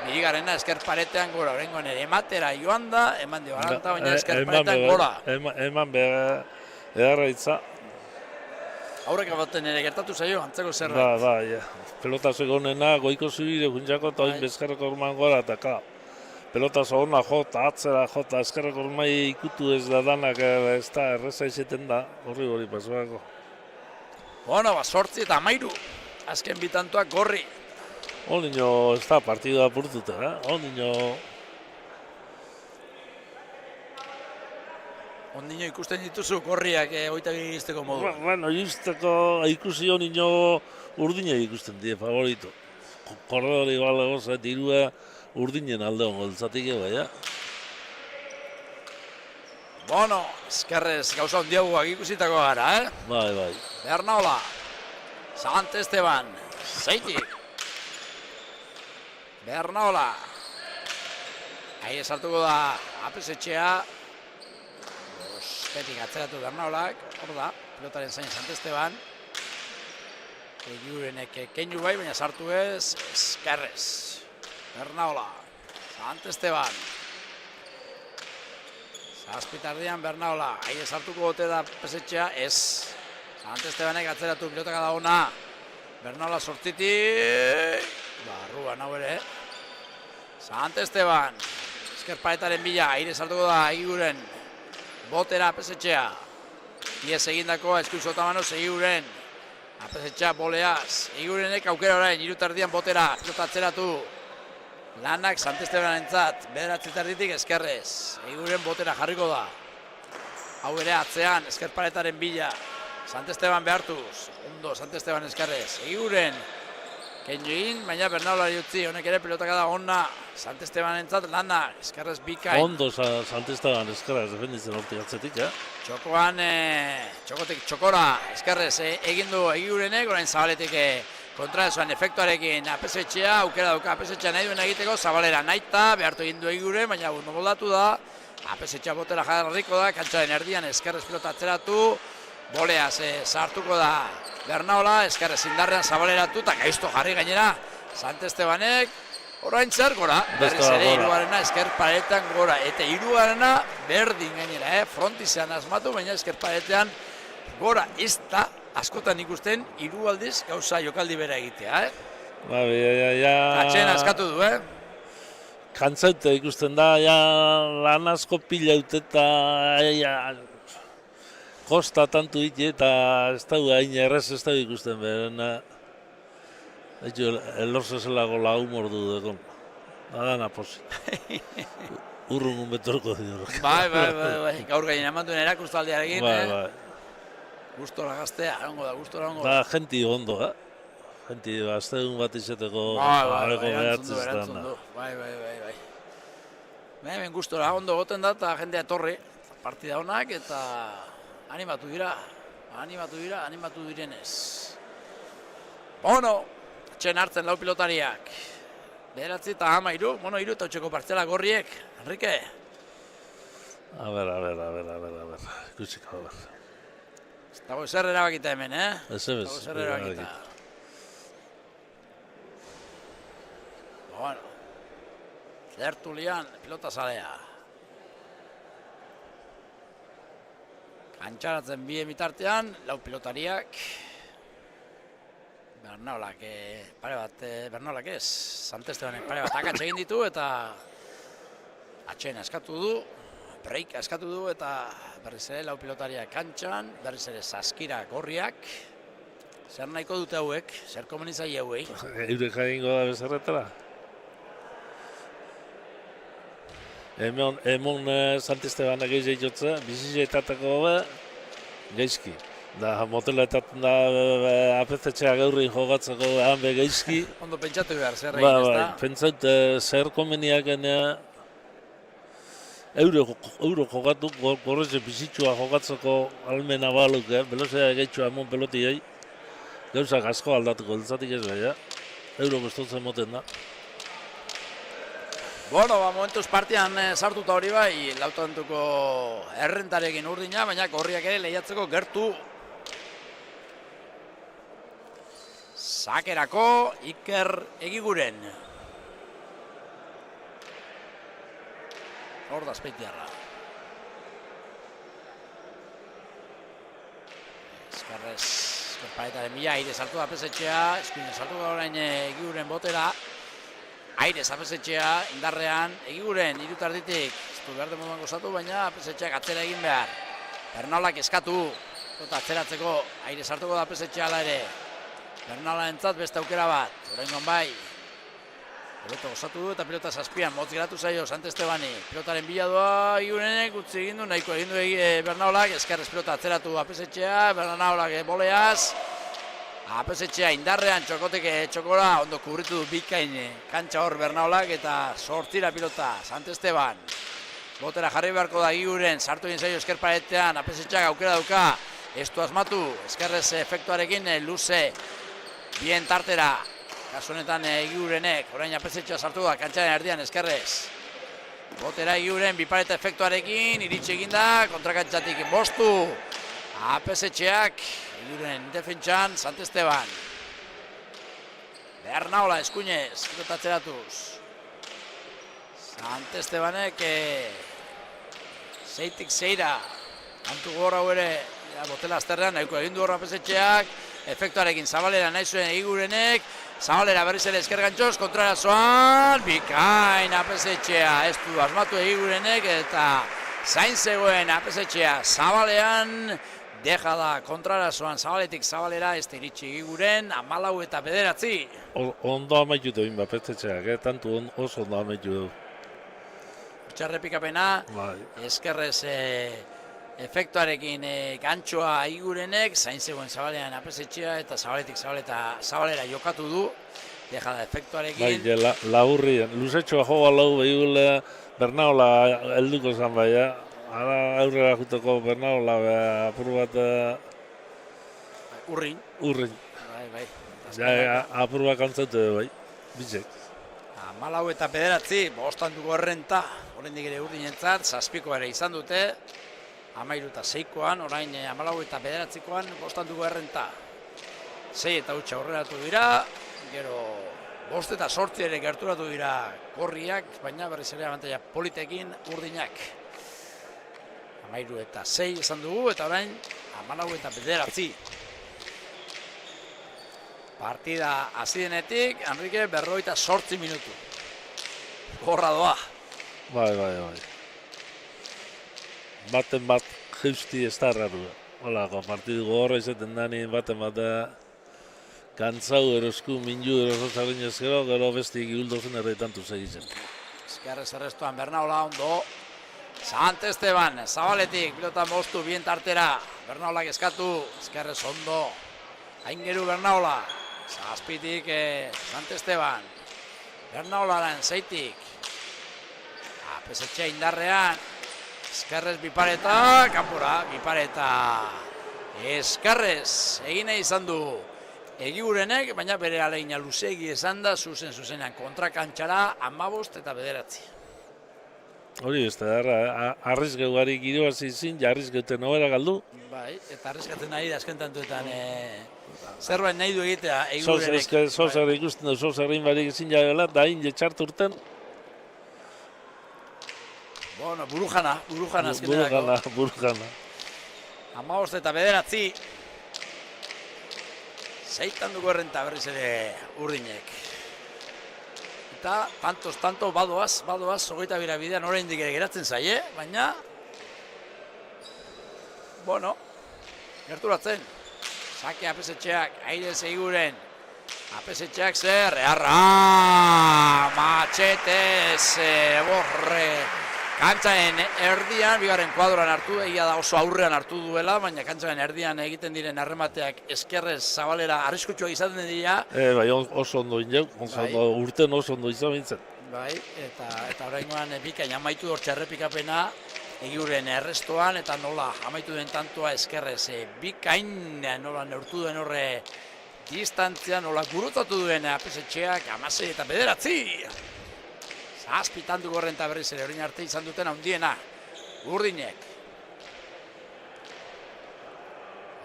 bigarrena esker paretean gora, horrengoen ere ematera joan da, eman dio galanta, baina esker paretean gora. Eman behar edarra itza. Aurrek abaten ere gertatu zaio, antzeko zerbait. Ba, pelotazek honena, goiko zubire juntzako eta oin bezkarreko orman gora, eta ka. Pelotaz hona jota, atzera jota, eskerreko ormai ikutu ez da danak, ez da, erreza izeten da, horri pasuako. Bueno, 8-13, azken bitantoak gorri. Nino, ez da, partidua apurtuta, Nino... Ondino ikusten dituzu gorriak oita gizteko modu. Bueno, ikusi nino urdine ikusten die, favorito. Korredori balagoza, dirua urdinen alde hongo dutzatik eba, Bueno, eskerrez gauza hondiagoak ikusitako gara, Bai. Bernaola, Santesteban, 6tik. Bernaola. Ahi esartuko da apesetxea. Bostetik atzeratu Bernaolak, hor da, pilotaren zain Santesteban. Egigurenek keinu bai, baina sartu ez, eskerrez. Bernaola, Santesteban. Zazpitardian Bernaola, ahi esartuko gote da pesetxea, ez. Santestebanek atzeratu pilotaka da ona. Bernaola 8tik. Barruan hau ere. Santesteban. Esker paretaren bila, aire sartuko da Egiguren. Botera pesetxea. Iez egindakoa eskuizota manoz Egiguren. Apesetxea boleaz. Egigurenek aukera orain, 3 botera. Pilota atzeratu. Lanak Santesteban entzat. 9 eskerrez. Egiguren botera jarriko da. Hau ere atzean, esker paretaren bila. Santesteban behartuz. Ondo, Santesteban eskerrez. Egiguren. keinu egin, baina Bernaulari utzi, honek ere pilotaka da ona, Sant Estebanentzat lana, eskerrez bikain. Ondo Sant Esteban eskerraz defenditzen hortik atzetik, Txokoan, txokotik txokora, eskerrez egin du Egigurenek, orain Zabaletik kontraesuan efektuarekin apesetxea, aukera dauka apesetxea nahi duen egiteko, Zabalera nahita, behartu egin du Egiguren, baina ondo moldatu da, apesetxea botera jarriko da, kantxaren erdian eskerrez pilota atzeratu, boleaz sartuko da Bernaola, eskerrez indarrean Zabaleratu, eta gaizto jarri gainera, Sant Estebanek, orain zer gora, berriz ere hirugarrena esker paretan gora, eta hirugarrena berdin gainera, frontizean asmatu, baina esker paretean gora, ez da askotan ikusten hiru aldiz gauza jokaldi bera egitea, Ba, ja... Atxeen askatu du, Kantzauta ikusten da, ja lan asko pila eta kosta tantu ite eta ez da hain errez ez da ikusten beren. Elorzezelako la humor du dekon. Adana posi. Urrungun betorko diorok. Bai, gaur gainen amantuen erakustaldiarekin, Bai. Gustora gaztea, gustora ongo. Da, genti ondo, Genti, aztegun bat izeteko Erantzun du. Bai. Hemen gustora ondo goten da eta jendea etorri. Partida honak eta animatu direnez. Bueno, txen hartzen lau pilotariak. 9 eta 13, 3 eta utxeko partzela gorriek. Enrique? A ber. Ikusiko, a ber. Ez dago ezer erabakita hemen, Ez ezer erabakita. Bueno, Lertulian, pilota zalea. Kantxaratzen bien bitartean, lau pilotariak. Bernaolak, Bernaolak ez, Sant Estebanek pare bat akatxe egin ditu eta atxeen eskatu du, break eskatu du eta berriz ere lau pilotariak kantxan, berriz ere saskira gorriak. Zer nahiko dute hauek, zer komunizai hauei? Eurek egingo da bezerretara? Hemen Sant Estebanak egin jotze, bizizetatako geizki. Da, moteletaten da apetetxea gaurri jogatzeko hanbe geizki. Ondo pentsatu behar, zer egin ez da? Pentsaut, zer komeniak euro jogatu, gorretxe bizitxua jogatzeko almena baluk, belozea gehitzua emon pelotiei. Gauzak asko aldatuko, dutzatik ez bai, euro bestotzen moten da. Bueno, momentuz partian sartuta hori bai, lautantuko errentarekin urdina, baina gorriak ere lehiatzeko gertu. Sakerako Iker Egiguren. Hor da Azpeitiarra. Eskerrez, paretaren bila, aire sartu da pesetxea, eskuinen sartu da orain Egiguren botera. Aire apesetxea, indarrean, Egiguren, irutarditik, ez du behar demoduan gozatu, baina apesetxeak atzera egin behar. Bernaolak eskatu, eta atzeratzeko, aire sartuko da apesetxea ala ere. Bernaola entzat beste aukera bat, oraingoan bai. Piloto gozatu du eta pilota zazpian, motz geratu zaio Sant Estebani. Pilotaren bila doa Egigurenek, utzi egin du, nahiko egin du Bernaolak, eskerrez pilota atzeratu apesetxea, Bernaolak boleaz. Apesetxea indarrean txokora, ondo kubritu du bikain kantxa hor Bernaolak eta sortira pilota Sant Esteban. Botera jarri beharko da Egiguren, sartu egin zaio esker paretean, apesetxeak aukera dauka, ez du asmatu, eskerrez efektuarekin luze bien tartera. Kasu honetan Egigurenek, orain apesetxea sartu da kantxaren erdian eskerrez. Botera Egiguren, bipareta efektuarekin, iritsi eginda, kontrakantxatik bostu. Apesetxeak, Egiguren defentsan, Sant Esteban. Bernaola eskuinez, pilotatzeratuz. Sant Estebanek, 6-6, kantu gora ere, botela azterrean, nahiko egin du horra apesetxeak, efektuarekin Zabalera nahi zuen Egigurenek, Zabalera berriz ere eskergantxoz, kontrarazoan, bikain apesetxea, ez du asmatu Egigurenek, eta zain zegoen apesetxea Zabalean, deja da kontrarazoan Zabaletik Zabalera, ez da iritsi Egiguren, 14 eta 9. Ondo amaitu du apesetxeak, tantu oso ondo amaitu du. Txarrepikapena, eskerrez efektuarekin gantxoa Egigurenek, zain zegoen Zabalean apesetxea eta Zabaletik Zabalera jokatu du. dejada Bai, efektuarekin. laburrien. Luzetxoa joa lau behigule Bernaola helduko zan bai, Ara aurrera juteko Bernaola apur bat Urrin. urrin. Bai. Ja, apur bat kantzatu bai, bitzek. 14 eta 9, bostanduko errenta, oraindik ere urdinentzat, 7 ere izan dute, 13 eta 6koan, orain 14 eta 9koan, bostanduko errenta. 6 eta hutsa aurreratu dira, gero 5 eta 8 ere gerturatu dira korriak, baina berriz ere abantaila politekin urdinak. 13 eta 6 izan dugu, eta orain 14 eta 9. Partida hasi denetik, Enrique 58 minutu. Gorra doa. Bai. Baten bat justi ez da erraru. Holako, partidu gogorra izaten dani baten bat kantzau erosku, minju eroso zarrin ezkero, gero besti iguldozen erretantu segitzen. Eskerrez errestuan Bernaola ondo. Sant Esteban, zabaletik, pilota moztu bien tartera. Bernaolak eskatu, eskerrez ondo. Aingeru Bernaola. Zazpitik Sant Esteban. Bernaolaren 6tik. Apesetxe indarrean. Eskerrez bipareta, kanpora, bipareta. Eskerrez, egin nahi izan du Egigurenek, baina bere alegina luzegi esan da, zuzenean kontrakantxara 15 eta 9. Hori ez da, arrizgeugarik irabazi zin, jarrizgeuten nobera galdu. Bai, eta arrizkatzen nahi da azken tantuetan zerbait nahi du egitea Egigurenek. Zozer ikusten du, zozerrin barik ezin jagela, da hain jetxartu urten. Bueno, burujana azkenerako. Burujana. 15 eta 9. Zeitan dugu errenta berriz ere urdinek. Eta tanto badoaz, 21 bidean oraindik ere geratzen zaie, baina bueno, gerturatzen. Sake Apesetxeak, Aires Egiguren. Apesetxeak zer, Matxetez, borre. Kantzaren erdian, bigarren kuadroan hartu, egia da oso aurrean hartu duela, baina kantzaren erdian egiten diren arremateak eskerrez zabalera arriskutsuak izaten dira. Bai, oso ondo inau, urten oso ondo izan bintzen. Bai, eta oraingoan bikain amaitu dortxe errepikapena, Egiguren errestoan, eta nola amaitu den tantua eskerrez bikain, nola neurtu duen horre distantzia, nola gurutatu duen Apesetxeak 16 eta 9. Zazpitan dugu errenta berriz ere, orain arte izan duten handiena. Urdinek.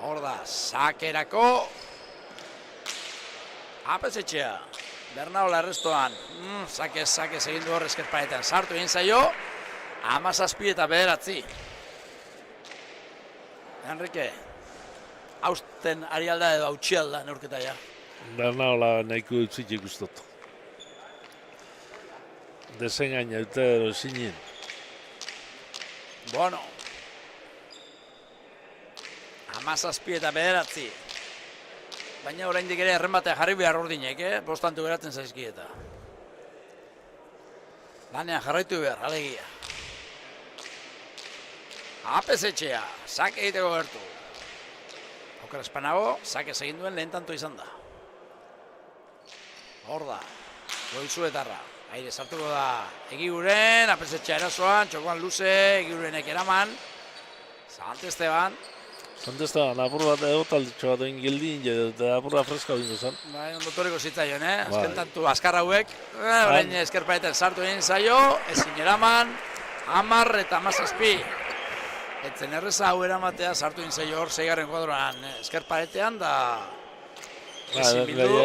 Hor da, sakerako. Apesetxea. Bernaola errestoan. Sakez egin du hor eskerpaetan. Sartu egin zaio. 17 eta 9. Enrique. Hausten ari alda edo hautsi alda neurketa ja. Bernaola nahiko utzik ikustot. Desengaina eta zinen. Bueno. 17 eta 9. Baina oraindik ere errematea jarri behar urdinek, bostantu geratzen zaizkieta. Lanean jarraitu behar, alegia. Apesetxea, sake egiteko gertu. Aukera espanago, sake egin duen lehen tanto izan da. Hor da, goizuetarra. Aire sartuko da Egiguren, Apesetxea erasoan, txokoan luze, Egigurenek eraman. Sant Esteban. Sant Esteban, apur bat egotalditxo bat egin gildin, eta apur bat freska bindu zen. Bai, ondotoriko zitzaion, azken tantu azkar hauek. Orain eskerpaetan sartu egin zaio, ezin eraman, 10 eta 17. Etzen erreza hau eramatea sartu egin zaio hor 6. kuadroan eskerpaetean, da ezin bildu.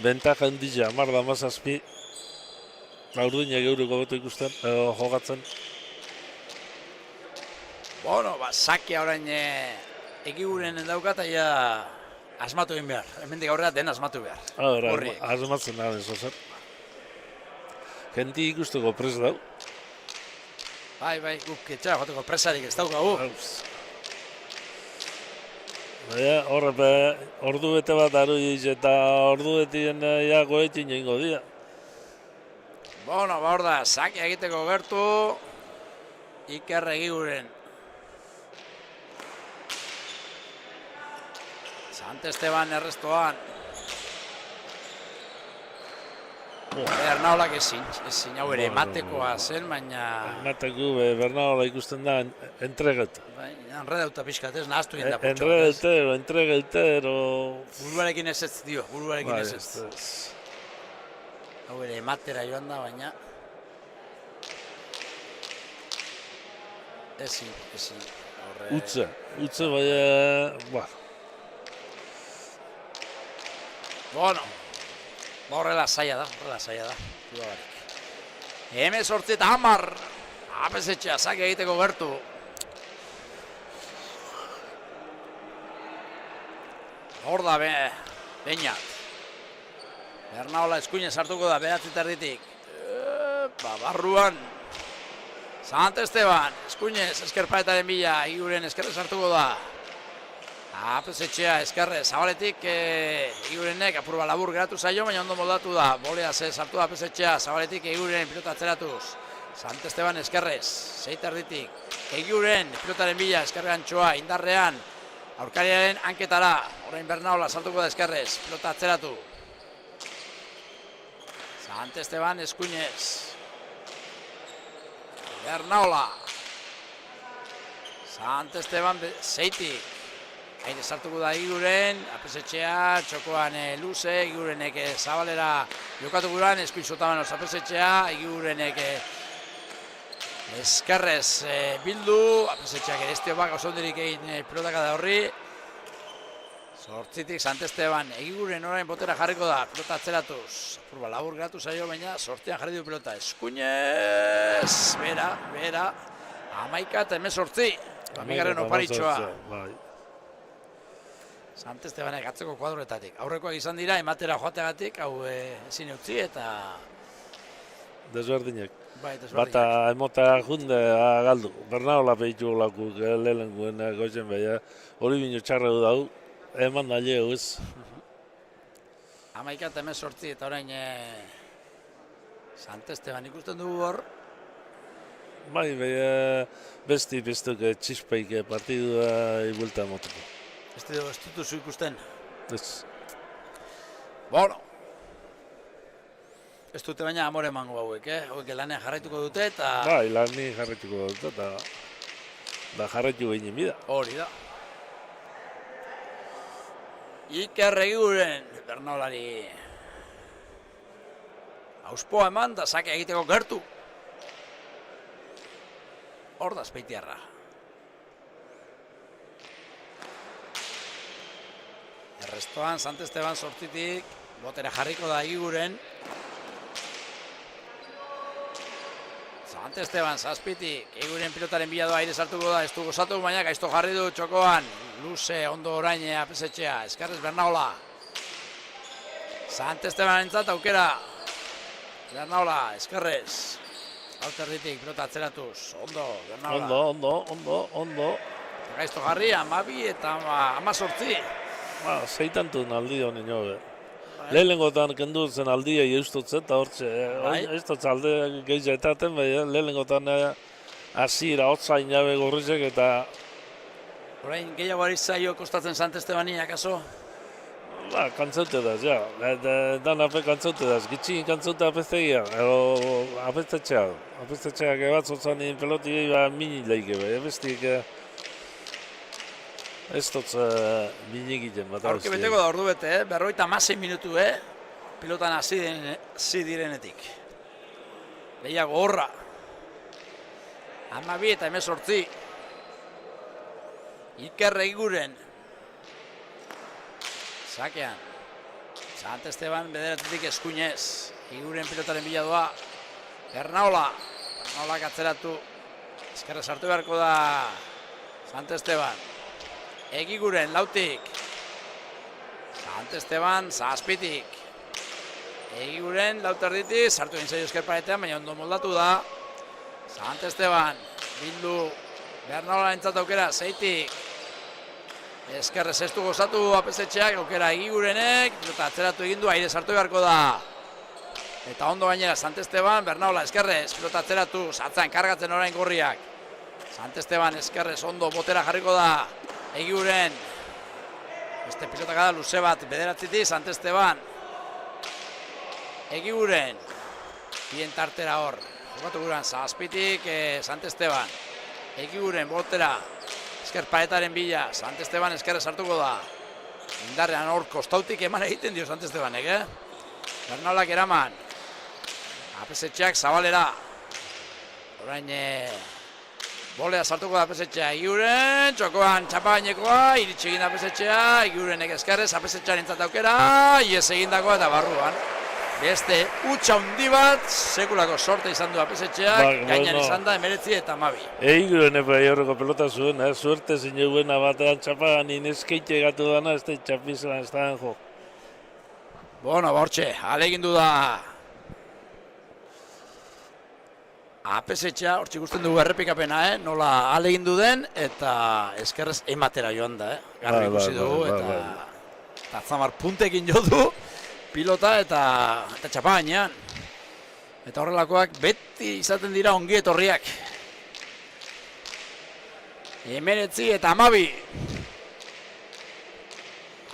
Bentaja handizia, 10 da 17. Urdinak eureko beto ikusten, jogatzen. Bueno, sakea orain Egiguren daukat, aia asmatu egin behar. Hemendik aurrera den asmatu behar. Asmatzen da, zozer. Jenti ikusteko pres dau. Bai, guk etxera joteko presarik ez daukagu. Baina, ordu bete bat aruiz eta ordu betien goetin jengo dira. Bueno, hor da, sakea egiteko gertu, Iker Egiguren. Sant Esteban errestoan. Bernaolak ezin hau ere ematekoa zen, baina... Emateko Bernaola ikusten da entregat. Enredauta pixkat ez, nahaztu egin da Entregatero... Buruarekin ez ez dio, buruarekin ez ez. Hau ere ematera joan da, baina... Ezin. Utze baina... Bueno, horrela zaila da. Hemen sortzi eta 10, apesetxea, zake egiteko gertu. Hor da, Beñat. Bernaola eskuinen sartuko da, behatzit erditik. Barruan. Sant Esteban, eskuinez, eskerpaetaren bila, Iguren eskerrez sartuko da. Apesetxea eskerrez, Zabaletik Igurenek apurba labur geratu zaio, baina ondo moldatu da. Bolea sartu da Apesetxea, Zabaletik Iguren pilota atzeratuz. Sant Esteban eskerrez, zeita erditik. Iguren pilotaren bila, eskerrean txoa, indarrean. Aurkariaren hanketara, orain Bernaola saltuko da eskerrez, pilota atzeratu. Sant Esteban eskuinez. Bernaola. Sant Esteban zeitik. Haide sartuko da Iguren, Apesetxea, txokoan luze, Igurenek Zabalera jokatu guran, eskuin zotaban Apesetxea, Igurenek eskerrez bildu, Apesetxeak ere estiopak osondirik egin pilotaka da horri. Zortzitik Sant Esteban, Iguren orain botera jarriko da, pilota atzeratuz. Apurba labur geratu zaio, baina sortean jarri du pilota. Eskuinez, bera, 11 eta 18. Bigarren oparitxoa. Sant Estebanek atzeko kuadroetatik. Aurrekoak izan dira, ematera joategatik, hau ezin utzi eta... Desberdinak. Desberdinak. Bata emota junde galdu. Bernaola behitu lakuk lehenguen goizen behia. Hori bino txarra du dau. Eman da leheu ez. 11 eta 18 eta orain Sant Esteban ikusten dugu hor. Bai, besti bestuk txispeik partidua ibulta motuko. Ez dituzu ikusten. Ez. Bueno. Ez dute baina amore emango hauek, hauek lanean jarraituko dute eta... Bai, lanean jarraituko dute eta... Da jarraitu behinen bida. Hori da. Iker Iguren, Bernaolari. Auspoa eman da sake egiteko gertu. Hor da Azpeitiarra. Errestoan, Sant Esteban sortitik, botera jarriko da Iguren. Sant Esteban, zazpitik, Iguren pilotaren bila doa aire sartuko da, ez du gozatu, baina gaizto jarri du txokoan. Luze, ondo orain Apesetxea, eskarrez Bernaola. Sant Esteban entzat aukera. Bernaola, eskarrez. Alterritik, pilota atzeratuz, ondo, Bernaola. Ondo. Gaizto jarri, 12 eta 18. Zeitantun aldi honen jobe. Lehenengotan kendu zen aldia eustutzen eta hortxe. Ez dut alde gehiago etaten, lehenengotan azira, hotzain jabe gorrizek eta... Orain gehiago ari zaio kostatzen Sant Estebani, akaso? Kantzaute daz, ja. Dan ape kantzaute daz. Gitxin kantzaute apeztegia. Apeztetxea. Apeztetxeak bat zotzan peloti mini leike. Ebestik... Ez dut mini egiten bat. Aurke beteko da ordu bete, 56 minutu, pilotan hasi direnetik. Lehiago horra. 12 eta 18. Iker Iguren. Sakean. Sant Esteban bederatzetik eskuinez. Iguren pilotaren bila doa. Bernaolak atzeratu. Eskerra sartu beharko da Sant Esteban. Iguren lautik. Sant Esteban zazpitik. Iguren lauterditik. Sartu egin zaio eskerparetean, baina ondo moldatu da. Sant Esteban. Bildu. Bernaola entzat aukera, zeitik. Eskerrez ez du gozatu Apesetxeak, aukera Igurenek, pilota atzeratu egin du, aire sartu beharko da. Eta ondo gainera Sant Esteban, Bernaola eskerrez, pilota atzeratu, zatzan kargatzen orain gorriak. Sant Esteban eskerrez ondo botera jarriko da, Iguren. Beste pilotak da luze bat, bederatzitik, Sant Esteban. Egiguren, bien tartera hor, jokatu guran zazpitik Sant Esteban. Egiguren botera, esker paretaren bila, Sant Esteban eskerre sartuko da. Indarrean hor kostautik eman egiten dio Sant Estebanek, Bernaolak eraman. Apesetxeak zabalera. Orain bolea sartuko da Apesetxea. Egiguren, txokoan txapainekoa, iritsi egin da Apesetxea, Egigurenek eskerrez, Apesetxearen aukera, ies egindakoa eta barruan. Beste utxa hundi bat, sekulako sorte izan du Apesetxeak, gainan izan da 19 eta 12. Egiguren bai horreko pelota zuen, suerte zineguena batean txapagan ineskeite gatu dana, ez da txapizan ez da jo. Bueno, bortxe, alegindu da Apesetxea, hortxe ikusten dugu errepikapena, nola alegindu den, eta eskerrez ematera joan da, garbi ikusi dugu, eta Atzamar puntekin jo du, pilota eta txapa gainean. Eta horrelakoak beti izaten dira ongi etorriak. 19 eta 12.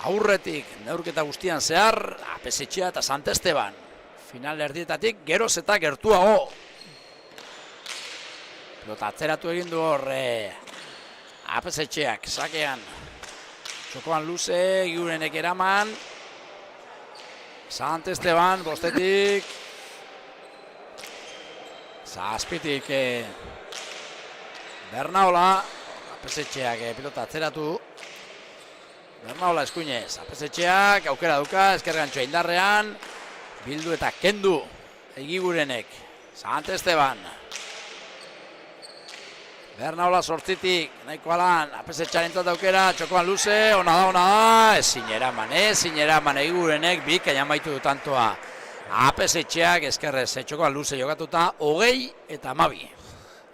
Aurretik neurketa guztian zehar, Apesetxea eta Sant Esteban. Final erdietatik geroz eta gertuago. Pilota atzeratu egin du hor Apesetxeak, sakean. Txokoan luze, Egigurenek eraman. Sant Esteban, bostetik. Zazpitik Bernaola. Apesetxeak pilota atzeratu. Bernaola eskuinez. Apesetxeak aukera duka, eskergantxoa indarrean. Bildu eta kendu Egigurenek. Sant Esteban. Bernaola sortzitik, nahikoa lan, Apesetxearen aukera, txokoan luze, ona da, ezin eraman Egigurenek, bikain amaitu du tantoa. Apesetxeak eskerrez, txokoan luze jokatuta, 20 eta 12.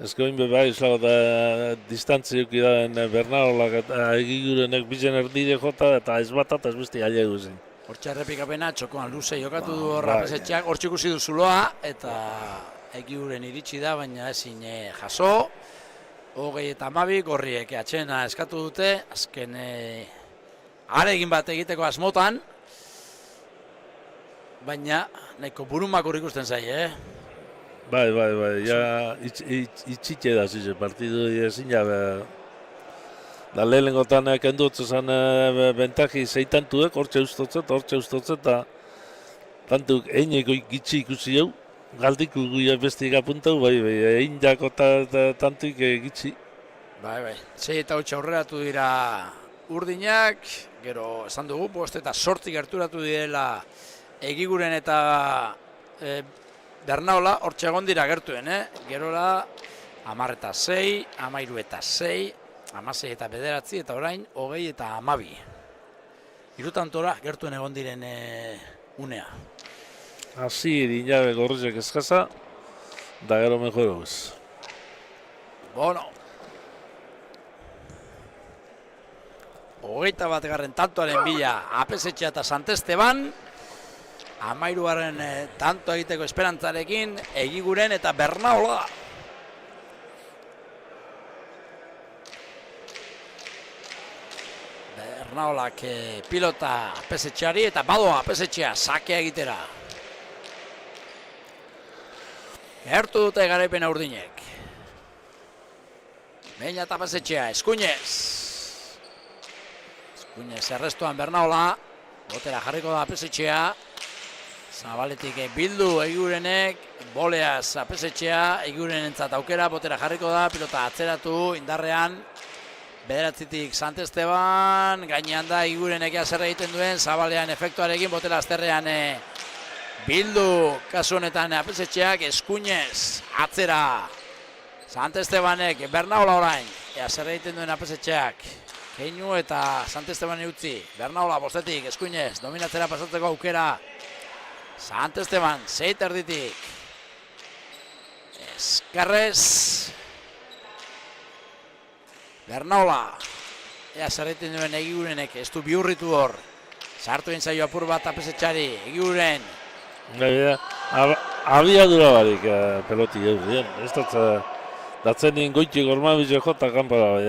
Ezkoin bebai izlago da distantziuk idaden Bernaolak eta Egigurenek bizen erdide jota eta ez bat eta ez besti galegu zen. Hortxe errepikapena, txokoan luze jokatu du hor Apesetxeak, hortxe ikusi du zuloa, eta Egiguren iritsi da, baina ezin jaso. 20 eta 12, gorriek atxena eskatu dute, azken aregin bat egiteko asmotan, baina nahiko burumakur ikusten zai, Bai, ja itxite da zize partidu ezin jabe. Da lehenengotan kendutzen zen bentaki zeitantuek, hortxe ustotzet, eta tantuk eineko gitsi ikusi hau. Galdiku guia bestik apuntau, bai, egin jako eta tantuik gitsi. Bai, 6 eta 8 aurreratu dira urdinak, gero esan dugu, 5 eta 8 gerturatu direla Egiguren eta Bernaola, hortxe egon dira gertuen, Gerola 10 eta 6, 13 eta 6, 16 eta 9, eta orain 20 eta 12. Irutantora gertuen egon diren unea. Hasi dinabe gorrizek eskasa, da gero mejor ez. Bueno. 21. tantoaren bila Apesetxea eta Sant Esteban. 13. tanto egiteko esperantzarekin Egiguren eta Bernaola. Bernaolak pilota Apesetxeari eta badoa Apesetxea sakea egitera. Gertu dute garaipena urdinek. Behin eta Apesetxea, eskuinez. Eskuinez errestuan Bernaola. Botera jarriko da Apesetxea. Zabaletik bildu Egigurenek. Boleaz Apesetxea. Egigurenentzat aukera, botera jarriko da. Pilota atzeratu, indarrean. 9tik Sant Esteban. Gainean da Egigurenek zer egiten duen. Zabalean efektuarekin, botera azterrean bildu, kasu honetan Apesetxeak eskuinez, atzera. Sant Estebanek, Bernaola orain. Zer egiten duen Apesetxeak. Keinu eta Sant Esteban utzi. Bernaola bostetik, eskuinez, dominatzera pasatzeko aukera. Sant Esteban, 6 erditik. Eskerrez. Bernaola. Zer egiten duen Egigurenek, ez du bihurritu hor. Sartu egin zaio apur bat Apesetxeari, Egiguren. Abiadura barik peloti egin, ez datzen nien goiti gormabitze jota kanpara,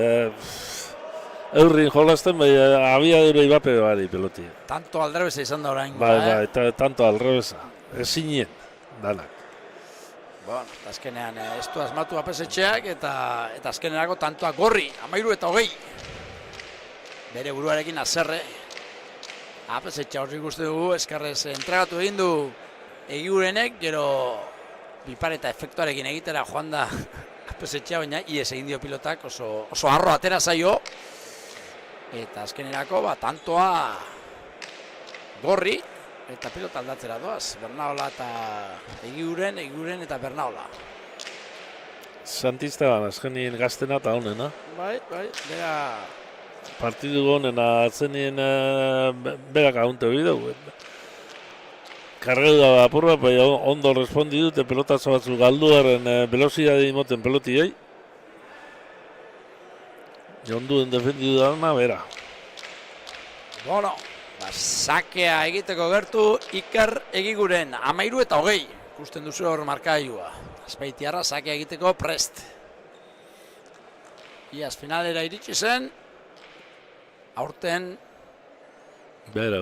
eurrin jolazten, bai abiadura ibape bari peloti. Tanto aldrebesa izan da orain. Bai, eta tanto aldrebesa. Ezinien, danak. Bueno, eta azkenean ez du asmatu apesetxeak eta azkenerako tantoa Gorri, 13-20. Bere buruarekin azerre. Apesetxea horri ikusten dugu, eskerrez entregatu egin du Egigurenek, gero bipareta efektuarekin egitera joan da apesetxea, baina ies egin dio pilotak, oso harro atera zaio. Eta azkenerako, tantoa Gorri, eta pilota aldatzera doaz, Bernaola eta Egiguren eta Bernaola. Santisteban azkenien gaztena eta honena. Bai, bera... Partidu honena atzenien berak ahunte hori dugu. Karreu da apurra, baina ondo respondi dute pelotazo batzu galduaren velozidade imoten pelotiei. Jonduen defendidu dana, bera. Bueno, sakea egiteko gertu Iker Egiguren, 13-20. Ikusten duzu hor markailua. Azpeitiarra sakea egiteko prest. Iaz finalera iritsi zen, aurten Bera.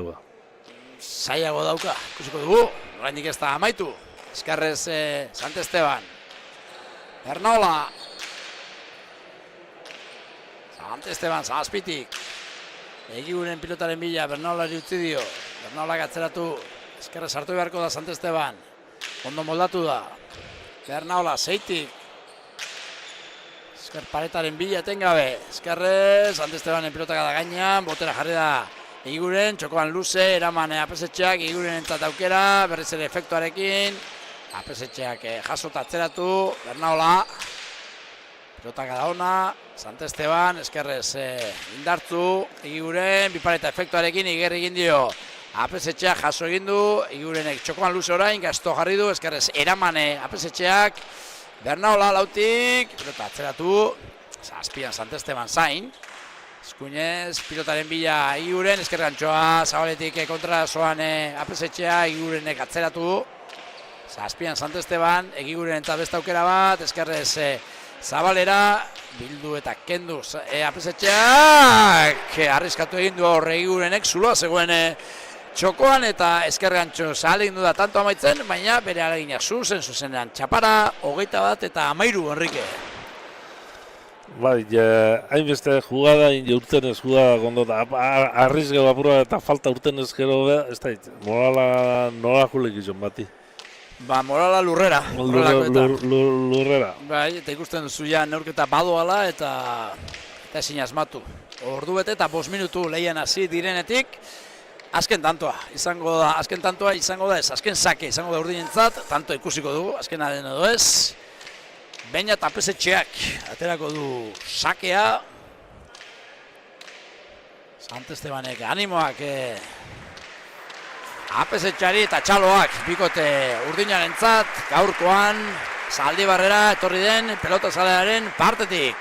zailago dauka, ikusiko dugu, oraindik ez da amaitu. Eskerrez Sant Esteban. Bernaola. Sant Esteban, Zazpitik. Egiguren pilotaren bila, Bernaolari utzi dio. Bernaolak atzeratu, eskerrez hartu beharko da Sant Esteban. Ondo moldatu da. Bernaola, Zeitik. Esker paretaren bila etengabe. Eskerrez, Sant Estebanen pilotak da gainean, botera jarri da Egiguren, txokoan luze, eraman apesetxeak, Egiguren entzat aukera, berriz ere efektuarekin. Apesetxeak jasota atzeratu, Bernaola. Pilotak da ona, Sant Esteban, eskerrez indartzu, Egiguren, bipareta efektuarekin igerri egin dio. Apesetxeak jaso egin du, Egigurenek txokoan luze orain, gazto jarri du, eskerrez eramane apesetxeak. Bernaola lautik, pilota atzeratu, zazpian Sant Esteban zain. Eskuinez, pilotaren bila Egiguren, eskergantxoa, zabaletik kontra zoan apesetxea, Egigurenek atzeratu. Zazpian Sant Esteban, Egiguren eta beste aukera bat, eskerrez zabalera, bildu eta kendu apesetxeak, arriskatu egin du hor Egigurenek, zuloa zegoen txokoan eta eskergantxo zahalegin du da tanto amaitzen, baina bere alegina zuzenean txapara, 21 eta 13 Enrique. Bai, hainbeste jugada, urtenez jugada gondo da, arriskatu apurra eta falta urtenez gero, ez da, morala nola julek izan bati. Morala lurrera. Lurrera. Bai, eta ikusten duzu ja neurketa badoala eta ezin asmatu. Ordu bete eta 5 minutu lehian hasi direnetik, azken tantoa izango da, azken sake izango da urdinentzat, tanto ikusiko dugu, azkena den edo ez. Beina eta apesetxeak aterako du sakea. Sant Estebanek animoak apesetxeari eta txaloak bikote urdinarentzat, gaurkoan Zaldibarrera etorri den pelota zalearen partetik.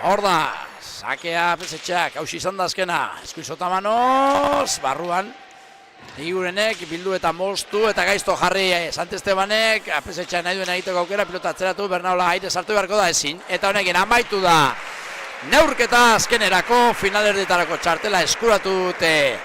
Hor da, sakea apesetxeak, hausi izan da azkena, eskuin sotamanoz, barruan. Egigurenek bildu eta moztu eta gaizto jarri Sant Estebanek, apesetxean nahi duen egiteko aukera, pilota atzeratu, Bernaola aire sartu beharko da ezin. Eta honekin amaitu da neurketa azkenerako, finalerditarako txartela eskuratu dute.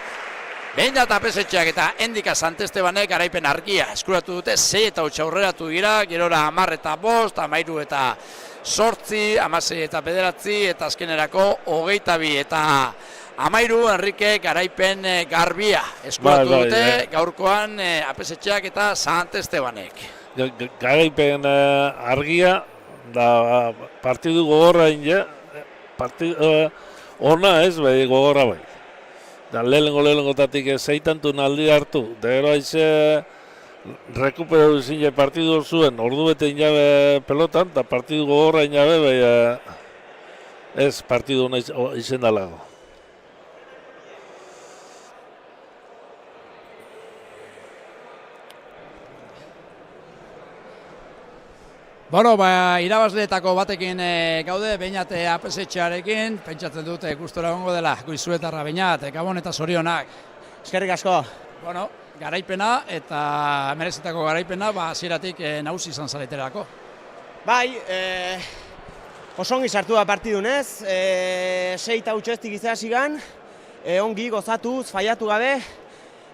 Behin eta apesetxeak eta endika Sant Estebanek garaipen argia eskuratu dute, 6 eta 8 aurreratu gira, gerora 10 eta 5, 13 eta 8, 16 eta 9, eta azkenerako 22 eta 13 Enrique garaipen garbia eskuratu dute, gaurkoan apesetxeak eta Sant Estebanek. Garaipen argia, da partidu gogorra inde, ona ez, bai gogorra bai. Da lehenengo-tatik zeitantu naldi hartu, da gero haize rekuperatu izin partidu zuen, ordu bete inabe pelotan, eta partidu gogorra inabe, bai ez partidu hona izen dalago. Bueno, irabazleetako batekin gaude, Beñate apesetxearekin, pentsatzen dute gustora egongo dela, Goizuetarra Beñat, Gabon eta zorionak. Eskerrik asko. Bueno, garaipena eta merezitako garaipena, hasieratik nagusi izan zareterako. Bai, osongi sartu da partidunez, 6 eta 8 izan zigan, ongi gozatuz, faiatu gabe,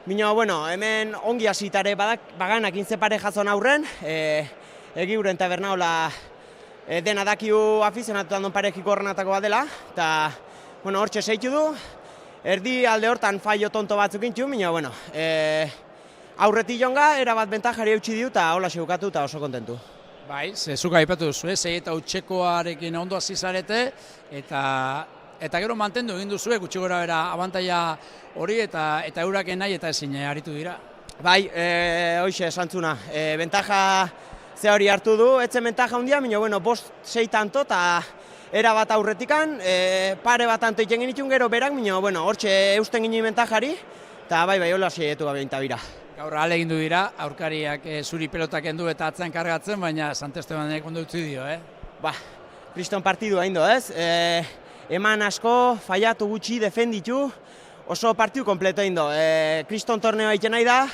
Bino, bueno, hemen ongi hasitare baganak intze pare jazon aurren, egiuren tabernaola dena dakiu afizionatutan don parekiko horrenatako bat dela, eta, bueno, hortxe seitu du, erdi alde hortan faio tonto batzuk intxu, bino, bueno, aurretik jonga, erabat bentajari eutxi diu, eta hola xeukatu eta oso kontentu. Bai, zezuk aipatu duzu, zei eta utxekoarekin ondo hasi zarete, eta gero mantendu egin duzu, gutxi gora bera abantaila hori eta euraken nahi eta ezin aritu dira. Bai, hoxe esantzuna, bentaja ze hori hartu du, etzen bentaja hundia, baina bueno, 5-6 tanto eta era bat aurretikan, pare bat tanto iten genitun gero berak, baina bueno, hortxe eusten ginen bentajari, eta bai, hola seietu gabe intabira. Gaur ahalegindu dira, aurkariak zuri pelotak endu eta atzean kargatzen, baina Sant Estebanek ondo utzi dio, Ba, kriston partidu hain do, ez? Eman asko, faiatu gutxi, defenditu, oso partidu kompleto hain do. Kriston torneo egiten nahi da,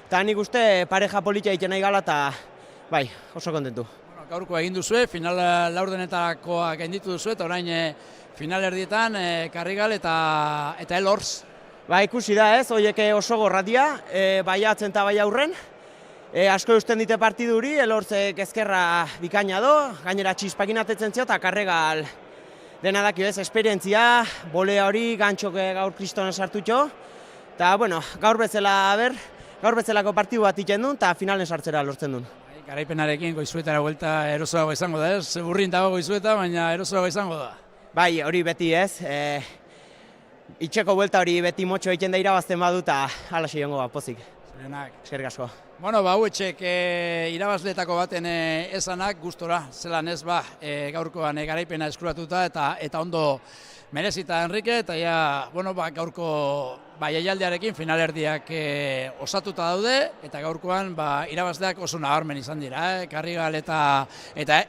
eta nik uste pareja politia egiten nahi gala, eta bai, oso kontentu. Bueno, gaurkoa egin duzue, final laurdenetakoa gainditu duzue, eta orain final erdietan Karrigal eta Elorz. Ba, ikusi da ez, horiek oso gorratia, bai atzen eta bai aurren. Asko eusten dite partiduri, Elortzek ezkerra bikaina do, gainera txispakin atetzen zio, eta Karrigal dena dakio ez, esperientzia, bolea hori, gantxok gaur kristona sartutxo. Eta, bueno, gaur bezalako partidu bat iten duen, eta finalen sartzera lortzen duen. Garaipenarekin goizuetara buelta erosoago izango da, ez? Burrin dago goizueta, baina erosoago izango da. Bai, hori beti ez. Itxeko buelta hori beti motxo egiten da irabazten badu eta halaxe jongo bat, pozik. Zorionak. Eskerrik asko. Bueno, hauetxek irabazleetako baten esanak gustora, zelan ez gaurkoan garaipena eskuratuta eta ondo merezita Enrique, eta gaurko jaialdiarekin finalerdiak osatuta daude, eta gaurkoan irabazleak oso nabarmen izan dira. Karrigal eta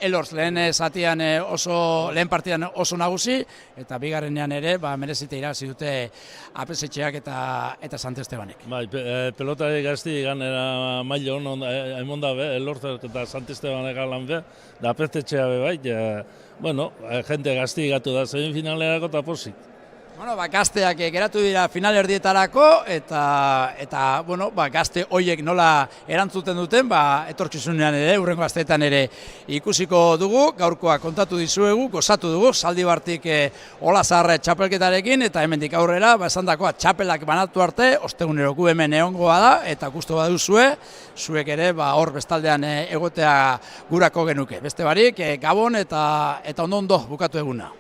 Elorz lehen lehen partidan oso nagusi, eta bigarrenean ere merezita irabazi dute Apesetxeak eta Sant Estebanek. Bai, pelotari gazti ganera mailo hon emon da be, Elorz eta Sant Estebanek alan be, da Apesetxea be bai, bueno, jente gazti gatu da zein finalerako eta posik. Bueno, gazteak geratu dira finalerdietarako eta gazte horiek nola erantzuten duten, etorkizunean ere, hurrengo gazteetan ere ikusiko dugu, gaurkoa kontatu dizuegu, gozatu dugu, Zaldibartik Olazarre txapelketarekin, eta hemendik aurrera, esandakoa txapelak banatu arte, ostegunero gu hemen egongoa da, eta gustu baduzue, zuek ere hor bestaldean egotea gurako genuke. Beste barik, Gabon eta ondo bukatu eguna.